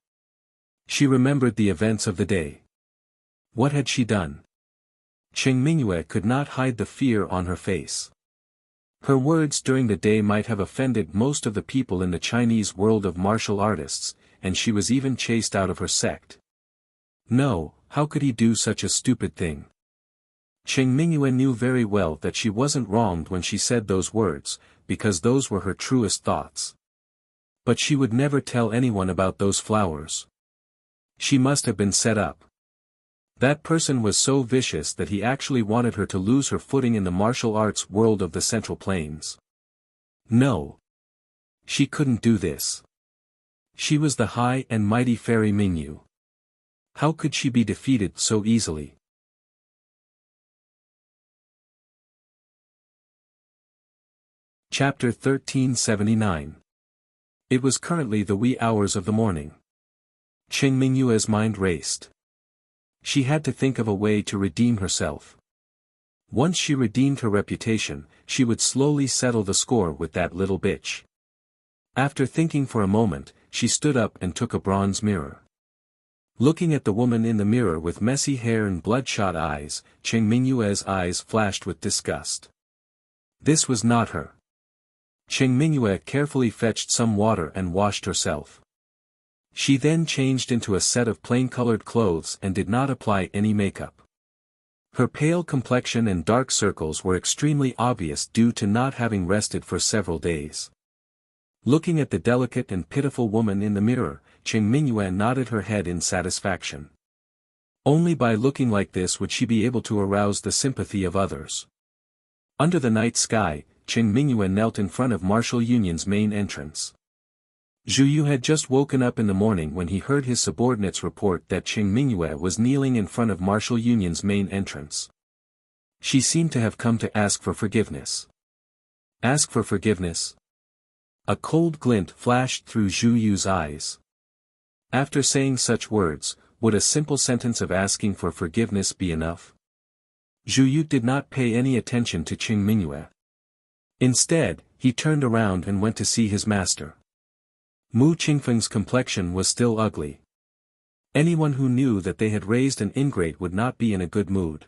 She remembered the events of the day. What had she done? Cheng Mingyue could not hide the fear on her face. Her words during the day might have offended most of the people in the Chinese world of martial artists, and she was even chased out of her sect. No, how could he do such a stupid thing? Cheng Mingyue knew very well that she wasn't wronged when she said those words, because those were her truest thoughts. But she would never tell anyone about those flowers. She must have been set up. That person was so vicious that he actually wanted her to lose her footing in the martial arts world of the Central Plains. No. She couldn't do this. She was the high and mighty fairy Mingyu. How could she be defeated so easily? Chapter 1379. It was currently the wee hours of the morning. Qing Mingyue's mind raced. She had to think of a way to redeem herself. Once she redeemed her reputation, she would slowly settle the score with that little bitch. After thinking for a moment, she stood up and took a bronze mirror. Looking at the woman in the mirror with messy hair and bloodshot eyes, Qing Mingyue's eyes flashed with disgust. This was not her. Qing Mingyue carefully fetched some water and washed herself. She then changed into a set of plain-colored clothes and did not apply any makeup. Her pale complexion and dark circles were extremely obvious due to not having rested for several days. Looking at the delicate and pitiful woman in the mirror, Qing Mingyue nodded her head in satisfaction. Only by looking like this would she be able to arouse the sympathy of others. Under the night sky, Qing Mingyue knelt in front of Martial Union's main entrance. Zhu Yu had just woken up in the morning when he heard his subordinates report that Qing Mingyue was kneeling in front of Martial Union's main entrance. She seemed to have come to ask for forgiveness. Ask for forgiveness? A cold glint flashed through Zhu Yu's eyes. After saying such words, would a simple sentence of asking for forgiveness be enough? Zhu Yu did not pay any attention to Qing Mingyue. Instead, he turned around and went to see his master. Mu Qingfeng's complexion was still ugly. Anyone who knew that they had raised an ingrate would not be in a good mood.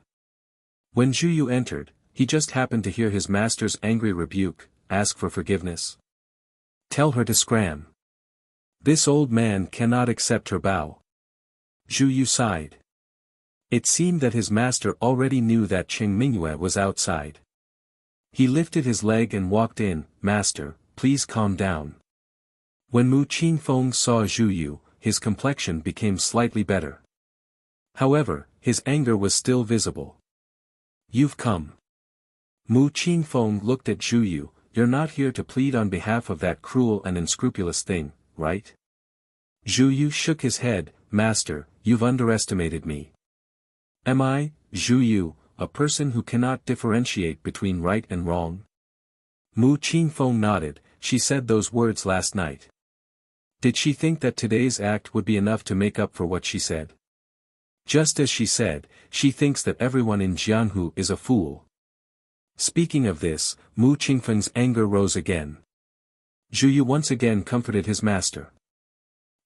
When Zhu Yu entered, he just happened to hear his master's angry rebuke, "Ask for forgiveness. Tell her to scram. This old man cannot accept her bow." Zhu Yu sighed. It seemed that his master already knew that Qing Mingyue was outside. He lifted his leg and walked in. "Master, please calm down." When Mu Qingfeng saw Zhu Yu, his complexion became slightly better. However, his anger was still visible. "You've come." Mu Qingfeng looked at Zhu Yu. "You're not here to plead on behalf of that cruel and unscrupulous thing, right?" Zhu Yu shook his head. "Master, you've underestimated me." "Am I, Zhu Yu, a person who cannot differentiate between right and wrong?" Mu Qingfeng nodded. "She said those words last night. Did she think that today's act would be enough to make up for what she said? Just as she said, she thinks that everyone in Jianhu is a fool." Speaking of this, Mu Qingfeng's anger rose again. Zhu Yu once again comforted his master.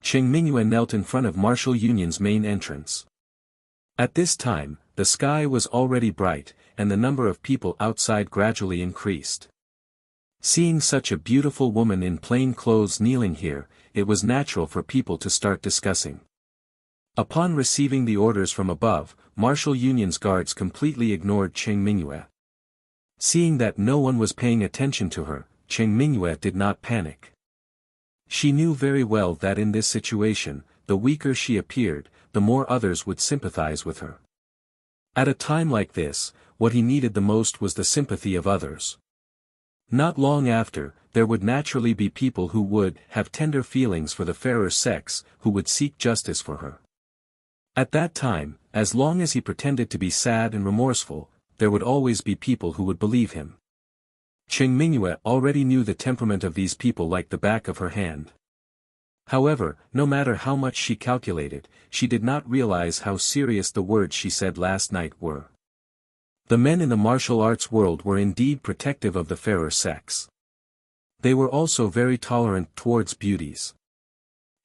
Qing Mingyue knelt in front of Martial Union's main entrance. At this time, the sky was already bright, and the number of people outside gradually increased. Seeing such a beautiful woman in plain clothes kneeling here, it was natural for people to start discussing. Upon receiving the orders from above, Martial Union's guards completely ignored Qing Mingyue. Seeing that no one was paying attention to her, Qing Mingyue did not panic. She knew very well that in this situation, the weaker she appeared, the more others would sympathize with her. At a time like this, what he needed the most was the sympathy of others. Not long after, there would naturally be people who would have tender feelings for the fairer sex, who would seek justice for her. At that time, as long as he pretended to be sad and remorseful, there would always be people who would believe him. Qing Mingyue already knew the temperament of these people like the back of her hand. However, no matter how much she calculated, she did not realize how serious the words she said last night were. The men in the martial arts world were indeed protective of the fairer sex. They were also very tolerant towards beauties.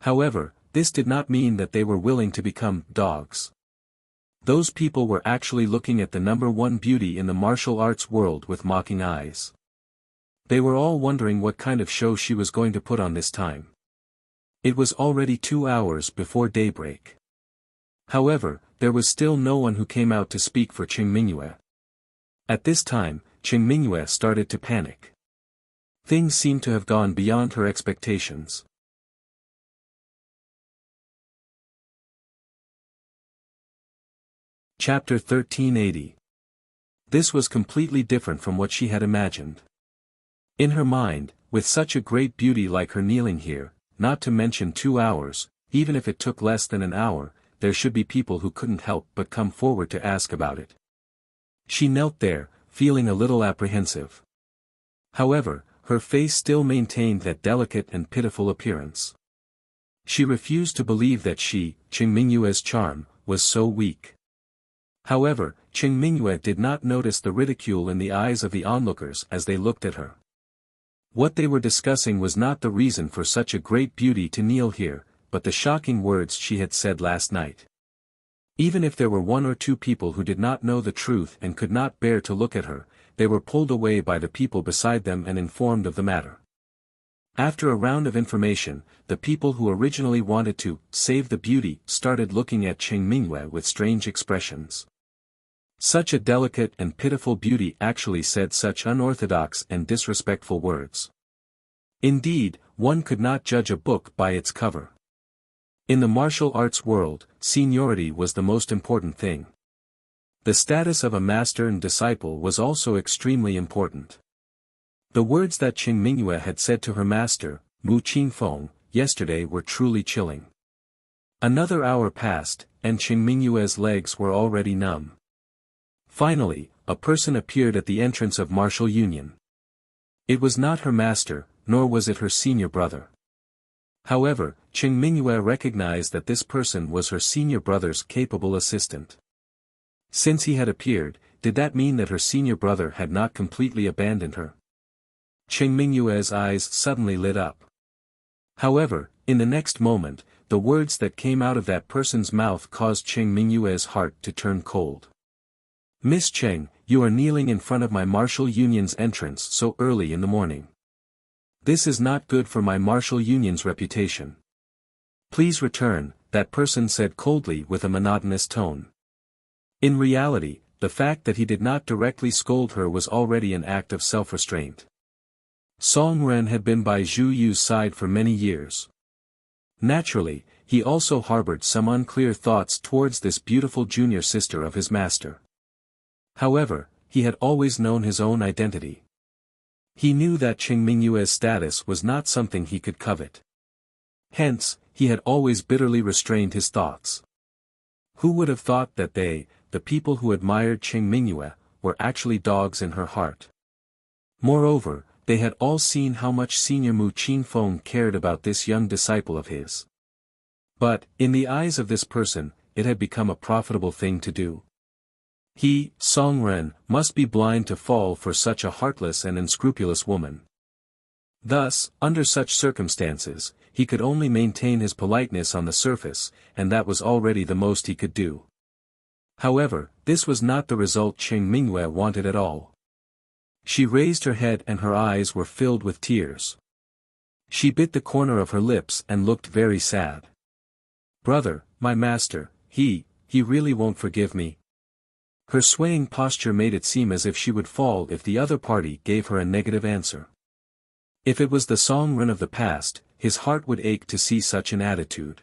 However, this did not mean that they were willing to become dogs. Those people were actually looking at the number one beauty in the martial arts world with mocking eyes. They were all wondering what kind of show she was going to put on this time. It was already 2 hours before daybreak. However, there was still no one who came out to speak for Qing Mingyue. At this time, Qing Mingyue started to panic. Things seemed to have gone beyond her expectations. Chapter 1380. This was completely different from what she had imagined. In her mind, with such a great beauty like her kneeling here, not to mention 2 hours, even if it took less than an hour, there should be people who couldn't help but come forward to ask about it. She knelt there, feeling a little apprehensive. However, her face still maintained that delicate and pitiful appearance. She refused to believe that she, Chen Mingyue's charm, was so weak. However, Chen Mingyue did not notice the ridicule in the eyes of the onlookers as they looked at her. What they were discussing was not the reason for such a great beauty to kneel here, but the shocking words she had said last night. Even if there were 1 or 2 people who did not know the truth and could not bear to look at her, they were pulled away by the people beside them and informed of the matter. After a round of information, the people who originally wanted to save the beauty started looking at Chen Mingyue with strange expressions. Such a delicate and pitiful beauty actually said such unorthodox and disrespectful words. Indeed, one could not judge a book by its cover. In the martial arts world, seniority was the most important thing. The status of a master and disciple was also extremely important. The words that Chen Mingyue had said to her master, Mu Qinfeng, yesterday were truly chilling. Another hour passed, and Chen Mingyue's legs were already numb. Finally, a person appeared at the entrance of Martial Union. It was not her master, nor was it her senior brother. However, Chen Mingyue recognized that this person was her senior brother's capable assistant. Since he had appeared, did that mean that her senior brother had not completely abandoned her? Chen Mingyue's eyes suddenly lit up. However, in the next moment, the words that came out of that person's mouth caused Chen Mingyue's heart to turn cold. Miss Cheng, you are kneeling in front of my martial union's entrance so early in the morning. This is not good for my martial union's reputation. Please return, that person said coldly with a monotonous tone. In reality, the fact that he did not directly scold her was already an act of self-restraint. Song Ren had been by Zhu Yu's side for many years. Naturally, he also harbored some unclear thoughts towards this beautiful junior sister of his master. However, he had always known his own identity. He knew that Chen Mingyue's status was not something he could covet. Hence, he had always bitterly restrained his thoughts. Who would have thought that they, the people who admired Chen Mingyue, were actually dogs in her heart? Moreover, they had all seen how much Senior Mu Qinfeng cared about this young disciple of his. But, in the eyes of this person, it had become a profitable thing to do. He, Song Ren, must be blind to fall for such a heartless and unscrupulous woman. Thus, under such circumstances, he could only maintain his politeness on the surface, and that was already the most he could do. However, this was not the result Chen Mingyue wanted at all. She raised her head and her eyes were filled with tears. She bit the corner of her lips and looked very sad. Brother, my master, he really won't forgive me. Her swaying posture made it seem as if she would fall if the other party gave her a negative answer. If it was the Song Ren of the past, his heart would ache to see such an attitude.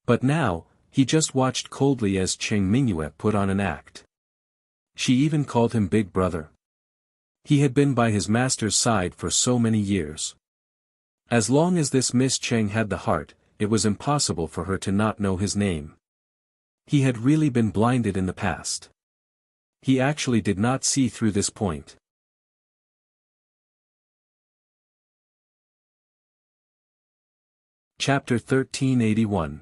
But now, he just watched coldly as Chen Mingyue put on an act. She even called him big brother. He had been by his master's side for so many years. As long as this Miss Cheng had the heart, it was impossible for her to not know his name. He had really been blinded in the past. He actually did not see through this point. Chapter 1381.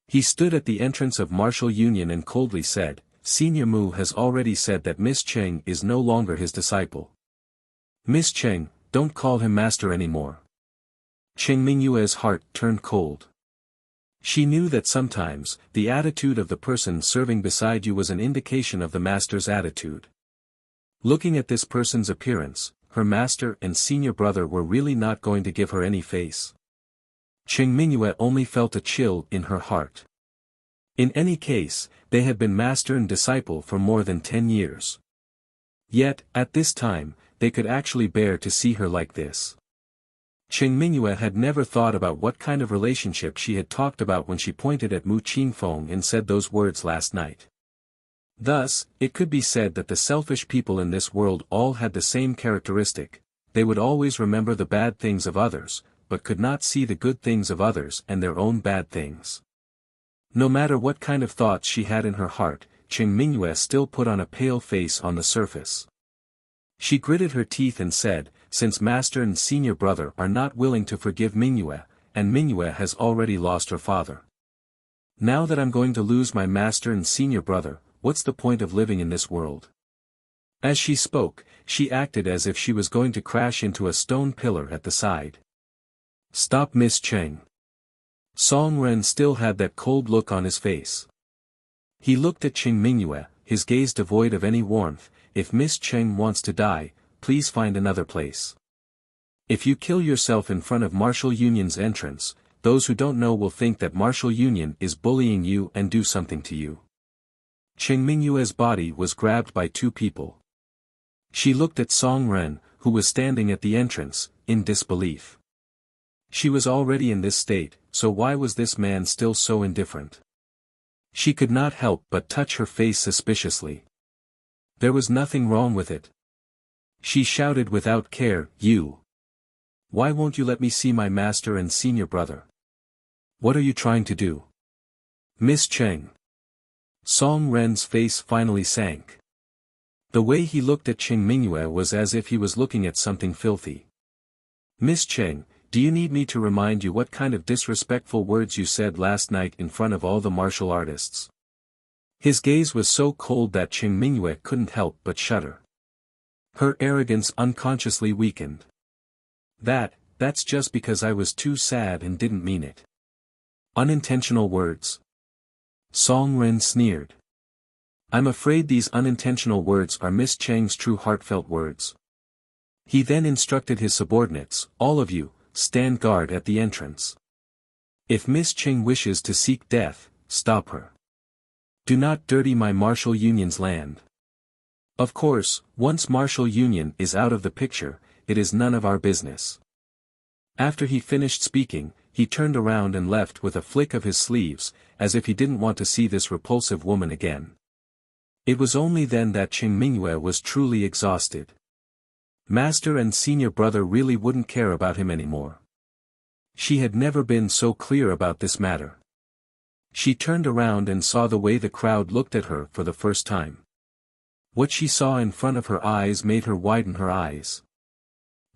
He stood at the entrance of Martial Union and coldly said, Senior Mu has already said that Miss Cheng is no longer his disciple. Miss Cheng, don't call him master anymore. Chen Mingyue's heart turned cold. She knew that sometimes, the attitude of the person serving beside you was an indication of the master's attitude. Looking at this person's appearance, her master and senior brother were really not going to give her any face. Chen Mingyue only felt a chill in her heart. In any case, they had been master and disciple for more than 10 years. Yet, at this time, they could actually bear to see her like this. Chen Mingyue had never thought about what kind of relationship she had talked about when she pointed at Mu Qinfeng and said those words last night. Thus, it could be said that the selfish people in this world all had the same characteristic: they would always remember the bad things of others, but could not see the good things of others and their own bad things. No matter what kind of thoughts she had in her heart, Chen Mingyue still put on a pale face on the surface. She gritted her teeth and said, since master and senior brother are not willing to forgive Mingyue, and Mingyue has already lost her father. Now that I'm going to lose my master and senior brother, what's the point of living in this world? As she spoke, she acted as if she was going to crash into a stone pillar at the side. Stop, Miss Cheng. Song Ren still had that cold look on his face. He looked at Chen Mingyue, his gaze devoid of any warmth. If Miss Cheng wants to die, please find another place. If you kill yourself in front of Martial Union's entrance, those who don't know will think that Martial Union is bullying you and do something to you. Chen Mingyue's body was grabbed by two people. She looked at Song Ren, who was standing at the entrance, in disbelief. She was already in this state, so why was this man still so indifferent? She could not help but touch her face suspiciously. There was nothing wrong with it. She shouted without care, you. Why won't you let me see my master and senior brother? What are you trying to do? Miss Cheng. Song Ren's face finally sank. The way he looked at Chen Mingyue was as if he was looking at something filthy. Miss Cheng, do you need me to remind you what kind of disrespectful words you said last night in front of all the martial artists? His gaze was so cold that Chen Mingyue couldn't help but shudder. Her arrogance unconsciously weakened. That's just because I was too sad and didn't mean it. Unintentional words. Song Ren sneered. I'm afraid these unintentional words are Miss Cheng's true heartfelt words. He then instructed his subordinates, all of you, stand guard at the entrance. If Miss Cheng wishes to seek death, stop her. Do not dirty my Martial Union's land. Of course, once Martial Union is out of the picture, it is none of our business. After he finished speaking, he turned around and left with a flick of his sleeves, as if he didn't want to see this repulsive woman again. It was only then that Chen Mingyue was truly exhausted. Master and senior brother really wouldn't care about him anymore. She had never been so clear about this matter. She turned around and saw the way the crowd looked at her for the first time. What she saw in front of her eyes made her widen her eyes.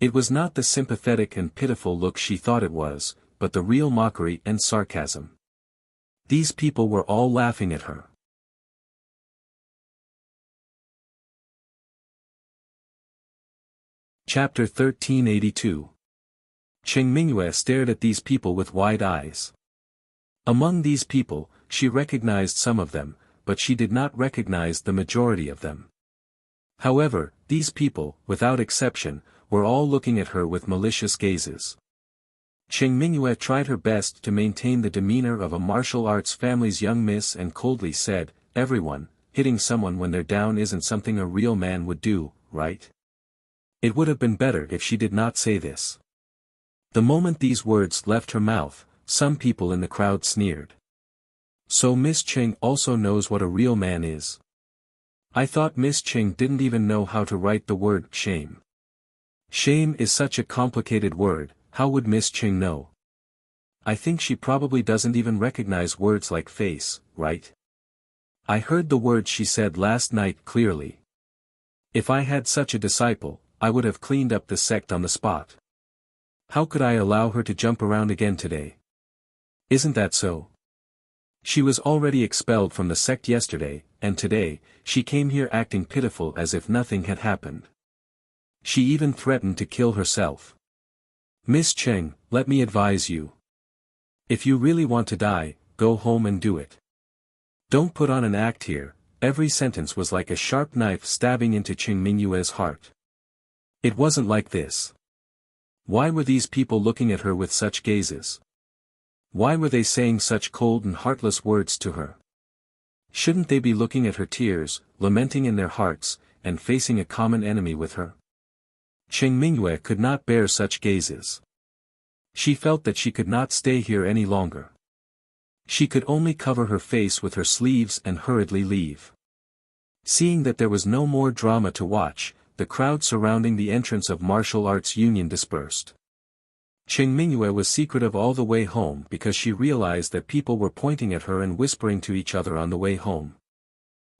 It was not the sympathetic and pitiful look she thought it was, but the real mockery and sarcasm. These people were all laughing at her. Chapter 1382. Chen Mingyue stared at these people with wide eyes. Among these people, she recognized some of them, but she did not recognize the majority of them. However, these people, without exception, were all looking at her with malicious gazes. Chen Mingyue tried her best to maintain the demeanor of a martial arts family's young miss and coldly said, everyone, hitting someone when they're down isn't something a real man would do, right? It would have been better if she did not say this. The moment these words left her mouth, some people in the crowd sneered. So Miss Cheng also knows what a real man is. I thought Miss Cheng didn't even know how to write the word shame. Shame is such a complicated word, how would Miss Cheng know? I think she probably doesn't even recognize words like face, right? I heard the words she said last night clearly. If I had such a disciple, I would have cleaned up the sect on the spot. How could I allow her to jump around again today? Isn't that so? She was already expelled from the sect yesterday, and today, she came here acting pitiful as if nothing had happened. She even threatened to kill herself. Miss Cheng, let me advise you. If you really want to die, go home and do it. Don't put on an act here. Every sentence was like a sharp knife stabbing into Chen Mingyue's heart. It wasn't like this. Why were these people looking at her with such gazes? Why were they saying such cold and heartless words to her? Shouldn't they be looking at her tears, lamenting in their hearts, and facing a common enemy with her? Chen Mingyue could not bear such gazes. She felt that she could not stay here any longer. She could only cover her face with her sleeves and hurriedly leave. Seeing that there was no more drama to watch, the crowd surrounding the entrance of Martial Arts Union dispersed. Cheng Mingyue was secretive all the way home because she realized that people were pointing at her and whispering to each other on the way home.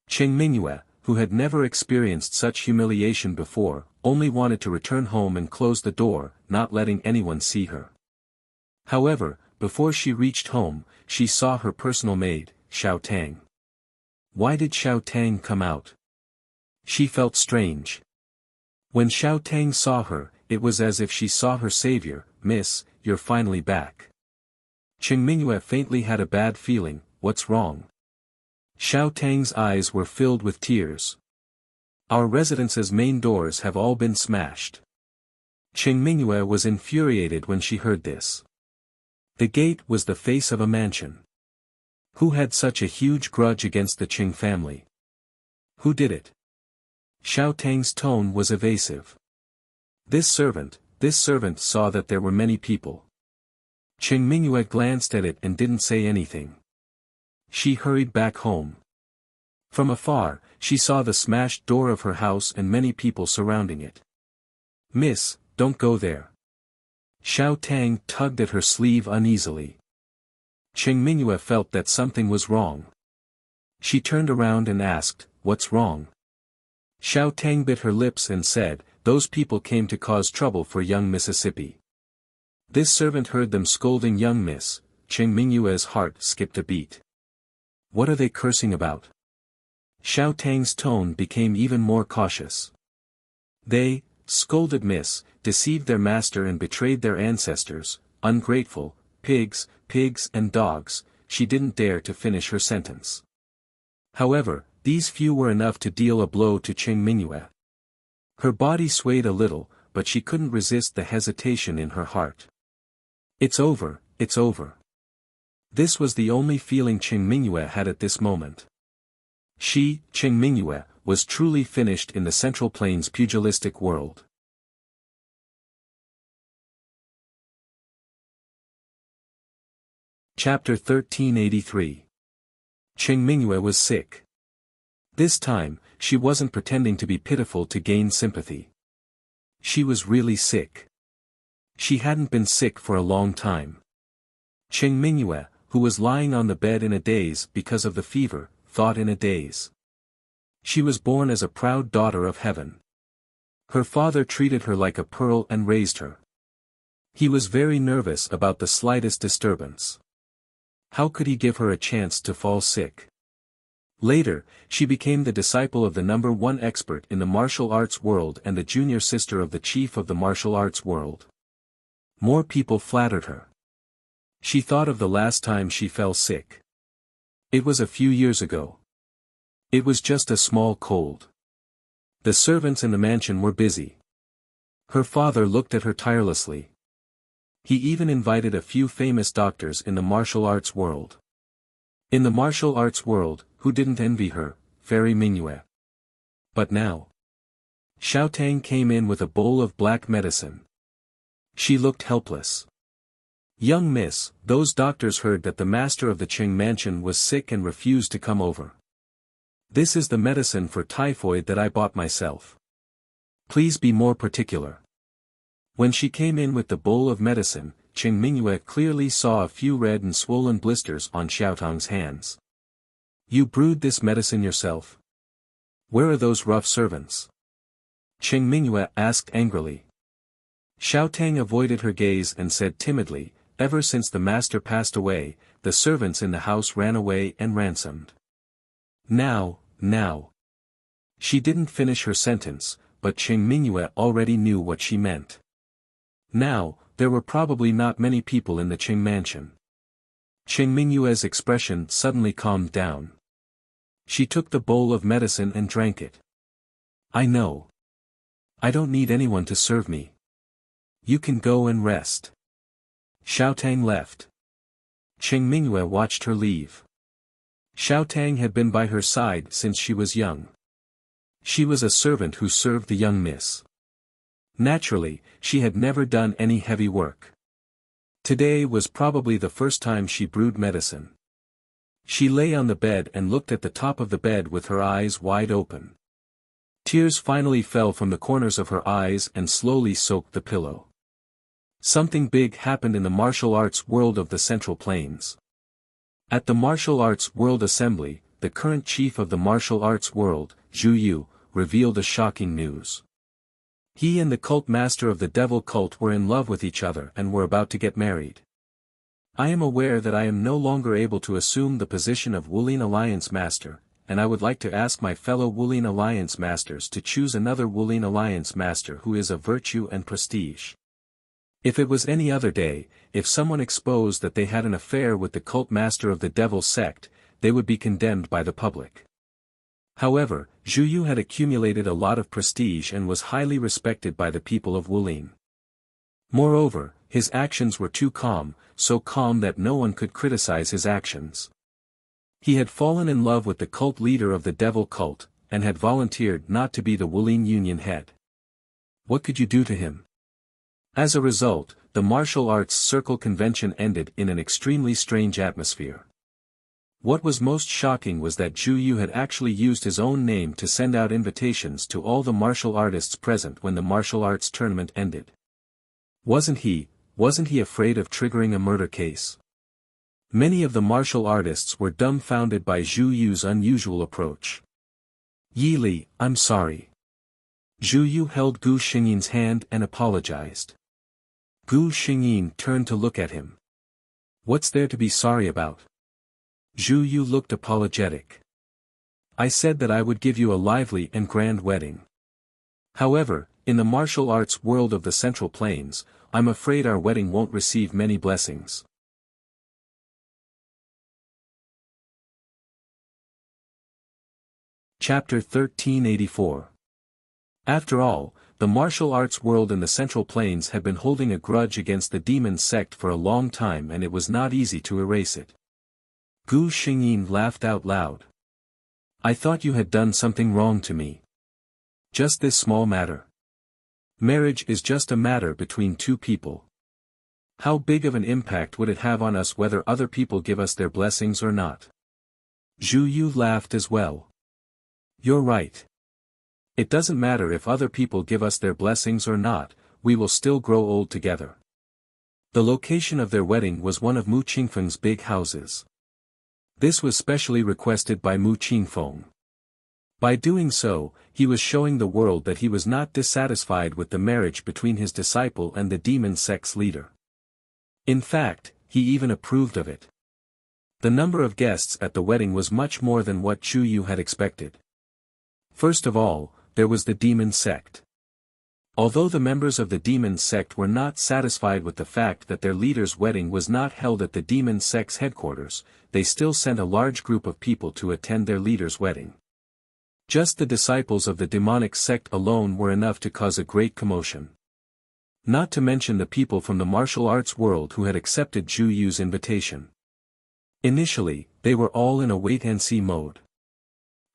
Cheng Mingyue, who had never experienced such humiliation before, only wanted to return home and close the door, not letting anyone see her. However, before she reached home, she saw her personal maid, Xiao Tang. Why did Xiao Tang come out? She felt strange. When Xiao Tang saw her, it was as if she saw her savior. "Miss, you're finally back." Cheng Mingyue faintly had a bad feeling. "What's wrong?" Xiao Tang's eyes were filled with tears. "Our residence's main doors have all been smashed." Cheng Mingyue was infuriated when she heard this. The gate was the face of a mansion. Who had such a huge grudge against the Cheng family? Who did it? Xiao Tang's tone was evasive. This servant saw that there were many people. Cheng Mingyue glanced at it and didn't say anything. She hurried back home. From afar, she saw the smashed door of her house and many people surrounding it. "Miss, don't go there." Xiao Tang tugged at her sleeve uneasily. Cheng Mingyue felt that something was wrong. She turned around and asked, "What's wrong?" Xiao Tang bit her lips and said, "Those people came to cause trouble for young Mississippi." This servant heard them scolding young Miss. Cheng Mingyue's heart skipped a beat. What are they cursing about? Xiao Tang's tone became even more cautious. They scolded Miss, deceived their master and betrayed their ancestors, ungrateful, pigs and dogs. She didn't dare to finish her sentence. However, these few were enough to deal a blow to Cheng Mingyue. Her body swayed a little, but she couldn't resist the hesitation in her heart. It's over, it's over. This was the only feeling Cheng Mingyue had at this moment. She, Cheng Mingyue, was truly finished in the Central Plains pugilistic world. Chapter 1383. Cheng Mingyue was sick. This time, she wasn't pretending to be pitiful to gain sympathy. She was really sick. She hadn't been sick for a long time. Cheng Mingyue, who was lying on the bed in a daze because of the fever, thought in a daze. She was born as a proud daughter of heaven. Her father treated her like a pearl and raised her. He was very nervous about the slightest disturbance. How could he give her a chance to fall sick? Later, she became the disciple of the #1 expert in the martial arts world and the junior sister of the chief of the martial arts world. More people flattered her. She thought of the last time she fell sick. It was a few years ago. It was just a small cold. The servants in the mansion were busy. Her father looked at her tirelessly. He even invited a few famous doctors in the martial arts world. In the martial arts world, who didn't envy her, Fairy Mingyue? But now, Xiao Tang came in with a bowl of black medicine. She looked helpless. Young miss, those doctors heard that the master of the Cheng mansion was sick and refused to come over. This is the medicine for typhoid that I bought myself. Please be more particular. When she came in with the bowl of medicine, Cheng Mingyue clearly saw a few red and swollen blisters on Xiao Tang's hands. You brewed this medicine yourself? Where are those rough servants? Cheng Mingyue asked angrily. Xiao Tang avoided her gaze and said timidly, ever since the master passed away, the servants in the house ran away and ransomed. Now. She didn't finish her sentence, but Cheng Mingyue already knew what she meant. Now, there were probably not many people in the Cheng mansion. Cheng Mingyue's expression suddenly calmed down. She took the bowl of medicine and drank it. I know. I don't need anyone to serve me. You can go and rest. Xiao Tang left. Cheng Mingyue watched her leave. Xiao Tang had been by her side since she was young. She was a servant who served the young miss. Naturally, she had never done any heavy work. Today was probably the first time she brewed medicine. She lay on the bed and looked at the top of the bed with her eyes wide open. Tears finally fell from the corners of her eyes and slowly soaked the pillow. Something big happened in the martial arts world of the Central Plains. At the Martial Arts World Assembly, the current chief of the martial arts world, Zhu Yu, revealed a shocking news. He and the cult master of the devil cult were in love with each other and were about to get married. I am aware that I am no longer able to assume the position of Wuling Alliance Master, and I would like to ask my fellow Wuling Alliance Masters to choose another Wuling Alliance Master who is of virtue and prestige. If it was any other day, if someone exposed that they had an affair with the cult master of the devil sect, they would be condemned by the public. However, Zhu Yu had accumulated a lot of prestige and was highly respected by the people of Wuling. Moreover, his actions were too calm, so calm that no one could criticize his actions. He had fallen in love with the cult leader of the devil cult, and had volunteered not to be the Wuling Union head. What could you do to him? As a result, the martial arts circle convention ended in an extremely strange atmosphere. What was most shocking was that Zhu Yu had actually used his own name to send out invitations to all the martial artists present when the martial arts tournament ended. Wasn't he afraid of triggering a murder case? Many of the martial artists were dumbfounded by Zhu Yu's unusual approach. Yi Li, I'm sorry. Zhu Yu held Gu Xingyin's hand and apologized. Gu Xingyin turned to look at him. What's there to be sorry about? Zhu Yu looked apologetic. I said that I would give you a lively and grand wedding. However, in the martial arts world of the Central Plains, I'm afraid our wedding won't receive many blessings. Chapter 1384. After all, the martial arts world in the Central Plains had been holding a grudge against the demon sect for a long time and it was not easy to erase it. Gu Xingyin laughed out loud. I thought you had done something wrong to me. Just this small matter. Marriage is just a matter between two people. How big of an impact would it have on us whether other people give us their blessings or not? Zhu Yu laughed as well. You're right. It doesn't matter if other people give us their blessings or not, we will still grow old together. The location of their wedding was one of Mu Qingfeng's big houses. This was specially requested by Mu Qingfeng. By doing so, he was showing the world that he was not dissatisfied with the marriage between his disciple and the demon sect's leader. In fact, he even approved of it. The number of guests at the wedding was much more than what Zhu Yu had expected. First of all, there was the demon sect. Although the members of the demon sect were not satisfied with the fact that their leader's wedding was not held at the demon sect's headquarters, they still sent a large group of people to attend their leader's wedding. Just the disciples of the demonic sect alone were enough to cause a great commotion. Not to mention the people from the martial arts world who had accepted Zhu Yu's invitation. Initially, they were all in a wait-and-see mode.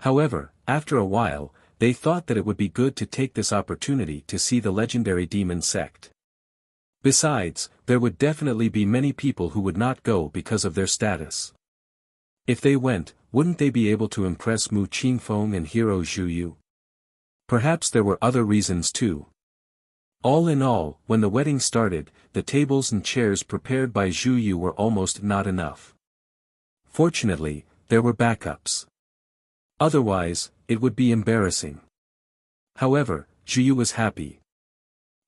However, after a while, they thought that it would be good to take this opportunity to see the legendary demon sect. Besides, there would definitely be many people who would not go because of their status. If they went, wouldn't they be able to impress Mu Qingfeng and hero Zhu Yu? Perhaps there were other reasons too. All in all, when the wedding started, the tables and chairs prepared by Zhu Yu were almost not enough. Fortunately, there were backups. Otherwise, it would be embarrassing. However, Zhu Yu was happy.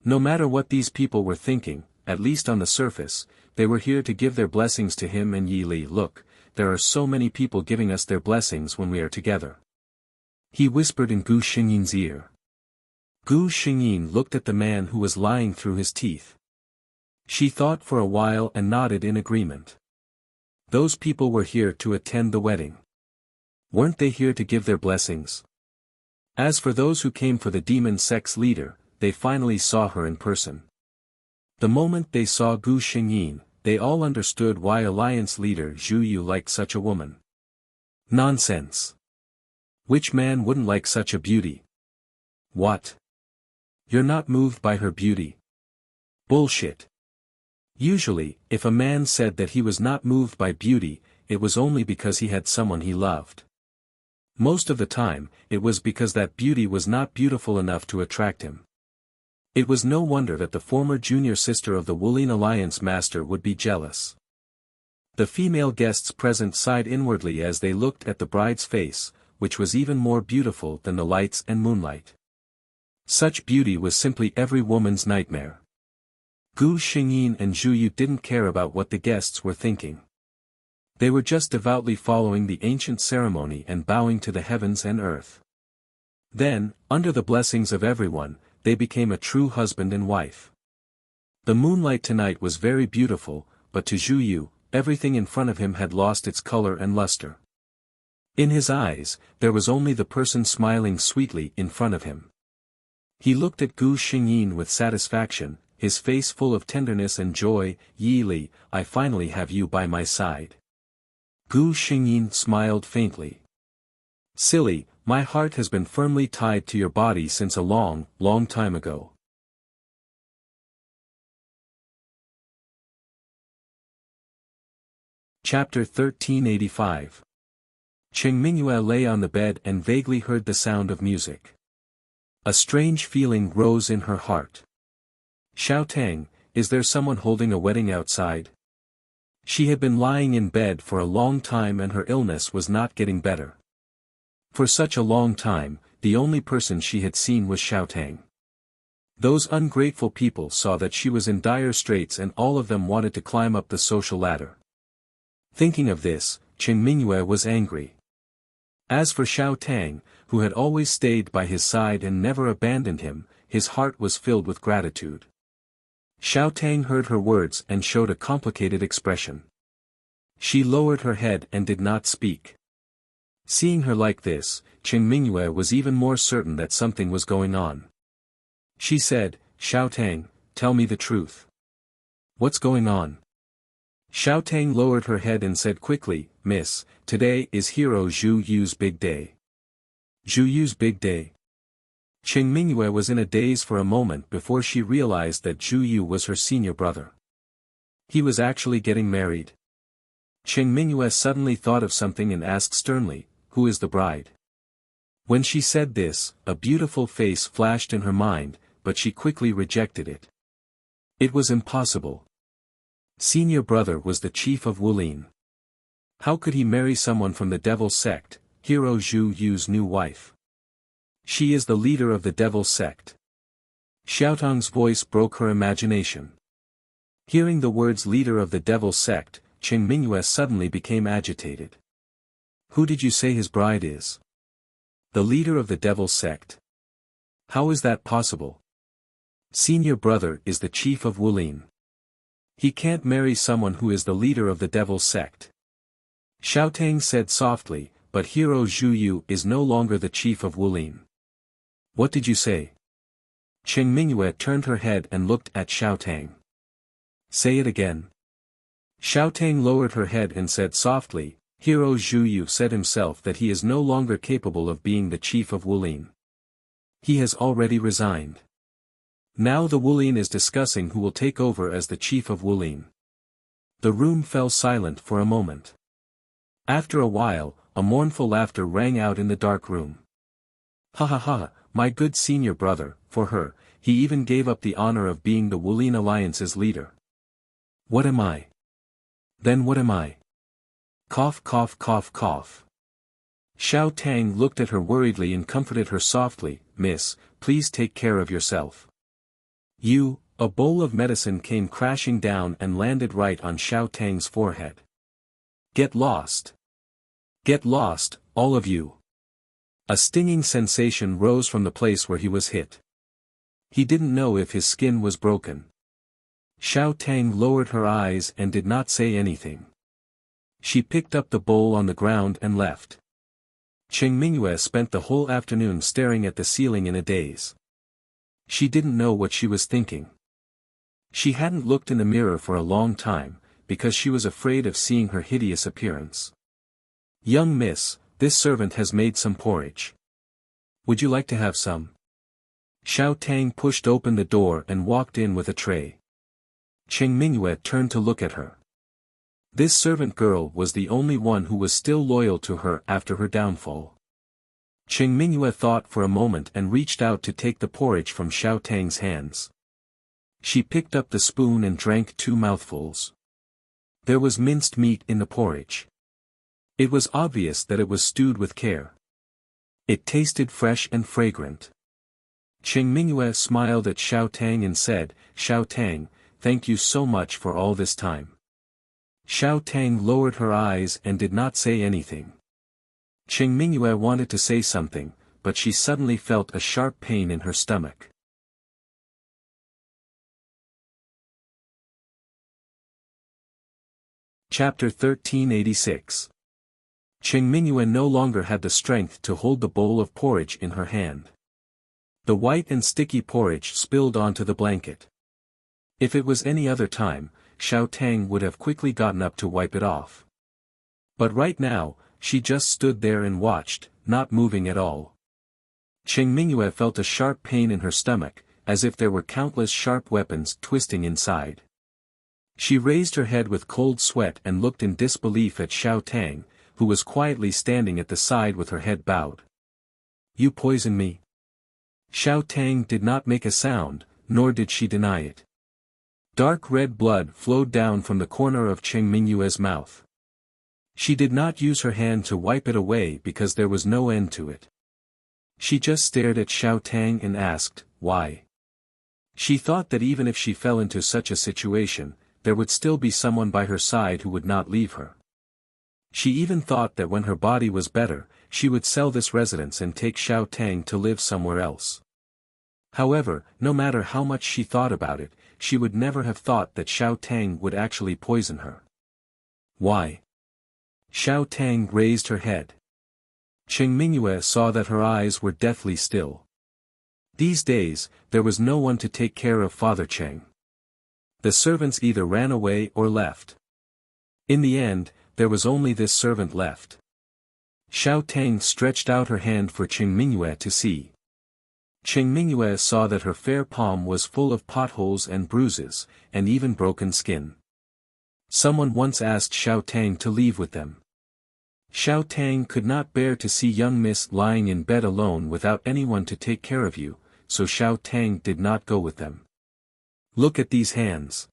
No matter what these people were thinking, at least on the surface, they were here to give their blessings to him and Yi Li. Look, there are so many people giving us their blessings when we are together. He whispered in Gu Xingyin's ear. Gu Xingyin looked at the man who was lying through his teeth. She thought for a while and nodded in agreement. Those people were here to attend the wedding. Weren't they here to give their blessings? As for those who came for the demon sect's leader, they finally saw her in person. The moment they saw Gu Xingyin, they all understood why Alliance leader Zhu Yu liked such a woman. Nonsense. Which man wouldn't like such a beauty? What? You're not moved by her beauty? Bullshit. Usually, if a man said that he was not moved by beauty, it was only because he had someone he loved. Most of the time, it was because that beauty was not beautiful enough to attract him. It was no wonder that the former junior sister of the Wuling Alliance master would be jealous. The female guests present sighed inwardly as they looked at the bride's face, which was even more beautiful than the lights and moonlight. Such beauty was simply every woman's nightmare. Gu Xingyin and Zhu Yu didn't care about what the guests were thinking. They were just devoutly following the ancient ceremony and bowing to the heavens and earth. Then, under the blessings of everyone, they became a true husband and wife. The moonlight tonight was very beautiful, but to Zhu Yu, everything in front of him had lost its color and luster. In his eyes, there was only the person smiling sweetly in front of him. He looked at Gu Xingyin with satisfaction, his face full of tenderness and joy. "Yi Li, I finally have you by my side." Gu Xingyin smiled faintly. "Silly, my heart has been firmly tied to your body since a long, long time ago." Chapter 1385. Cheng Mingyue lay on the bed and vaguely heard the sound of music. A strange feeling rose in her heart. "Xiao Tang, is there someone holding a wedding outside?" She had been lying in bed for a long time and her illness was not getting better. For such a long time, the only person she had seen was Xiao Tang. Those ungrateful people saw that she was in dire straits and all of them wanted to climb up the social ladder. Thinking of this, Cheng Mingyue was angry. As for Xiao Tang, who had always stayed by his side and never abandoned him, his heart was filled with gratitude. Xiao Tang heard her words and showed a complicated expression. She lowered her head and did not speak. Seeing her like this, Cheng Mingyue was even more certain that something was going on. She said, "Xiao Tang, tell me the truth. What's going on?" Xiao Tang lowered her head and said quickly, "Miss, today is Hero Zhu Yu's big day." Zhu Yu's big day? Cheng Mingyue was in a daze for a moment before she realized that Zhu Yu was her senior brother. He was actually getting married. Cheng Mingyue suddenly thought of something and asked sternly, "Who is the bride?" When she said this, a beautiful face flashed in her mind, but she quickly rejected it. It was impossible. Senior brother was the chief of Wuling. How could he marry someone from the devil sect, Hero Zhu Yu's new wife? She is the leader of the devil sect. Xiaotang's voice broke her imagination. Hearing the words leader of the devil sect, Cheng Mingyue suddenly became agitated. Who did you say his bride is? The leader of the devil sect. How is that possible? Senior brother is the chief of Wuling. He can't marry someone who is the leader of the devil sect. Xiaotang said softly, but Hero Zhu Yu is no longer the chief of Wuling. What did you say? Cheng Mingyue turned her head and looked at Xiaotang. Say it again. Xiaotang lowered her head and said softly, Hero Zhu Yu said himself that he is no longer capable of being the chief of Wuling. He has already resigned. Now the Wuling is discussing who will take over as the chief of Wuling. The room fell silent for a moment. After a while, a mournful laughter rang out in the dark room. Ha ha ha, my good senior brother, for her, he even gave up the honor of being the Wuling Alliance's leader. What am I? Then what am I? Cough cough cough cough. Xiao Tang looked at her worriedly and comforted her softly, Miss, please take care of yourself. A bowl of medicine came crashing down and landed right on Xiao Tang's forehead. Get lost. Get lost, all of you. A stinging sensation rose from the place where he was hit. He didn't know if his skin was broken. Xiao Tang lowered her eyes and did not say anything. She picked up the bowl on the ground and left. Cheng Mingyue spent the whole afternoon staring at the ceiling in a daze. She didn't know what she was thinking. She hadn't looked in the mirror for a long time, because she was afraid of seeing her hideous appearance. Young miss, this servant has made some porridge. Would you like to have some? Xiao Tang pushed open the door and walked in with a tray. Cheng Mingyue turned to look at her. This servant girl was the only one who was still loyal to her after her downfall. Qing Mingyue thought for a moment and reached out to take the porridge from Xiao Tang's hands. She picked up the spoon and drank 2 mouthfuls. There was minced meat in the porridge. It was obvious that it was stewed with care. It tasted fresh and fragrant. Qing Mingyue smiled at Xiao Tang and said, "Xiao Tang, thank you so much for all this time." Xiao Tang lowered her eyes and did not say anything. Qing Mingyue wanted to say something, but she suddenly felt a sharp pain in her stomach. Chapter 1386. Qing Mingyue no longer had the strength to hold the bowl of porridge in her hand. The white and sticky porridge spilled onto the blanket. If it was any other time, Xiao Tang would have quickly gotten up to wipe it off. But right now, she just stood there and watched, not moving at all. Qing Mingyue felt a sharp pain in her stomach, as if there were countless sharp weapons twisting inside. She raised her head with cold sweat and looked in disbelief at Xiao Tang, who was quietly standing at the side with her head bowed. "You poison me?" Xiao Tang did not make a sound, nor did she deny it. Dark red blood flowed down from the corner of Qing Mingyue's mouth. She did not use her hand to wipe it away because there was no end to it. She just stared at Xiao Tang and asked, "Why?" She thought that even if she fell into such a situation, there would still be someone by her side who would not leave her. She even thought that when her body was better, she would sell this residence and take Xiao Tang to live somewhere else. However, no matter how much she thought about it, she would never have thought that Xiao Tang would actually poison her. "Why?" Xiao Tang raised her head. Qing Mingyue saw that her eyes were deathly still. These days, there was no one to take care of Father Cheng. The servants either ran away or left. In the end, there was only this servant left. Xiao Tang stretched out her hand for Qing Mingyue to see. Qing Mingyue saw that her fair palm was full of potholes and bruises, and even broken skin. Someone once asked Xiao Tang to leave with them. Xiao Tang could not bear to see young miss lying in bed alone without anyone to take care of you, so Xiao Tang did not go with them. "Look at these hands.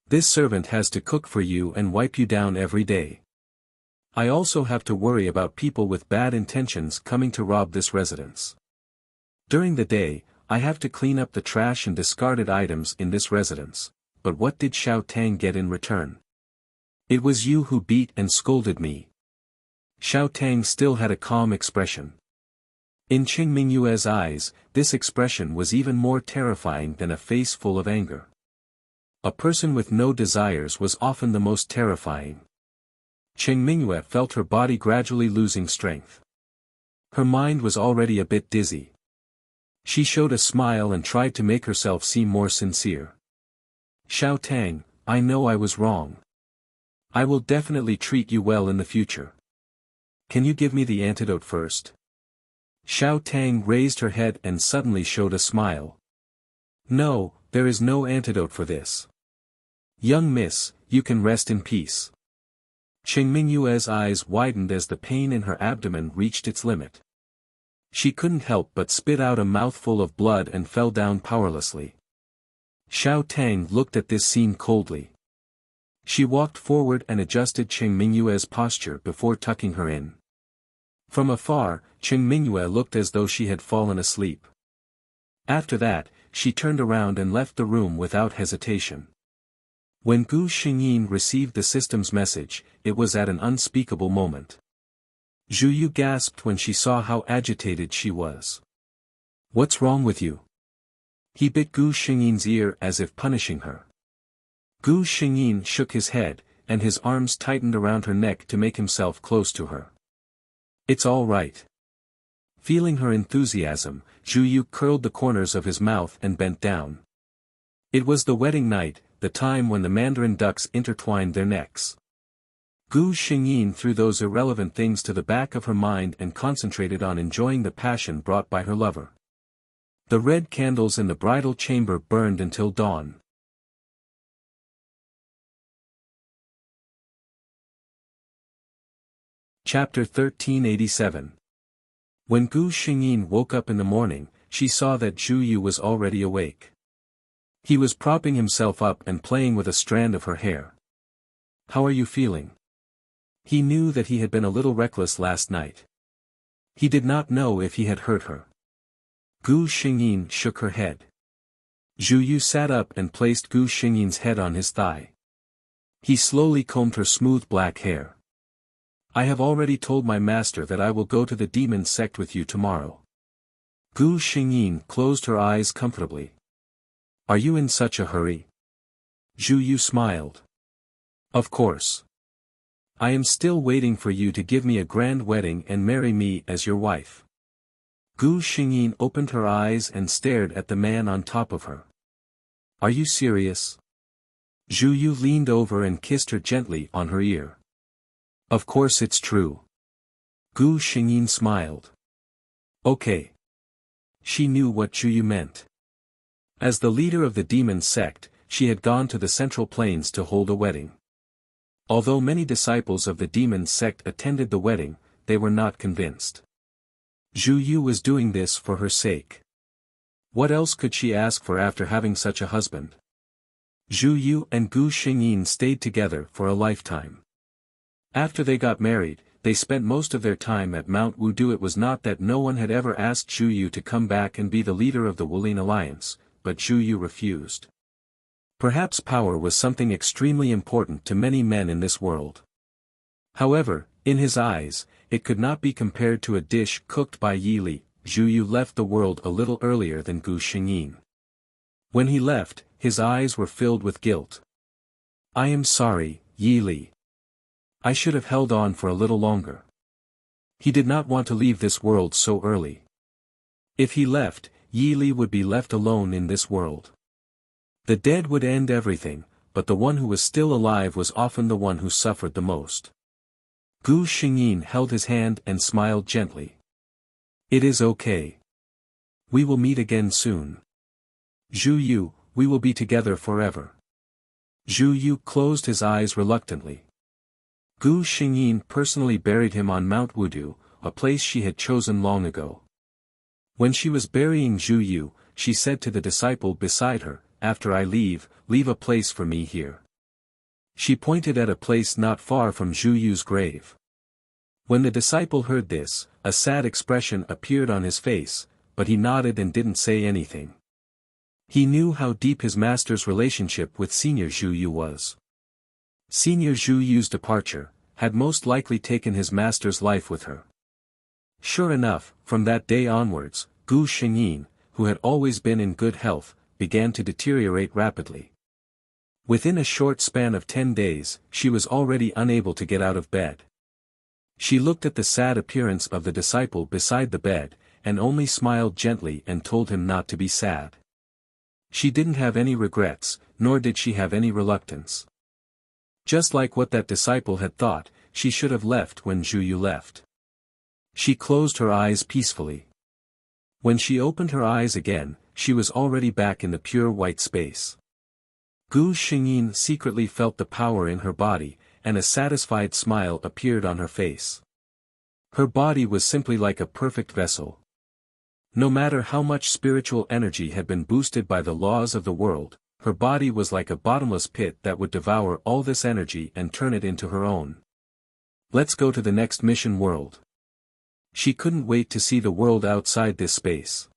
This servant has to cook for you and wipe you down every day. I also have to worry about people with bad intentions coming to rob this residence. During the day, I have to clean up the trash and discarded items in this residence, but what did Xiao Tang get in return? It was you who beat and scolded me." Xiao Tang still had a calm expression. In Qing Mingyue's eyes, this expression was even more terrifying than a face full of anger. A person with no desires was often the most terrifying. Qing Mingyue felt her body gradually losing strength. Her mind was already a bit dizzy. She showed a smile and tried to make herself seem more sincere. "Xiao Tang, I know I was wrong. I will definitely treat you well in the future. Can you give me the antidote first?" Xiao Tang raised her head and suddenly showed a smile. "No, there is no antidote for this. Young miss, you can rest in peace." Qing Mingyue's eyes widened as the pain in her abdomen reached its limit. She couldn't help but spit out a mouthful of blood and fell down powerlessly. Xiao Tang looked at this scene coldly. She walked forward and adjusted Qing Mingyue's posture before tucking her in. From afar, Qing Mingyue looked as though she had fallen asleep. After that, she turned around and left the room without hesitation. When Gu Xingyin received the system's message, it was at an unspeakable moment. Zhu Yu gasped when she saw how agitated she was. "What's wrong with you?" He bit Gu Xingyin's ear as if punishing her. Gu Xingyin shook his head, and his arms tightened around her neck to make himself close to her. "It's all right." Feeling her enthusiasm, Zhu Yu curled the corners of his mouth and bent down. It was the wedding night, the time when the mandarin ducks intertwined their necks. Gu Xingyin threw those irrelevant things to the back of her mind and concentrated on enjoying the passion brought by her lover. The red candles in the bridal chamber burned until dawn. Chapter 1387. When Gu Xingyin woke up in the morning, she saw that Zhu Yu was already awake. He was propping himself up and playing with a strand of her hair. "How are you feeling?" He knew that he had been a little reckless last night. He did not know if he had hurt her. Gu Xingyin shook her head. Zhu Yu sat up and placed Gu Xingyin's head on his thigh. He slowly combed her smooth black hair. "I have already told my master that I will go to the demon sect with you tomorrow." Gu Xingyin closed her eyes comfortably. "Are you in such a hurry?" Zhu Yu smiled. "Of course. I am still waiting for you to give me a grand wedding and marry me as your wife." Gu Xingyin opened her eyes and stared at the man on top of her. "Are you serious?" Zhu Yu leaned over and kissed her gently on her ear. "Of course it's true." Gu Xingyin smiled. "Okay." She knew what Zhu Yu meant. As the leader of the demon sect, she had gone to the Central Plains to hold a wedding. Although many disciples of the demon sect attended the wedding, they were not convinced. Zhu Yu was doing this for her sake. What else could she ask for after having such a husband? Zhu Yu and Gu Xingyin stayed together for a lifetime. After they got married, they spent most of their time at Mount Wudu. It was not that no one had ever asked Zhu Yu to come back and be the leader of the Wulin Alliance, but Zhu Yu refused. Perhaps power was something extremely important to many men in this world. However, in his eyes, it could not be compared to a dish cooked by Yi Li. Zhu Yu left the world a little earlier than Gu Xingyin. When he left, his eyes were filled with guilt. "I am sorry, Yi Li. I should have held on for a little longer." He did not want to leave this world so early. If he left, Yi Li would be left alone in this world. The dead would end everything, but the one who was still alive was often the one who suffered the most. Gu Xingyin held his hand and smiled gently. "It is okay. We will meet again soon. Zhu Yu, we will be together forever." Zhu Yu closed his eyes reluctantly. Gu Xingyin personally buried him on Mount Wudu, a place she had chosen long ago. When she was burying Zhu Yu, she said to the disciple beside her, "After I leave a place for me here." She pointed at a place not far from Zhu Yu's grave. When the disciple heard this, a sad expression appeared on his face, but he nodded and didn't say anything. He knew how deep his master's relationship with Senior Zhu Yu was. Senior Zhu Yu's departure had most likely taken his master's life with her. Sure enough, from that day onwards, Gu Xingyin, who had always been in good health, began to deteriorate rapidly. Within a short span of 10 days, she was already unable to get out of bed. She looked at the sad appearance of the disciple beside the bed, and only smiled gently and told him not to be sad. She didn't have any regrets, nor did she have any reluctance. Just like what that disciple had thought, she should have left when Zhu Yu left. She closed her eyes peacefully. When she opened her eyes again, she was already back in the pure white space. Gu Xingyin secretly felt the power in her body, and a satisfied smile appeared on her face. Her body was simply like a perfect vessel. No matter how much spiritual energy had been boosted by the laws of the world, her body was like a bottomless pit that would devour all this energy and turn it into her own. Let's go to the next mission world. She couldn't wait to see the world outside this space.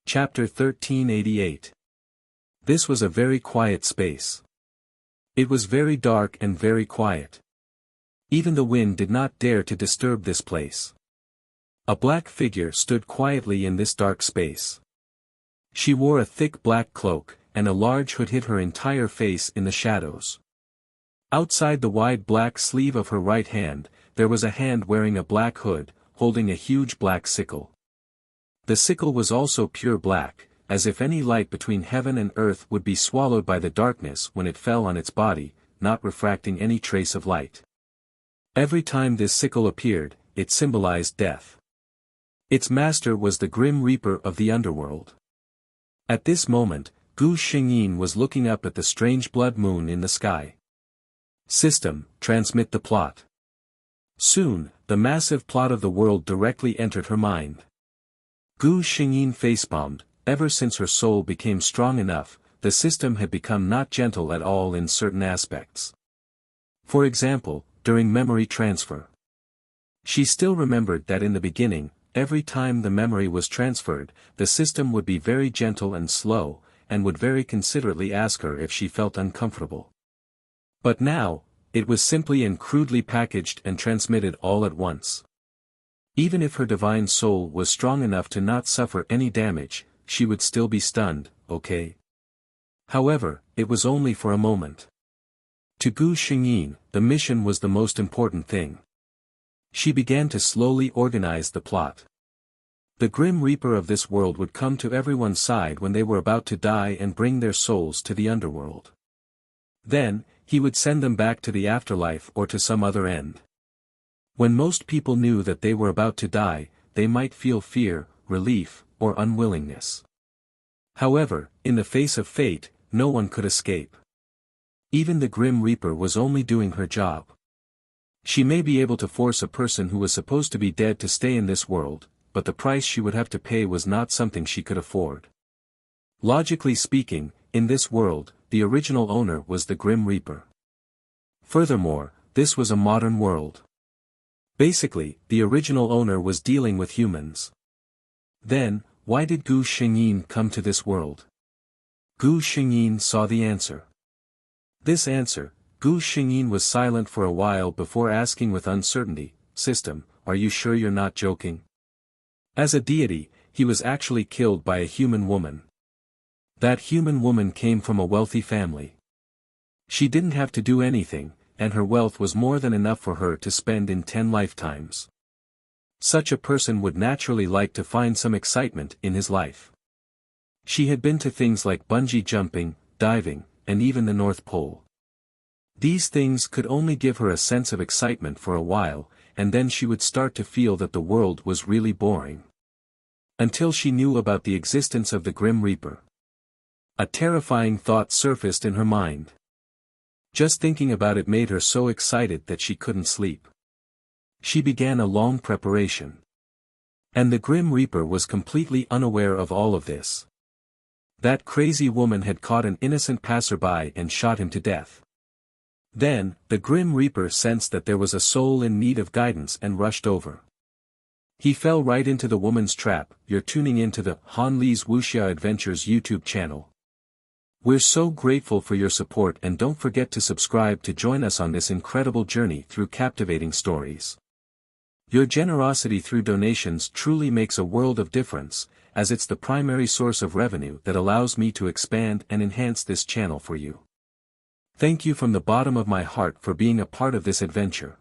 Chapter 1388. This was a very quiet space. It was very dark and very quiet. Even the wind did not dare to disturb this place. A black figure stood quietly in this dark space. She wore a thick black cloak, and a large hood hid her entire face in the shadows. Outside the wide black sleeve of her right hand, there was a hand wearing a black hood, holding a huge black sickle. The sickle was also pure black, as if any light between heaven and earth would be swallowed by the darkness when it fell on its body, not refracting any trace of light. Every time this sickle appeared, it symbolized death. Its master was the Grim Reaper of the underworld. At this moment, Gu Xingyin was looking up at the strange blood moon in the sky. System, transmit the plot. Soon, the massive plot of the world directly entered her mind. Gu Xingyin facepalmed. Ever since her soul became strong enough, the system had become not gentle at all in certain aspects. For example, during memory transfer. She still remembered that in the beginning, every time the memory was transferred, the system would be very gentle and slow, and would very considerately ask her if she felt uncomfortable. But now, it was simply and crudely packaged and transmitted all at once. Even if her divine soul was strong enough to not suffer any damage, she would still be stunned, okay? However, it was only for a moment. To Gu Xingyin, the mission was the most important thing. She began to slowly organize the plot. The Grim Reaper of this world would come to everyone's side when they were about to die and bring their souls to the underworld. Then, he would send them back to the afterlife or to some other end. When most people knew that they were about to die, they might feel fear, relief, or unwillingness. However, in the face of fate, no one could escape. Even the Grim Reaper was only doing her job. She may be able to force a person who was supposed to be dead to stay in this world, but the price she would have to pay was not something she could afford. Logically speaking, in this world, the original owner was the Grim Reaper. Furthermore, this was a modern world. Basically, the original owner was dealing with humans. Then, why did Gu Xingyin come to this world? Gu Xingyin saw the answer. This answer, Gu Xingyin was silent for a while before asking with uncertainty, "System, are you sure you're not joking?" As a deity, he was actually killed by a human woman. That human woman came from a wealthy family. She didn't have to do anything, and her wealth was more than enough for her to spend in 10 lifetimes. Such a person would naturally like to find some excitement in his life. She had been to things like bungee jumping, diving, and even the North Pole. These things could only give her a sense of excitement for a while, and then she would start to feel that the world was really boring. Until she knew about the existence of the Grim Reaper. A terrifying thought surfaced in her mind. Just thinking about it made her so excited that she couldn't sleep. She began a long preparation. And the Grim Reaper was completely unaware of all of this. That crazy woman had caught an innocent passerby and shot him to death. Then, the Grim Reaper sensed that there was a soul in need of guidance and rushed over. He fell right into the woman's trap. You're tuning into the Han Li's Wuxia Adventures YouTube channel. We're so grateful for your support, and don't forget to subscribe to join us on this incredible journey through captivating stories. Your generosity through donations truly makes a world of difference, as it's the primary source of revenue that allows me to expand and enhance this channel for you. Thank you from the bottom of my heart for being a part of this adventure.